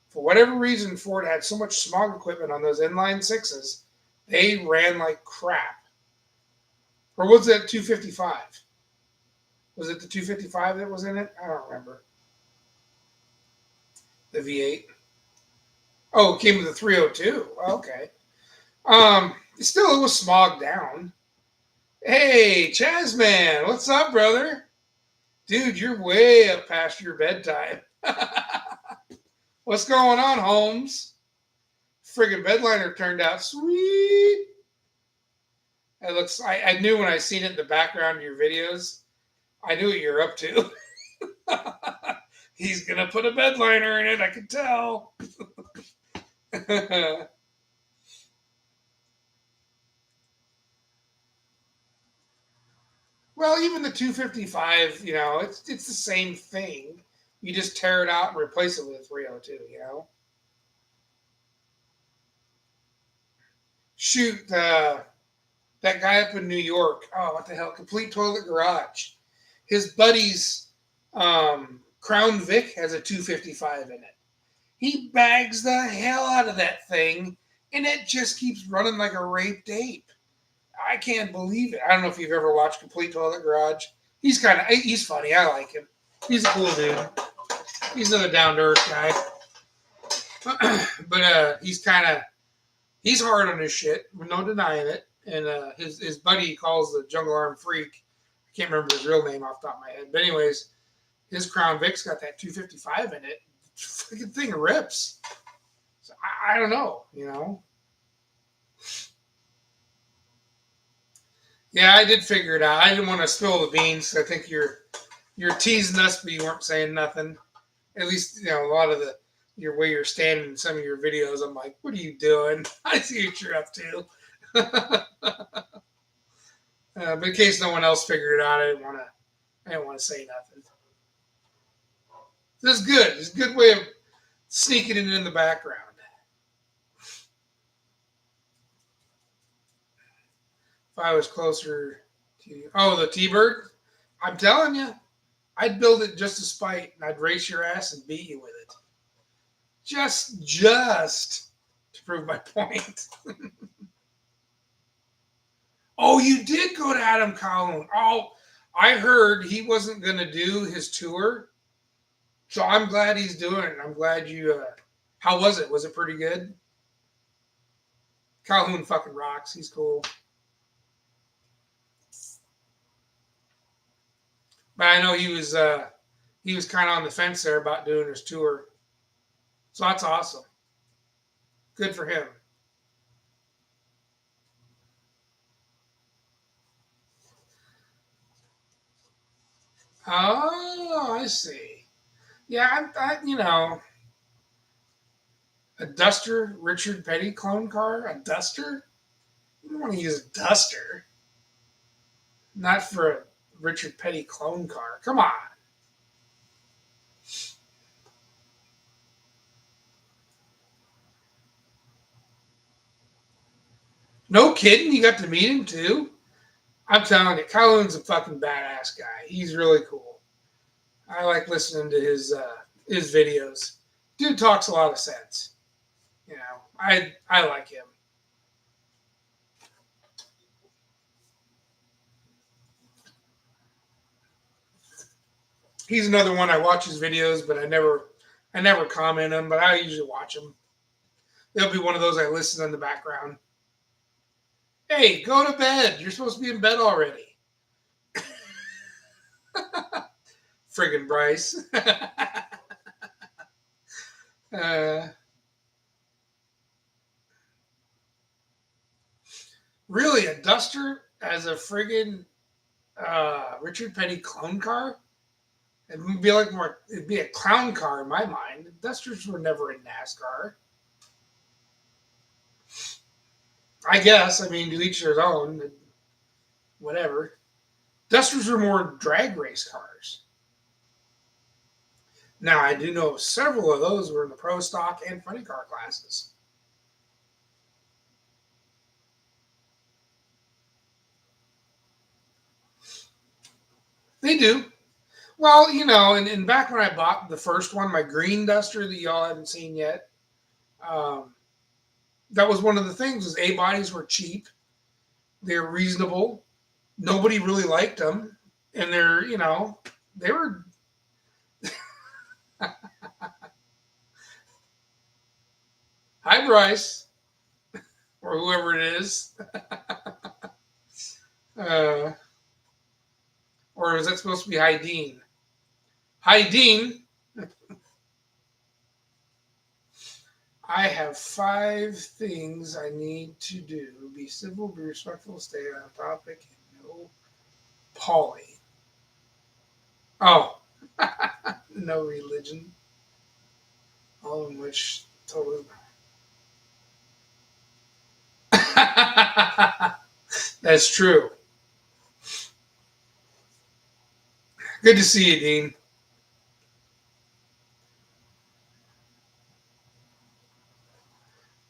For whatever reason, Ford had so much smog equipment on those inline sixes, they ran like crap. Or was it 255? Was it the 255 that was in it? I don't remember. The V8. Oh, it came with the 302. Okay. Still, it was smogged down. Hey, Chazman, what's up, brother? Dude, you're way up past your bedtime. What's going on, Holmes? Friggin' bedliner turned out sweet. It looks. I knew when I seen it in the background of your videos. I knew what you're up to. He's gonna put a bedliner in it. I could tell. Well, even the 255, it's the same thing. You just tear it out and replace it with a 302. Shoot, that guy up in New York. Oh, what the hell? Complete Toilet Garage. His buddy's Crown Vic has a 255 in it. He bags the hell out of that thing, and it just keeps running like a raped ape. I can't believe it. I don't know if you've ever watched Complete Toilet Garage. He's funny. I like him. He's a cool dude. He's another down to earth guy. But he's hard on his shit. No denying it. And his buddy he calls the Jungle Arm Freak. I can't remember his real name off the top of my head. But anyways, his Crown Vic's got that 255 in it. Freaking thing rips. So I don't know. Yeah, I did figure it out. I didn't want to spill the beans. I think you're teasing us, but you weren't saying nothing. At least a lot of your way you're standing in some of your videos. I'm like, what are you doing? I see what you're up to. But in case no one else figured it out, I didn't want to say nothing. This is good. It's a good way of sneaking it in the background. If I was closer to the T-Bird, I'm telling you, I'd build it just to spite, and I'd race your ass and beat you with it. Just to prove my point. Oh, you did go to Adam Calhoun. Oh, I heard he wasn't going to do his tour. So I'm glad he's doing it. I'm glad you... how was it? Was it pretty good? Calhoun fucking rocks. He's cool. But I know he was kind of on the fence there about doing his tour. So that's awesome. Good for him. Oh, I see. Yeah, a Duster Richard Petty clone car? A Duster? You don't want to use a Duster. Not for a Richard Petty clone car. Come on. No kidding. You got to meet him too? I'm telling you, Calhoun's a fucking badass guy. He's really cool. I like listening to his videos. Dude talks a lot of sense. I like him. He's another one I watch his videos, but I never comment on them, but I usually watch them. They'll be one of those I listen in the background. Hey, go to bed. You're supposed to be in bed already. Friggin' Bryce. Really, a Duster as a friggin' Richard Petty clone car? It'd be a clown car in my mind. Dusters were never in NASCAR. I guess. I mean, to each their own. Whatever. Dusters were more drag race cars. Now, I do know several of those were in the pro stock and funny car classes. They do. Well, and back when I bought the first one, my green Duster that y'all haven't seen yet, um, that was one of the things. Was A bodies were cheap, they're reasonable. Nobody really liked them, and they were. Hi, Bryce. or whoever it is. uh, or is that supposed to be Heideen? Heideen, I have 5 things I need to do. Be civil, be respectful, stay on topic, and no Polly. Oh, no religion. All in which totally. That's true. Good to see you, Dean.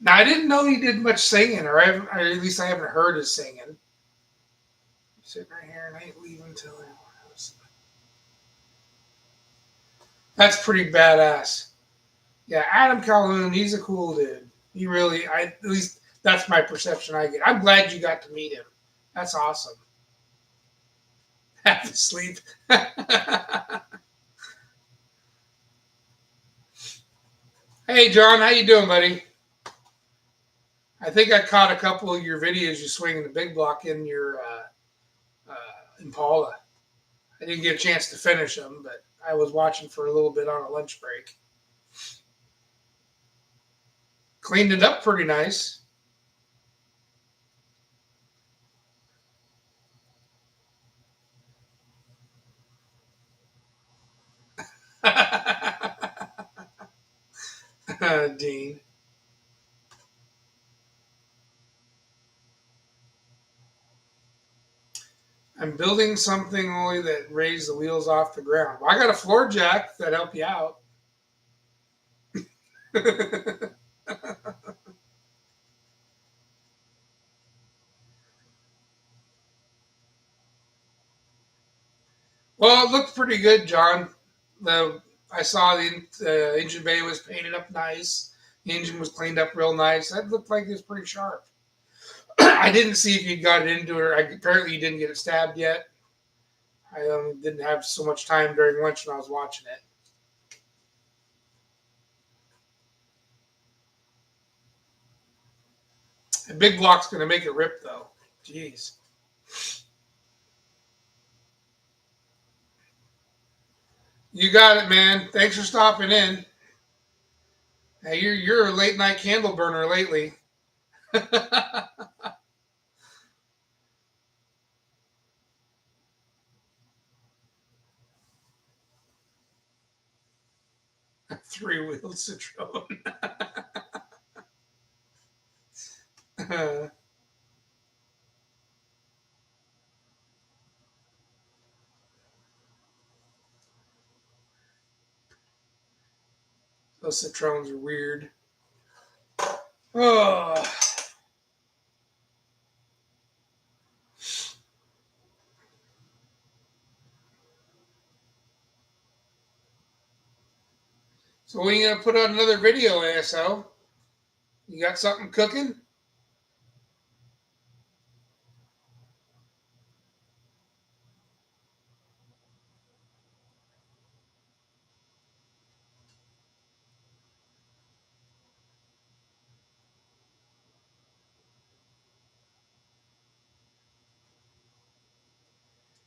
Now I didn't know he did much singing, or at least I haven't heard his singing. I'm sitting right here and I ain't leaving until I was. That's pretty badass. Yeah, Adam Calhoun, he's a cool dude. He really, at least that's my perception I get. I'm glad you got to meet him. That's awesome. Have to sleep. Hey, John, how you doing, buddy? I think I caught a couple of your videos you swinging the big block in your Impala. I didn't get a chance to finish them, but I was watching for a little bit on a lunch break. Cleaned it up pretty nice. Dean. I'm building something only that raised the wheels off the ground. Well, I got a floor jack that help you out. Well, it looked pretty good, John. The I saw the engine bay was painted up nice. The engine was cleaned up real nice. That looked like it was pretty sharp. I didn't see if you got it into it. Apparently, you didn't get it stabbed yet. I didn't have so much time during lunch when I was watching it. A big block's going to make it rip, though. Jeez. You got it, man. Thanks for stopping in. Hey, you're a late night candle burner lately. 3-wheel Citroen. Those Citroens are weird. Oh. So when are you gonna put out another video, ASO? You got something cooking?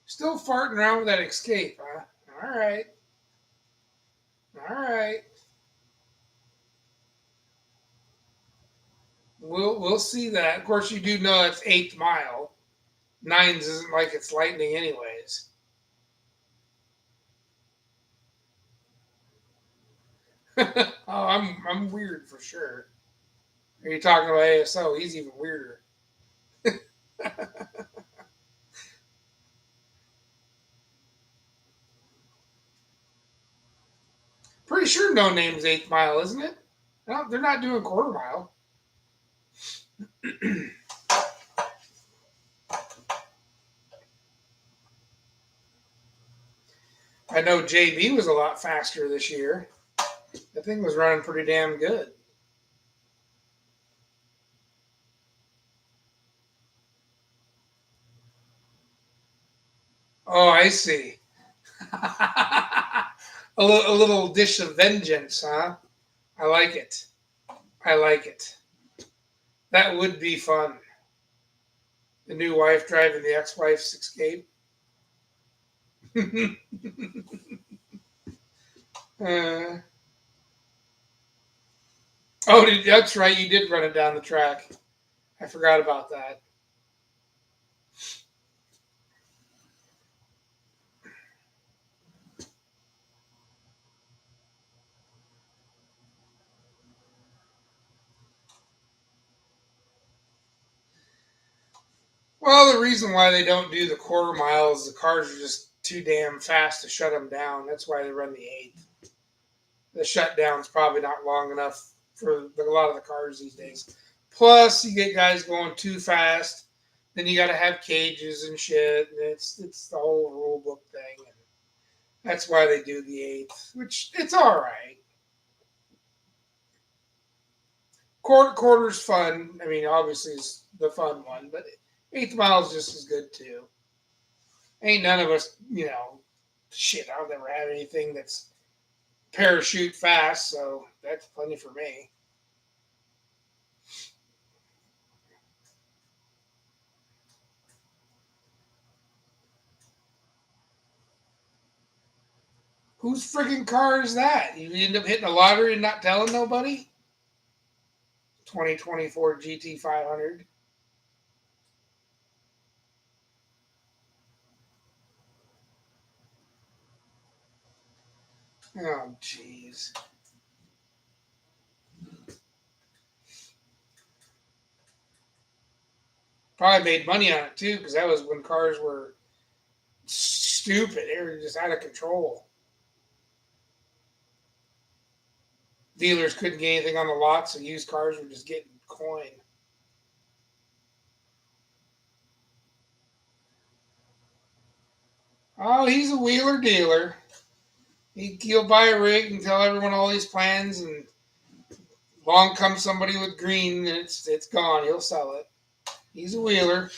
Still farting around with that escape, huh? All right. All right. We'll see that. Of course, you do know it's 8th mile. Nines isn't like it's lightning, anyways. Oh, I'm weird for sure. Are you talking about ASO? He's even weirder. Pretty sure no name's 8th mile, isn't it? No, they're not doing quarter mile. I know JB was a lot faster this year. That thing was running pretty damn good. Oh, I see. A little dish of vengeance, huh? I like it. I like it. That would be fun. The new wife driving the ex-wife's Escape. uh, oh, that's right. You did run it down the track. I forgot about that. Well, the reason why they don't do the quarter mile is the cars are just too damn fast to shut them down. That's why they run the eighth. The shutdown's probably not long enough for a lot of the cars these days. Plus, you get guys going too fast. Then you got to have cages and shit. And it's the whole rule book thing. And that's why they do the eighth, which it's all right. Quarter's fun. I mean, obviously, it's the fun one, but eighth mile is just as good too. Ain't none of us, shit. I'll never have anything that's parachute fast, so that's plenty for me. Whose friggin' car is that? You end up hitting a lottery and not telling nobody? 2024 GT 500. Oh, jeez. Probably made money on it too, because that was when cars were stupid. They were just out of control. Dealers couldn't get anything on the lot, so used cars were just getting coin. Oh, he's a wheeler dealer. He'll buy a rig and tell everyone all these plans, and along comes somebody with green, and it's gone. He'll sell it. He's a wheeler.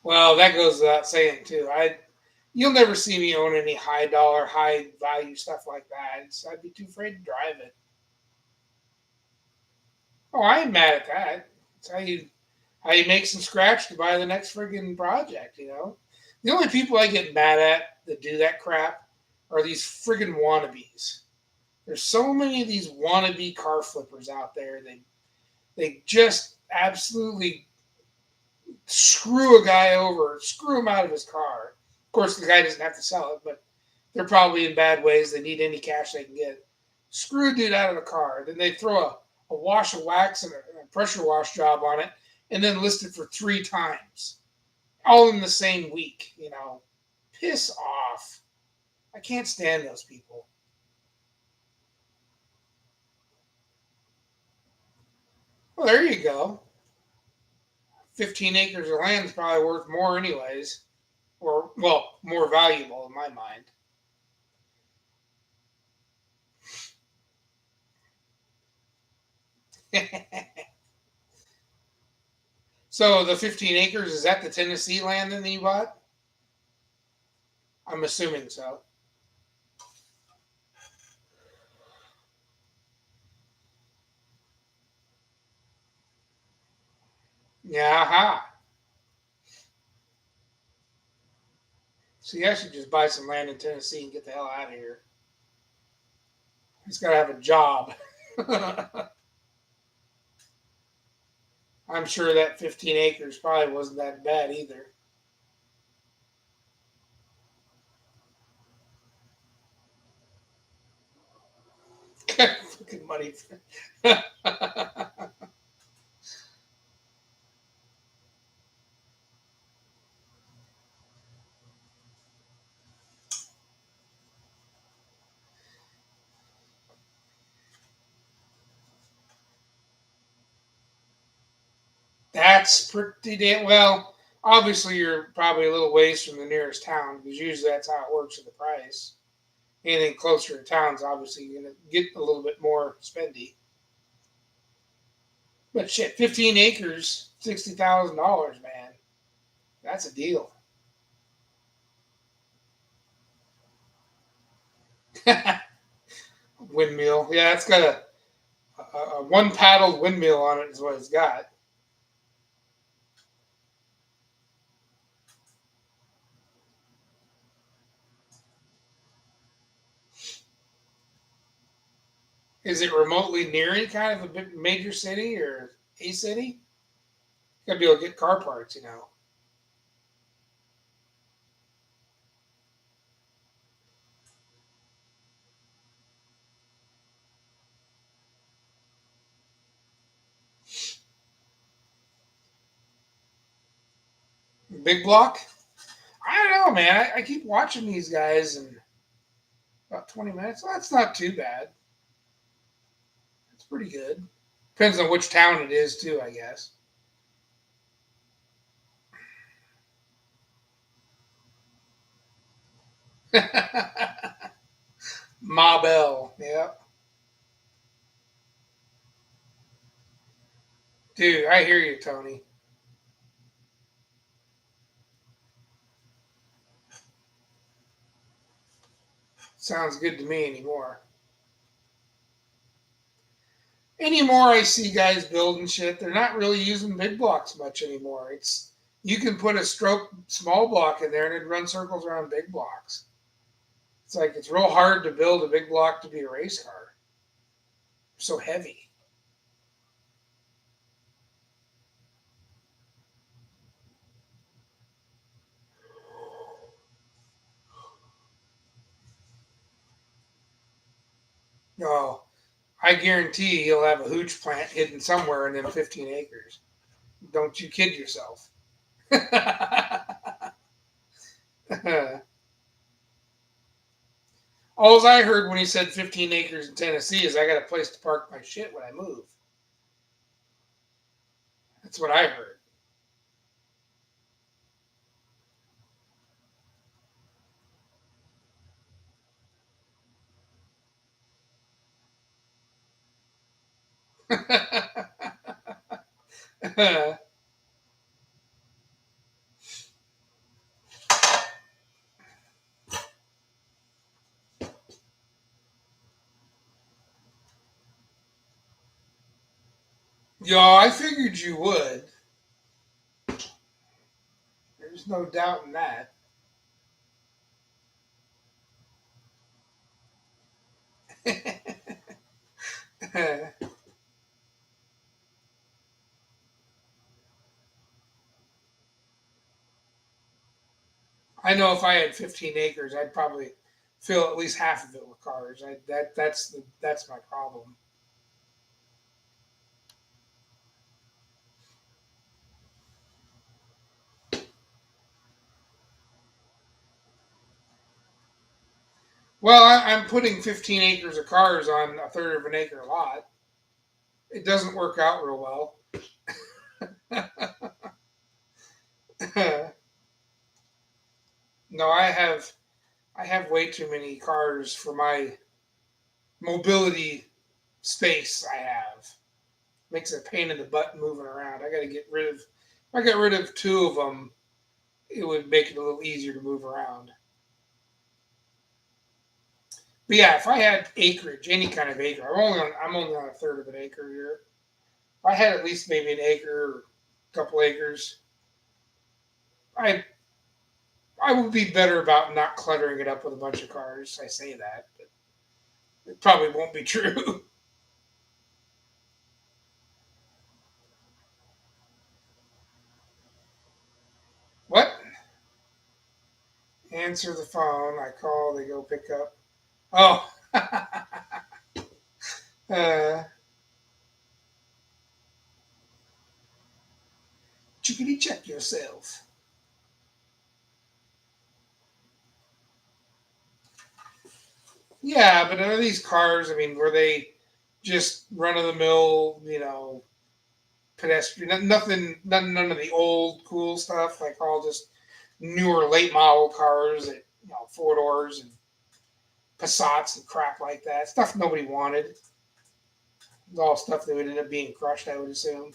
Well, that goes without saying too. You'll never see me own any high dollar, high value stuff like that. I'd be too afraid to drive it. Oh, I ain't mad at that. It's how you make some scratch to buy the next friggin' project. The only people I get mad at that do that crap are these friggin' wannabes. There's so many of these wannabe car flippers out there. They just absolutely screw a guy over, screw him out of his car. Of course, the guy doesn't have to sell it, but they're probably in bad ways. They need any cash they can get. Screw a dude out of the car. Then they throw a wash of wax and a pressure wash job on it and then list it for 3 times, all in the same week. Piss off. I can't stand those people. Well, there you go. 15 acres of land is probably worth more anyways, or, well, more valuable in my mind. So the 15 acres, is that the Tennessee land that you bought? I'm assuming so. Yeah, aha. See, I should just buy some land in Tennessee and get the hell out of here. He's got to have a job. I'm sure that 15 acres probably wasn't that bad either. Fucking money. That's pretty damn well. Obviously, you're probably a little ways from the nearest town because usually that's how it works with the price. Anything closer to town's obviously you're gonna get a little bit more spendy. But shit, 15 acres, $60,000, man. That's a deal. Windmill. Yeah, it's got a one paddled windmill on it. Is what it's got. Is it remotely near any kind of a major city or a city? You gotta be able to get car parts. Big block. I don't know, man. I keep watching these guys, and about 20 minutes. Well, that's not too bad. It's pretty good. Depends on which town it is, too, I guess. Mabel. Yep. Dude, I hear you, Tony. Sounds good to me anymore. Anymore, I see guys building shit. They're not really using big blocks much anymore. It's you can put a stroke small block in there and it run circles around big blocks. It's like it's real hard to build a big block to be a race car. It's so heavy. Oh, I guarantee he'll have a hooch plant hidden somewhere in them 15 acres. Don't you kid yourself. All I heard when he said 15 acres in Tennessee is I got a place to park my shit when I move. That's what I heard. Yo, I figured you would. There's no doubt in that. I know if I had 15 acres, I'd probably fill at least half of it with cars. That's my problem. Well, I'm putting 15 acres of cars on a third of an acre lot. It doesn't work out real well. No, I have way too many cars for my mobility space I have. Makes it a pain in the butt moving around. I got to get rid of. If I got rid of two of them, it would make it a little easier to move around. But yeah, if I had acreage, any kind of acre, I'm only on a third of an acre here. If I had at least maybe an acre or a couple acres, I I would be better about not cluttering it up with a bunch of cars. I say that, but it probably won't be true. What? Answer the phone. I call. They go pick up. Oh, uh, chickadee check yourself. Yeah, but are these cars? I mean, were they just run of the mill? Pedestrian. Nothing. None of the old cool stuff. Like all just newer late model cars that 4 doors and Passats and crap like that. Stuff nobody wanted. All stuff that would end up being crushed, I would assume.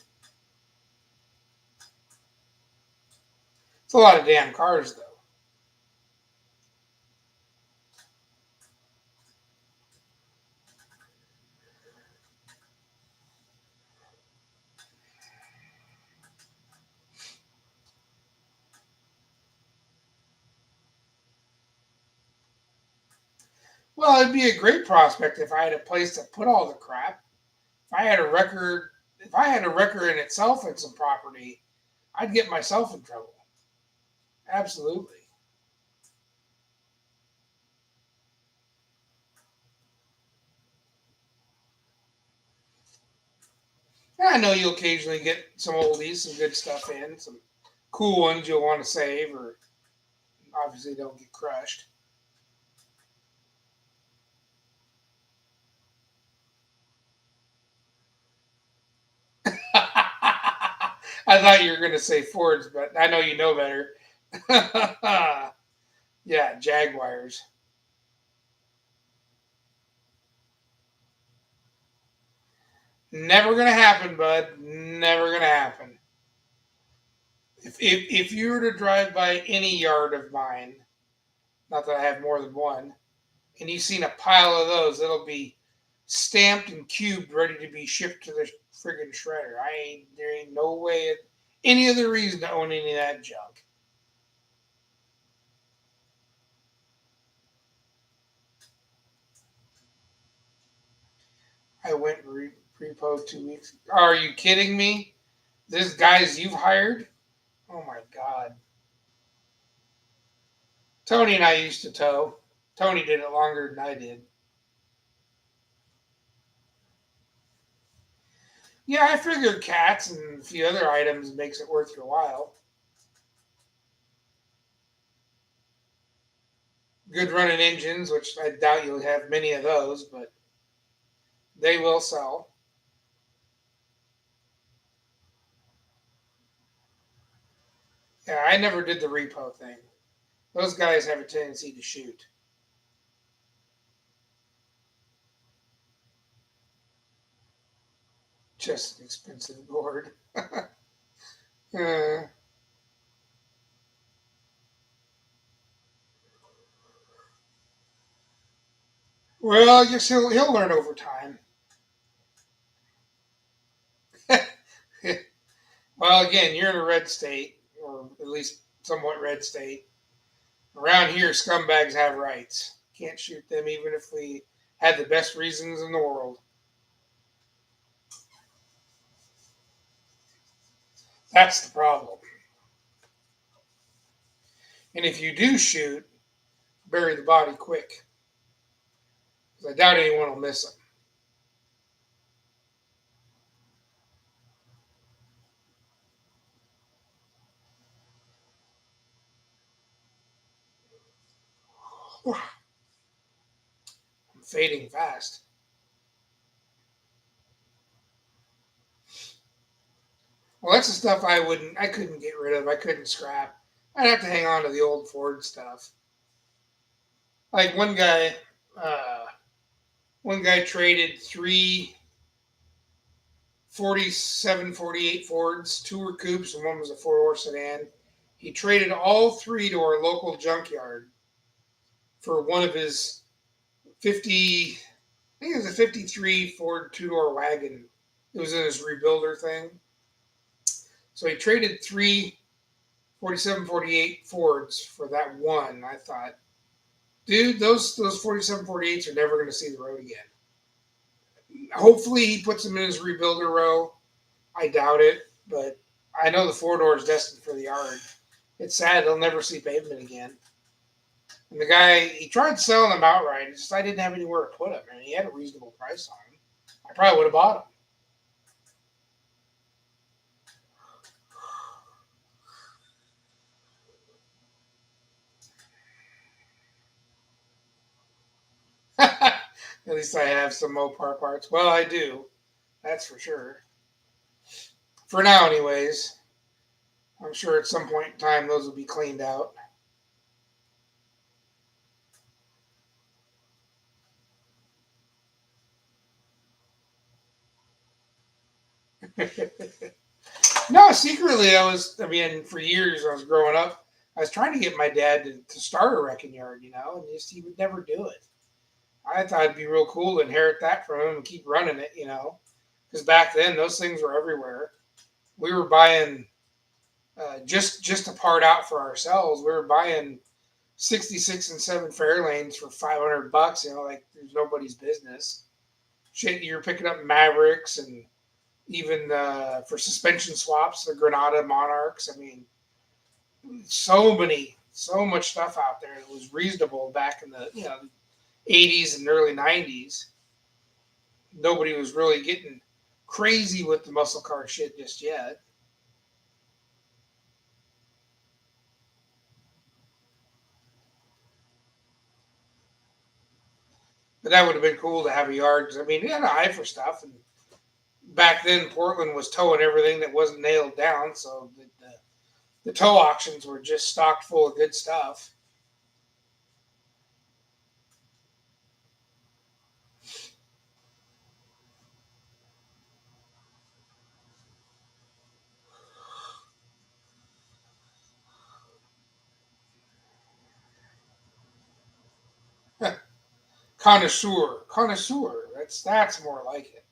It's a lot of damn cars, though. Well, it'd be a great prospect if I had a place to put all the crap. If I had a record, if I had a record in itself and some property, I'd get myself in trouble. Absolutely. And I know you'll occasionally get some oldies, some good stuff in, some cool ones you'll want to save, or obviously don't get crushed. I thought you were going to say Fords, but I know you know better. Yeah, Jaguars. Never going to happen, bud. Never going to happen. If you were to drive by any yard of mine, not that I have more than one, and you've seen a pile of those, it'll be stamped and cubed, ready to be shipped to the friggin' shredder. There ain't no way, any other reason to own any of that junk. I went repo 2 weeks. Are you kidding me? This guys you've hired? Oh my god. Tony and I used to tow. Tony did it longer than I did. Yeah, I figured cats and a few other items makes it worth your while. Good running engines, which I doubt you'll have many of those, but they will sell. Yeah, I never did the repo thing. Those guys have a tendency to shoot. Just an expensive board. uh, well, I guess he'll learn over time. Well, again, you're in a red state, or at least somewhat red state. Around here, scumbags have rights. Can't shoot them even if we had the best reasons in the world. That's the problem. And if you do shoot, bury the body quick, because I doubt anyone will miss them. I'm fading fast. Well, that's the stuff I couldn't get rid of. I couldn't scrap. I'd have to hang on to the old Ford stuff. Like uh, one guy traded three 47, 48 Fords. Two were coupes and one was a four-door sedan. He traded all three to our local junkyard for one of his 50, I think it was a 53 Ford two-door wagon. It was in his rebuilder thing. So he traded three 47, 48 Fords for that one. I thought, dude, those 47, 48s are never going to see the road again. Hopefully he puts them in his rebuilder row. I doubt it, but I know the four door is destined for the yard. It's sad they'll never see pavement again. And the guy, he tried selling them outright. It's just I didn't have anywhere to put them, and he had a reasonable price on them. I probably would have bought them. At least I have some Mopar parts. Well, I do. That's for sure. For now, anyways. I'm sure at some point in time those will be cleaned out. No, secretly I mean, for years I was growing up, I was trying to get my dad to start a wrecking yard, and he would never do it. I thought it'd be real cool to inherit that from him and keep running it. Because back then those things were everywhere. We were buying just to part out for ourselves. We were buying 66 and 7 Fairlanes for $500. Like there's nobody's business. Shit, you're picking up Mavericks and even for suspension swaps, the Granada Monarchs. I mean, so much stuff out there that was reasonable back in the 80s and early 90s. Nobody was really getting crazy with the muscle car shit just yet. But that would have been cool to have a yard. 'Cause, I mean, he had an eye for stuff. And back then, Portland was towing everything that wasn't nailed down. So the tow auctions were just stocked full of good stuff. Connoisseur. That's more like it.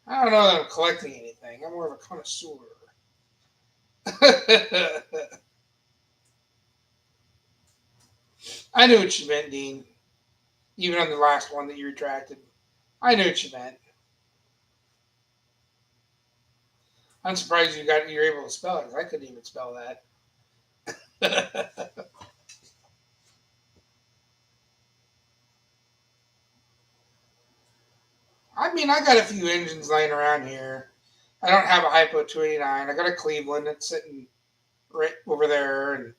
I don't know that I'm collecting anything. I'm more of a connoisseur. I knew what you meant, Dean. Even on the last one that you retracted, I knew what you meant. I'm surprised you're able to spell it. 'Cause I couldn't even spell that. I mean, I got a few engines laying around here. I don't have a Hypo 289. I got a Cleveland that's sitting right over there, and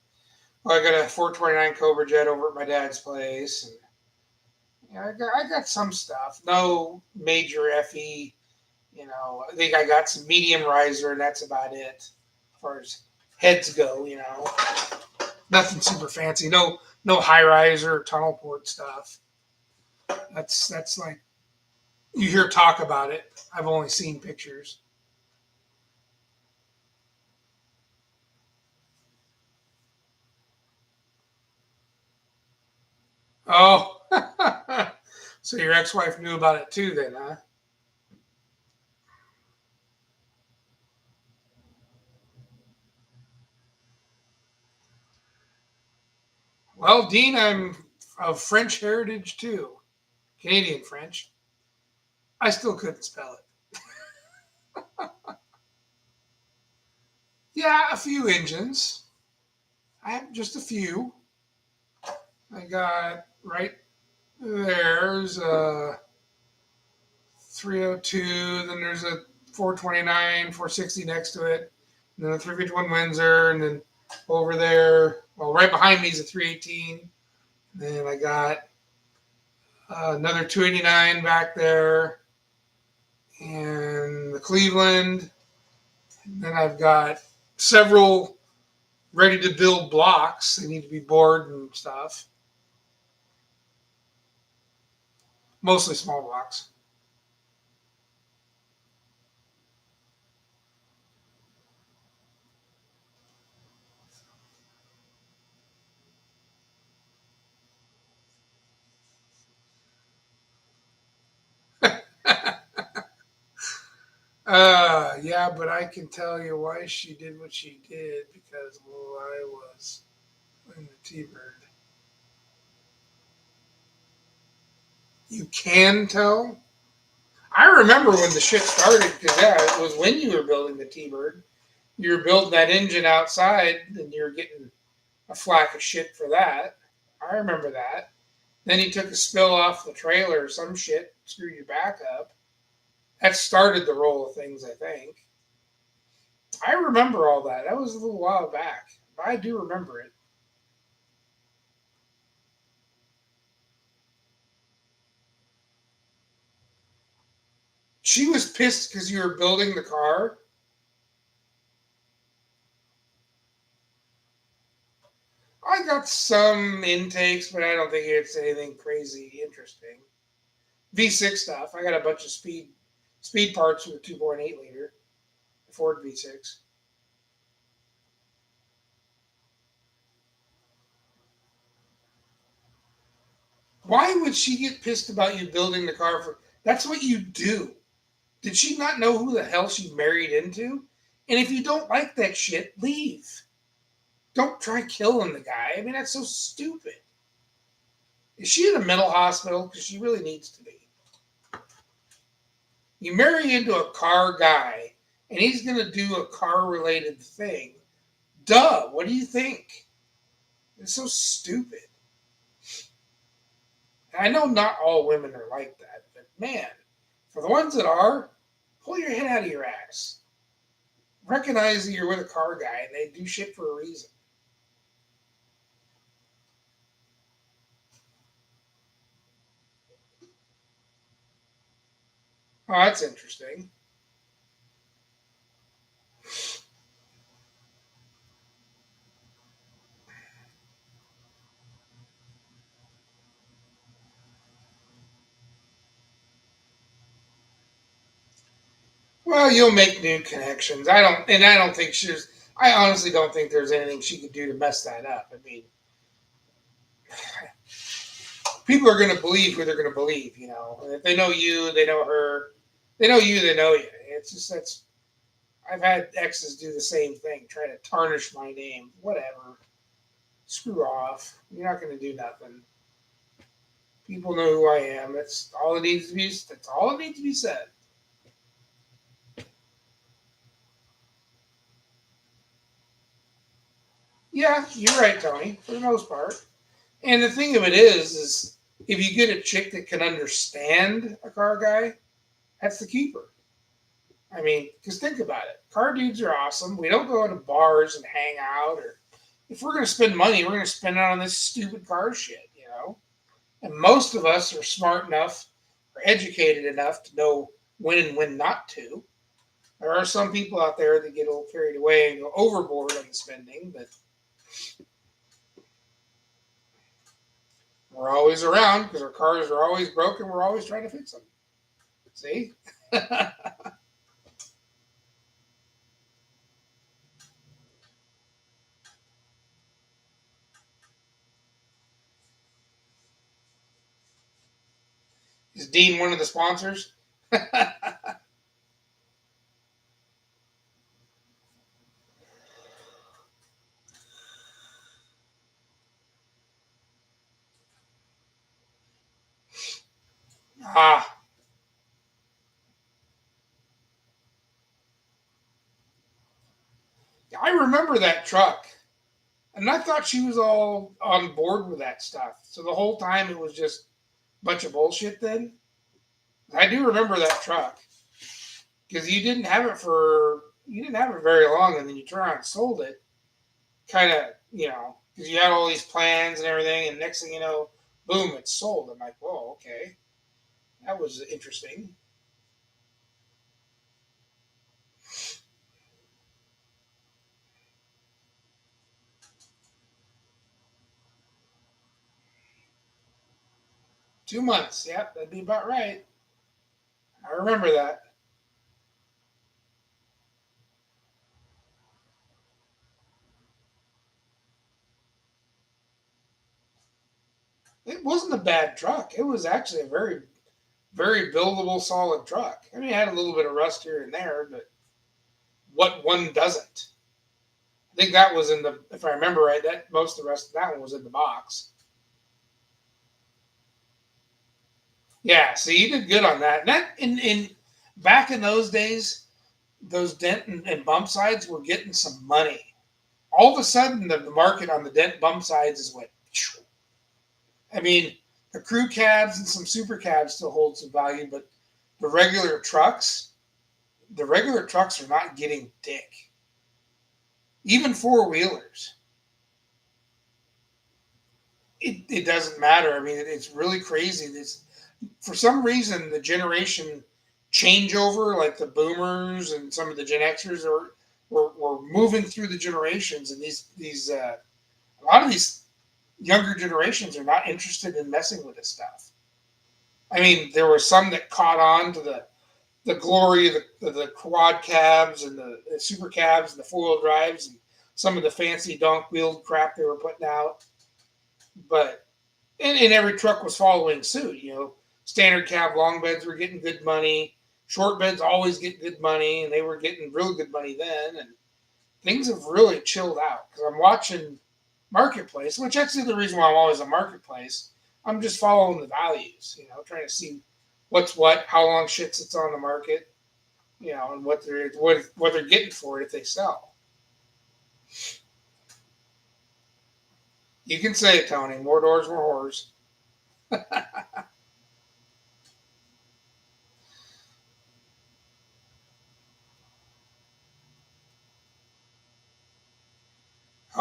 I got a 429 Cobra Jet over at my dad's place. And I got some stuff. No major FE. I think I got some medium riser, and that's about it as far as heads go. Nothing super fancy. No high riser or tunnel port stuff. That's like you hear talk about it. I've only seen pictures. Oh, so your ex-wife knew about it too, then, huh? Well, Dean, I'm of French heritage too, Canadian French. I still couldn't spell it. Yeah, a few engines. I have just a few. I got right there's a 302, then there's a 429, 460 next to it, and then a 351 Windsor, and then over there, well, right behind me is a 318. And then I got another 289 back there, and the Cleveland. And then I've got several ready to build blocks. They need to be bored and stuff. Mostly small blocks. Yeah, but I can tell you why she did what she did because while I was in the T-Bird. You can tell? I remember when the shit started because, yeah, it was when you were building the T-Bird. You were building that engine outside and you were getting a flack of shit for that. I remember that. Then you took a spill off the trailer or some shit, screwed your back up. That started the roll of things, I think. I remember all that. That was a little while back. But I do remember it. She was pissed because you were building the car. I got some intakes, but I don't think it's anything crazy interesting. V6 stuff. I got a bunch of speed parts with a 2.8 liter Ford V6. Why would she get pissed about you building the car for? That's what you do. Did she not know who the hell she married into? And if you don't like that shit, leave. don't try killing the guy. I mean, that's so stupid. Is she in a mental hospital? Because she really needs to be. You marry into a car guy, and he's going to do a car-related thing. Duh, what do you think? It's so stupid. And I know not all women are like that, but man, for the ones that are, pull your head out of your ass. Recognize that you're with a car guy and they do shit for a reason. Oh, that's interesting. Well, you'll make new connections. I don't think I honestly don't think there's anything she could do to mess that up. I mean, people are going to believe who they're going to believe, you know. And if they know you, they know her. They know you, they know you. It's just that's. I've had exes do the same thing, try to tarnish my name. Whatever. Screw off. You're not going to do nothing. People know who I am. That's all it needs to be. That's all it needs to be said. Yeah, you're right, Tony. For the most part. And the thing of it is if you get a chick that can understand a car guy, that's the keeper. I mean, because think about it. Car dudes are awesome. We don't go to bars and hang out, or if we're going to spend money, we're going to spend it on this stupid car shit, you know? And most of us are smart enough or educated enough to know when and when not to. There are some people out there that get a little carried away and go overboard on the spending, but we're always around because our cars are always broken. We're always trying to fix them. See? Is Dean one of the sponsors? Ah, I remember that truck. And I thought she was all on board with that stuff. So the whole time it was just a bunch of bullshit then. I do remember that truck. Because you didn't have it very long and then you turn around and sold it. Kind of, you know, because you had all these plans and everything. And next thing you know, boom, it's sold. I'm like, whoa, okay. That was interesting. 2 months. Yep, that'd be about right. I remember that. It wasn't a bad truck. It was actually a very, very buildable, solid truck. I mean, it had a little bit of rust here and there, but what one doesn't? I think that was in the, if I remember right, that most of the rest of that one was in the box. Yeah, so you did good on that. And that in back in those days, those dent and bump sides were getting some money. All of a sudden, the market on the dent bump sides is went. I mean, the crew cabs and some super cabs still hold some value, but the regular trucks, the regular trucks are not getting dick. Even four wheelers. It doesn't matter. I mean, it's really crazy. This for some reason the generation changeover, like the boomers and some of the Gen Xers, were moving through the generations, and these a lot of these younger generations are not interested in messing with this stuff. I mean, there were some that caught on to the glory of the quad cabs and the super cabs and the four wheel drives and some of the fancy donk wheeled crap they were putting out, but and every truck was following suit. You know, standard cab long beds were getting good money. Short beds always get good money, and they were getting real good money then. And things have really chilled out because I'm watching Marketplace, which actually the reason why I'm always on Marketplace. I'm just following the values, trying to see what's what, how long shit sits on the market, and what they're getting for it if they sell. You can say it, Tony. More doors, more whores.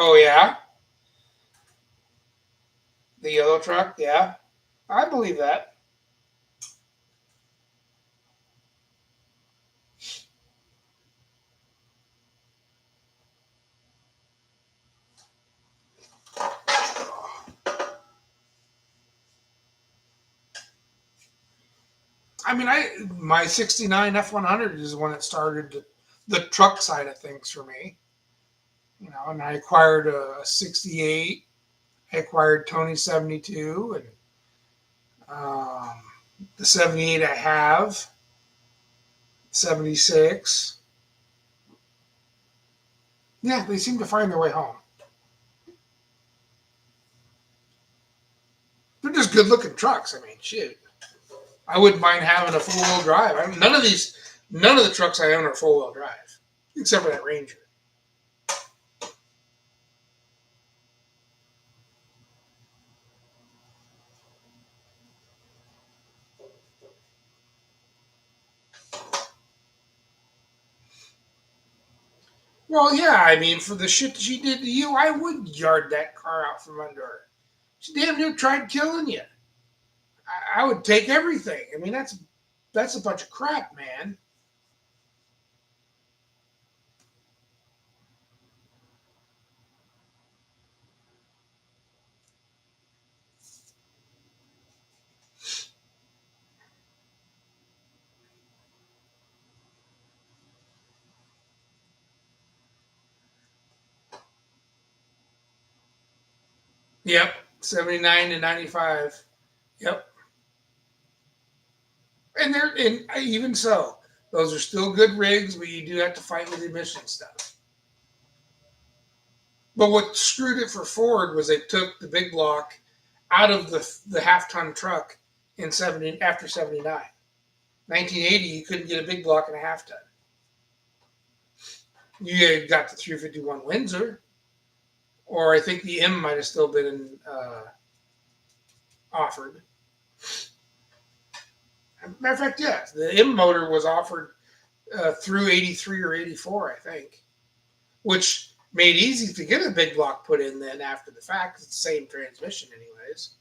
Oh yeah, the yellow truck. Yeah, I believe that. I mean, my '69 F100 is when it started the truck side of things for me. And I acquired a '68. I acquired Tony '72, and um, the '78 I have '76. Yeah, they seem to find their way home. They're just good looking trucks. I mean, shit. I wouldn't mind having a full wheel drive. I mean, none of the trucks I own are full wheel drive, except for that Ranger. Well, yeah, I mean, for the shit that she did to you, I would yard that car out from under her. She damn near tried killing you. I would take everything. I mean, that's a bunch of crap, man. Yep, 79 to 95. Yep, and even so, those are still good rigs, but you do have to fight with the emission stuff. But what screwed it for Ford was they took the big block out of the half ton truck in 70 after 79. 1980, you couldn't get a big block and a half ton. You got the 351 Windsor, or I think the M might have still been offered. Matter of fact, yeah, the M motor was offered through 83 or 84, I think, which made easy to get a big block put in then after the fact. It's the same transmission, anyways.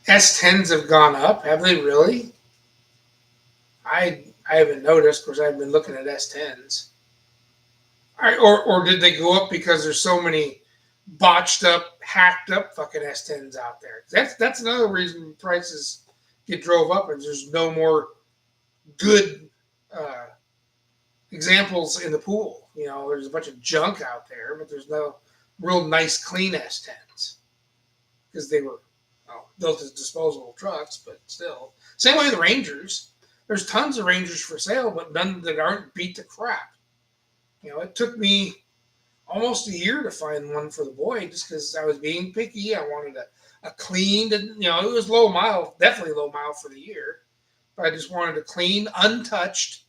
S10s have gone up. Have they really? I haven't noticed because I've been looking at S10s. Or did they go up because there's so many botched up, hacked up fucking S10s out there? That's another reason prices get drove up is there's no more good uh, examples in the pool. There's a bunch of junk out there, but there's no real nice clean S10s because they were built as disposable trucks, but still. Same way the Rangers. There's tons of Rangers for sale, but none that aren't beat to crap. It took me almost a year to find one for the boy just because I was being picky. I wanted a cleaned, and it was low mile, definitely low mile for the year. But I just wanted a clean, untouched.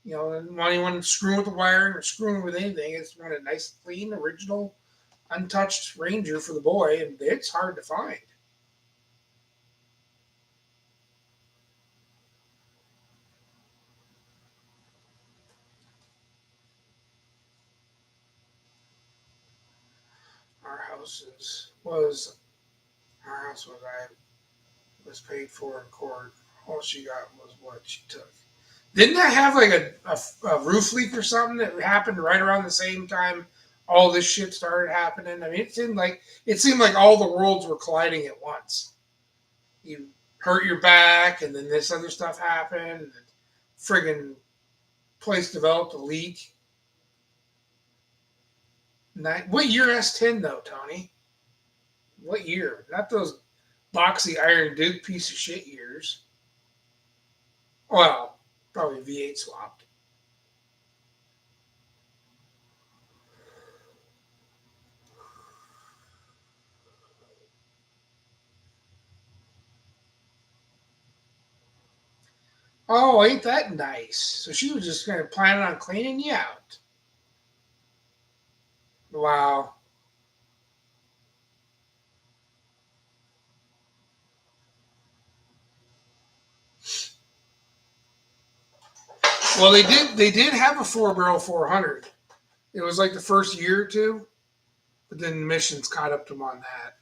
I didn't want anyone screwing with the wiring or screwing with anything. I just wanted a nice, clean, original, untouched Ranger for the boy, and it's hard to find. Our house our house was paid for in court. All she got was what she took. Didn't that have like a roof leak or something that happened right around the same time all this shit started happening? I mean, it seemed like all the worlds were colliding at once. You hurt your back, and then this other stuff happened. And friggin' place developed a leak. What year S10 though, Tony? What year? Not those boxy Iron Duke piece of shit years. Well, probably V8 swapped. Oh, ain't that nice? So she was just kind of planning on cleaning you out. Wow. Well, they did have a 4 barrel 400. It was like the first year or two, but then emissions caught up to them on that.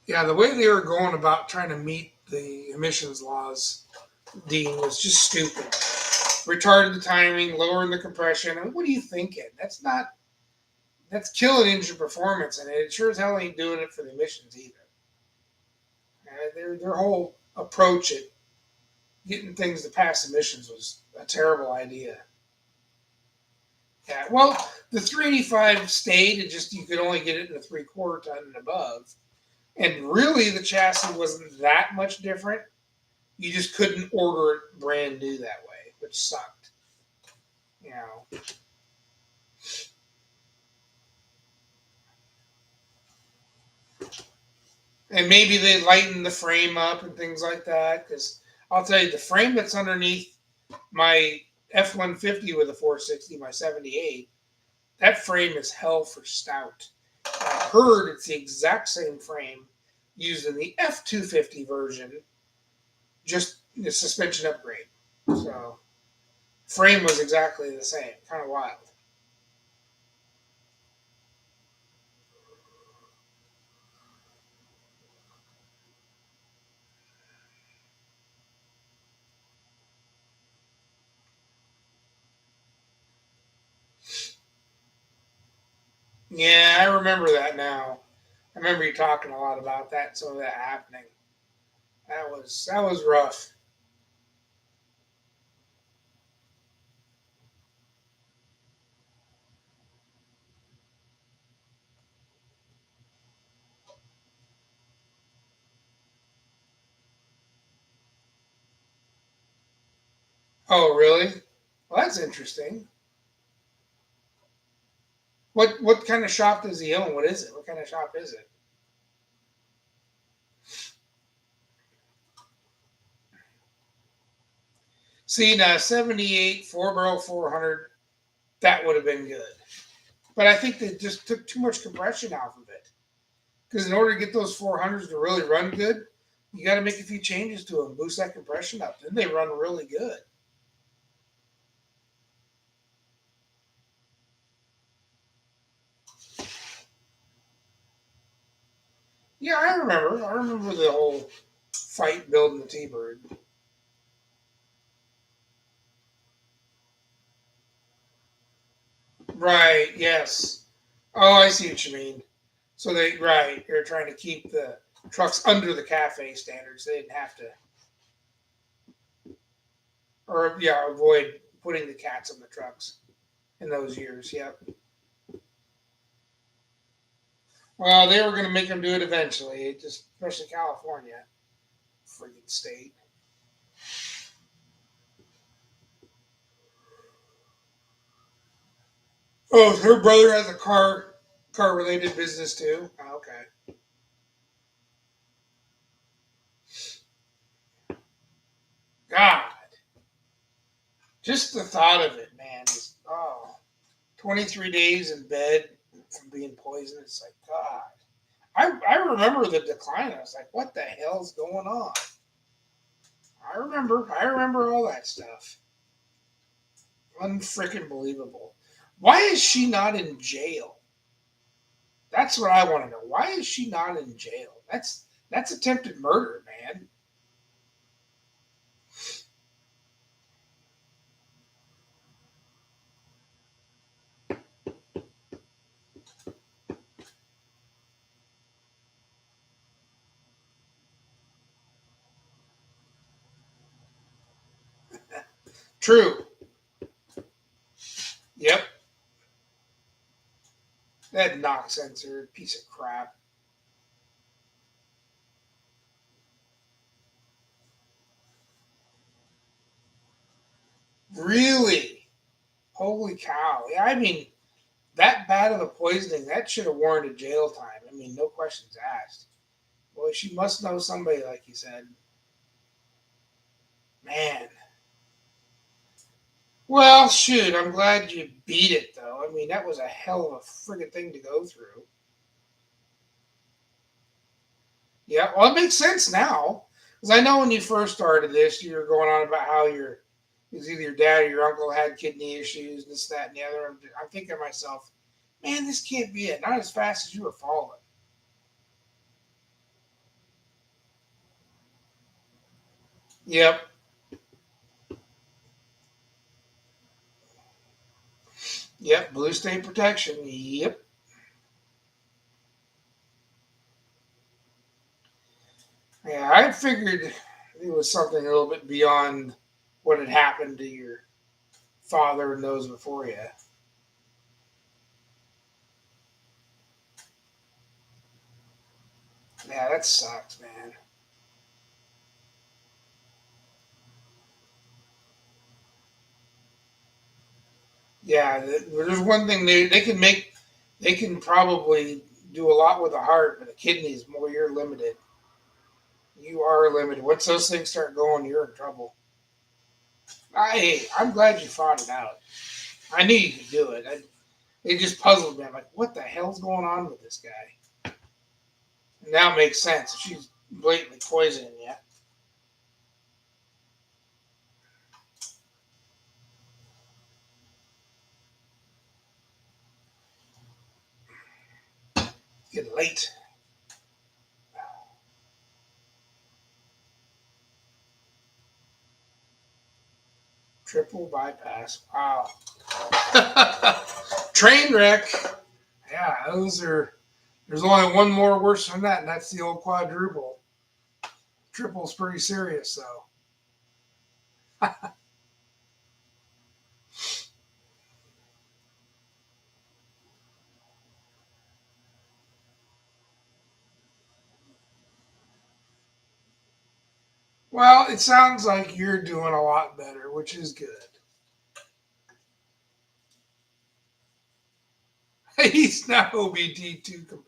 Yeah, the way they were going about trying to meet the emissions laws, Dean, was just stupid. Retarded the timing, lowering the compression. I mean, what are you thinking? That's killing engine performance, and it sure as hell ain't doing it for the emissions either. Their whole approach at getting things to pass emissions was a terrible idea. Yeah, well, the 385 stayed. It just you could only get it in a 3/4 ton and above, and really the chassis wasn't that much different. You just couldn't order it brand new that way, which sucked. You know, and maybe they lightened the frame up and things like that. Because I'll tell you, the frame that's underneath my F-150 with a 460, my 78, that frame is hell for stout. I heard it's the exact same frame used in the F-250 version, just the suspension upgrade. So frame was exactly the same. Kind of wild. Yeah, I remember that now. I remember you talking a lot about that. Some of that happening. That was rough. Oh, really? Well, that's interesting. What kind of shop does he own? What is it? What kind of shop is it? See, now 78 4 barrel 400, that would have been good. But I think they just took too much compression off of it. Because in order to get those 400s to really run good, you got to make a few changes to them, boost that compression up. Then they run really good. Yeah, I remember. I remember the whole fight building the T-Bird. Right, yes. Oh, I see what you mean. So they're trying to keep the trucks under the cafe standards. They didn't have to, or yeah, avoid putting the cats on the trucks in those years. Yep. Well, they were going to make them do it eventually. It just, especially California, freaking state. Oh, her brother has a car related business too. Oh, okay. God, just the thought of it, man. Is, 23 days in bed from being poisoned. It's like God. I remember the decline. I was like, what the hell's going on? I remember all that stuff. Unfreaking believable. Why is she not in jail? That's what I want to know. Why is she not in jail? That's attempted murder, man. True. Yep. That knock sensor, piece of crap. Really? Holy cow. Yeah, I mean, that bad of a poisoning, that should have warranted jail time. I mean, no questions asked. Boy, she must know somebody, like you said. Man. Well, shoot, I'm glad you beat it, though. I mean, that was a hell of a friggin' thing to go through. Yeah, well, it makes sense now. Because I know when you first started this, you were going on about how it was either your dad or your uncle had kidney issues, this, that, and the other. I'm thinking to myself, man, this can't be it. Not as fast as you were falling. Yep, yep, blue state protection. Yep. Yeah, I figured it was something a little bit beyond what had happened to your father and those before you. Yeah, that sucks, man. Yeah, there's one thing they can make, they can probably do a lot with the heart, but the kidneys, more you're limited. You are limited. Once those things start going, you're in trouble. I'm glad you fought it out. I knew you could do it. It just puzzled me. I'm like, what the hell's going on with this guy? And now it makes sense. If she's blatantly poisoning you. Getting late. Triple bypass. Wow. Train wreck. Yeah, those are. There's only one more worse than that, and that's the old quadruple. Triple's pretty serious, though. Well, it sounds like you're doing a lot better, which is good. He's now OBD2 compliant.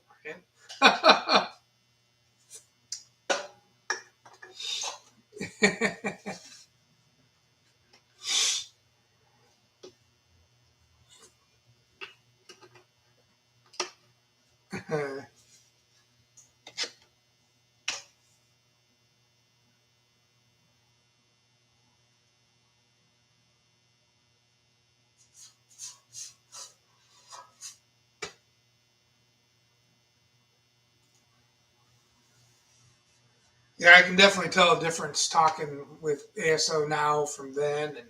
Yeah, I can definitely tell a difference talking with ASO now from then, and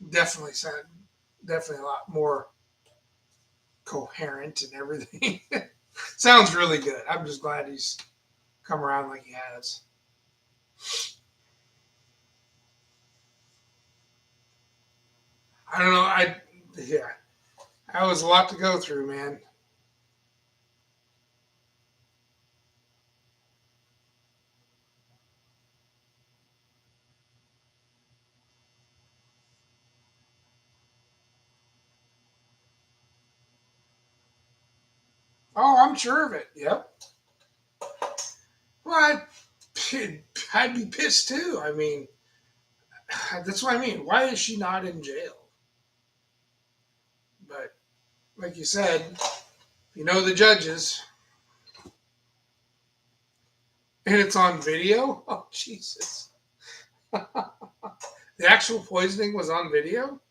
definitely sound definitely a lot more coherent and everything. Sounds really good. I'm just glad he's come around like he has. I don't know. Yeah, that was a lot to go through, man. Oh, I'm sure of it. Yep. Well, I'd be pissed too. I mean, that's what I mean. Why is she not in jail? But like you said, you know the judges, and it's on video. Oh Jesus! The actual poisoning was on video.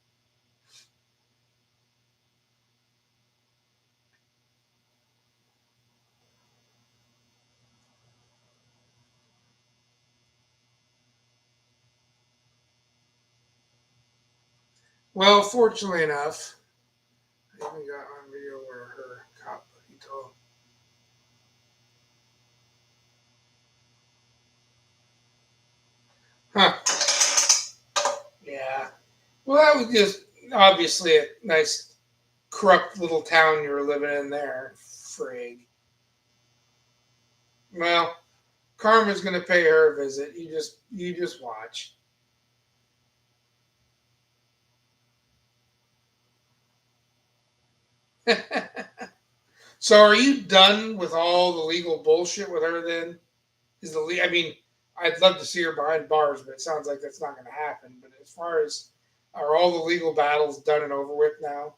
Well, fortunately enough, I even got on video where her cop he told. Huh? Yeah. Well, that was just obviously a nice, corrupt little town you were living in there. Frig. Well, Karma's gonna pay her a visit. You just watch. So are you done with all the legal bullshit with her then? I mean, I'd love to see her behind bars, but it sounds like that's not going to happen. But as far as are all the legal battles done and over with now?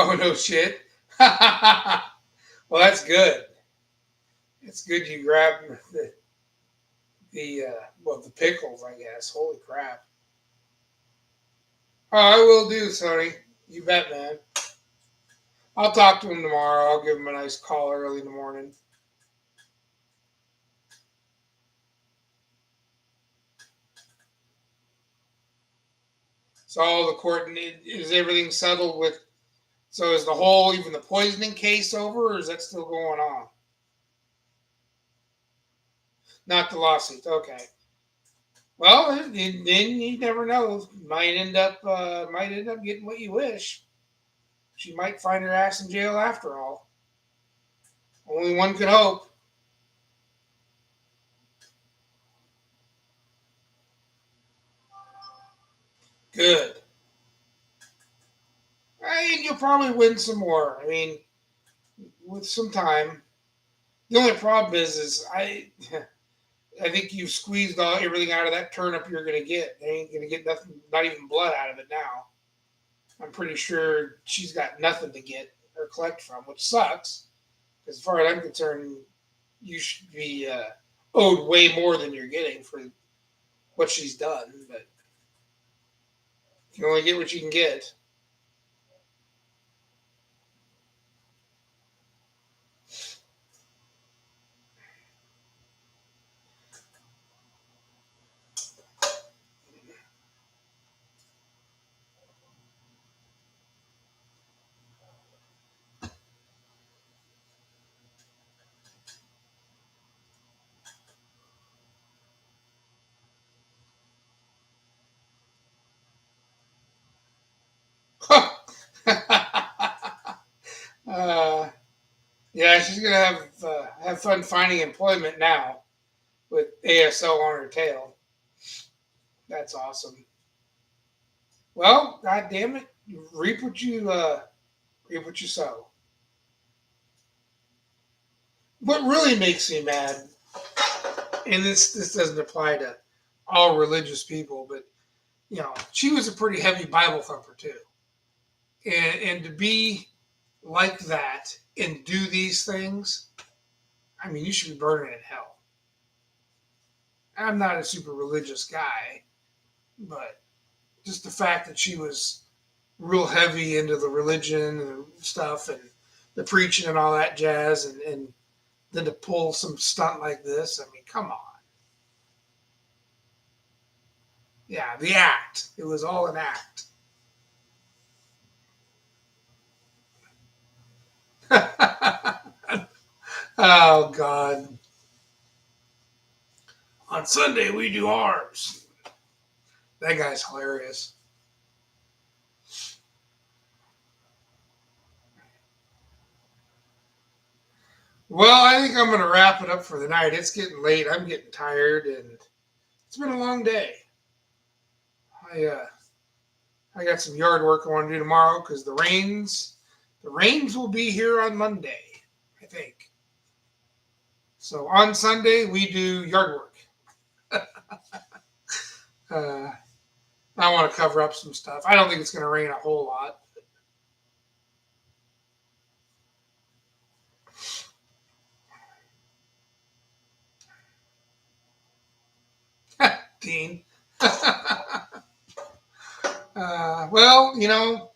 Oh no shit. Well, that's good. It's good you grabbed the pickles, I guess. Holy crap. Oh, I will do, Sonny. You bet, man. I'll talk to him tomorrow. I'll give him a nice call early in the morning. So all the court is everything settled with. So is the whole even the poisoning case over, or is that still going on? Not the lawsuit. Okay. Well, then you never know. Might end up getting what you wish. She might find her ass in jail after all. Only one could hope. Good. And you'll probably win some more. I mean, with some time. The only problem is I think you've squeezed everything out of that turnip you're gonna get. They ain't gonna get nothing, not even blood out of it now. I'm pretty sure she's got nothing to get or collect from, which sucks. As far as I'm concerned, you should be owed way more than you're getting for what she's done. But you can only get what you can get. uh, yeah, she's gonna have fun finding employment now with ASO on her tail. That's awesome. Well, god damn it, you reap what you sow. What really makes me mad, and this doesn't apply to all religious people, but she was a pretty heavy Bible thumper too, and to be like that and do these things, I mean, you should be burning in hell. I'm not a super religious guy, but just the fact that she was real heavy into the religion and stuff and the preaching and all that jazz, and then to pull some stunt like this, I mean, come on. Yeah, the act. It was all an act. Oh, God. On Sunday, we do ours. That guy's hilarious. Well, I think I'm going to wrap it up for the night. It's getting late. I'm getting tired, and it's been a long day. I I got some yard work I want to do tomorrow because the rains will be here on Monday, I think. So on Sunday we do yard work. Uh, I want to cover up some stuff. I don't think it's going to rain a whole lot. Dean. Well,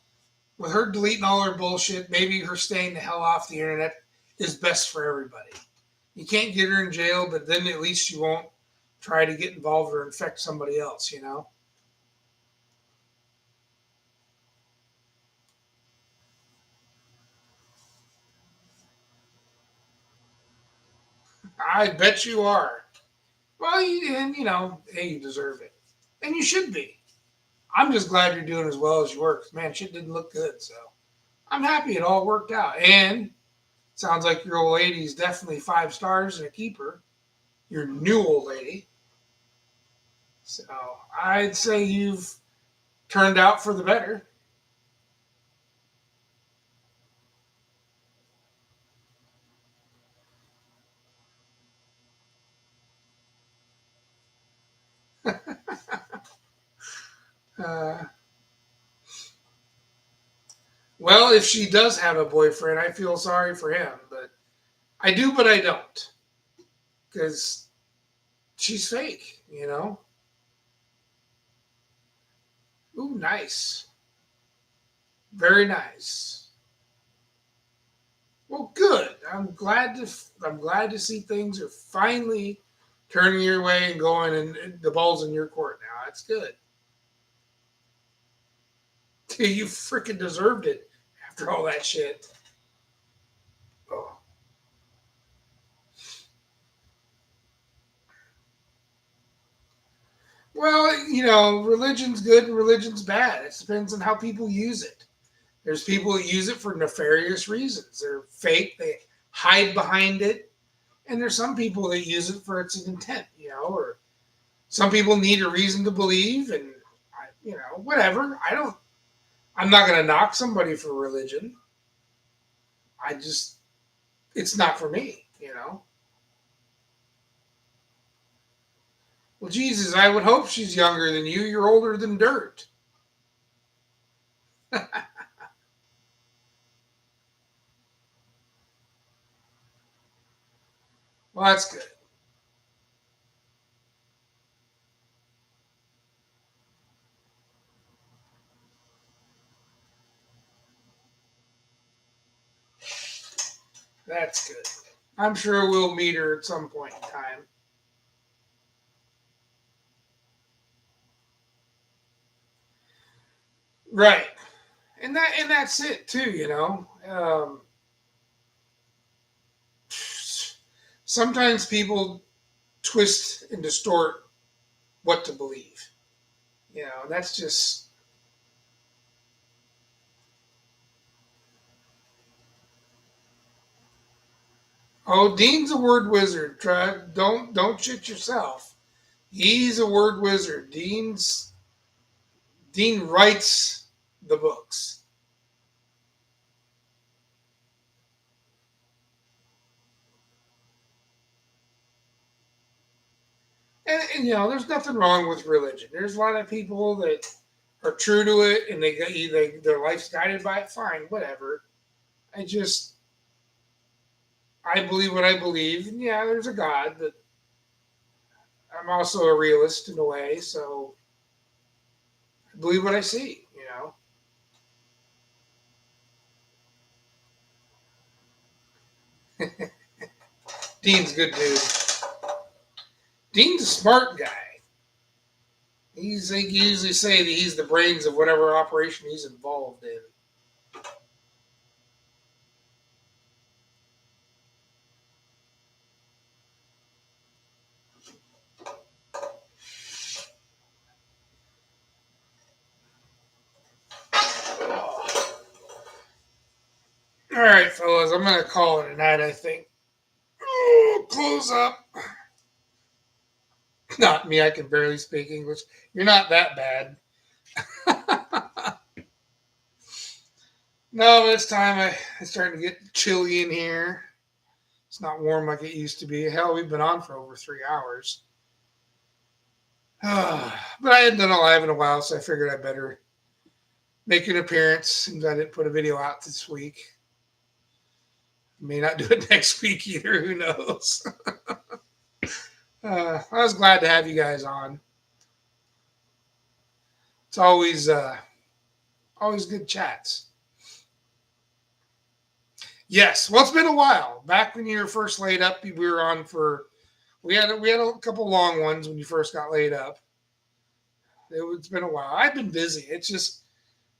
with her deleting all her bullshit, maybe her staying the hell off the internet is best for everybody. You can't get her in jail, but then at least she won't try to get involved or infect somebody else, you know? I bet you are. Well, and you know, hey, you deserve it. And you should be. I'm just glad you're doing as well as you were. 'Cause, man, shit didn't look good. So I'm happy it all worked out. And sounds like your old lady's definitely 5 stars and a keeper. Your new old lady. So I'd say you've turned out for the better. Uh, well, if she does have a boyfriend, I feel sorry for him. But I do, but I don't. Because she's fake, you know? Ooh, nice. Very nice. Well, good. I'm glad to see things are finally turning your way and going, and the ball's in your court now. That's good. You freaking deserved it after all that shit. Oh. Well, you know, religion's good and religion's bad. It depends on how people use it. There's people that use it for nefarious reasons. They're fake. They hide behind it, and there's some people that use it for its intent. You know, or some people need a reason to believe, and you know, whatever. I don't. I'm not going to knock somebody for religion. I just, it's not for me. You know. Well, Jesus, I would hope she's younger than you. You're older than dirt. Well, that's good. That's good. I'm sure we'll meet her at some point in time. Right. And that's it too, you know. Sometimes people twist and distort what to believe. You know, that's just oh, Dean's a word wizard. Don't shit yourself. He's a word wizard. Dean writes the books. And you know, there's nothing wrong with religion. There's a lot of people that are true to it and their life's guided by it. Fine, whatever. I just I believe what I believe. And yeah, there's a God, but I'm also a realist in a way, so I believe what I see. You know, Dean's a good dude. Dean's a smart guy. They usually say that he's the brains of whatever operation he's involved in. All right, fellas, I'm gonna call it a night. I think. Oh, close up. Not me. I can barely speak English. You're not that bad. No, but it's time. It's starting to get chilly in here. It's not warm like it used to be. Hell, we've been on for over 3 hours. But I hadn't done a live in a while, so I figured I better make an appearance. Since I didn't put a video out this week. May not do it next week either. Who knows? I was glad to have you guys on. It's always good chats. Yes. Well, it's been a while. Back when you were first laid up, we were on for. We had a couple long ones when you first got laid up. It's been a while. I've been busy. It's just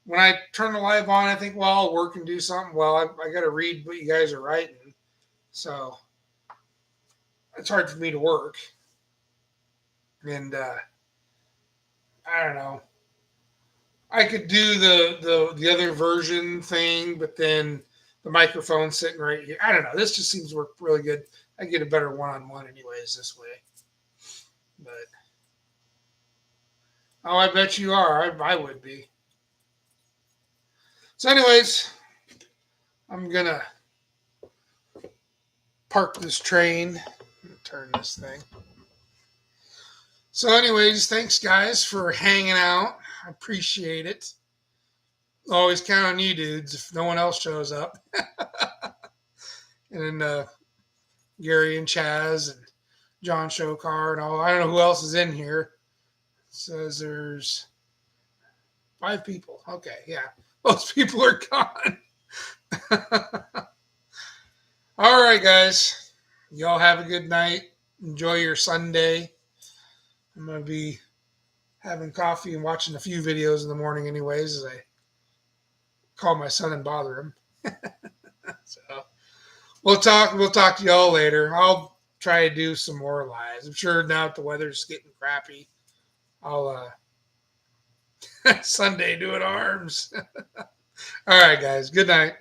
when I turn the live on, I think, well, I'll work and do something. Well, I got to read what you guys are writing, so it's hard for me to work. And I don't know. I could do the other version thing, but then the microphone's sitting right here. I don't know. This just seems to work really good. I get a better one-on-one anyways this way. But oh, I bet you are. I would be. So, anyways, I'm gonna park this train. Turn this thing. So, anyways, thanks guys for hanging out. I appreciate it. Always count on you dudes if no one else shows up. And then Gary and Chaz and John Shokar and all. I don't know who else is in here. It says there's 5 people. Okay, yeah. Most people are gone. All right, guys. Y'all have a good night. Enjoy your Sunday. I'm going to be having coffee and watching a few videos in the morning anyways as I call my son and bother him. So we'll talk to y'all later. I'll try to do some more lives. I'm sure now that the weather's getting crappy, I'll Sunday doing arms. All right, guys. Good night.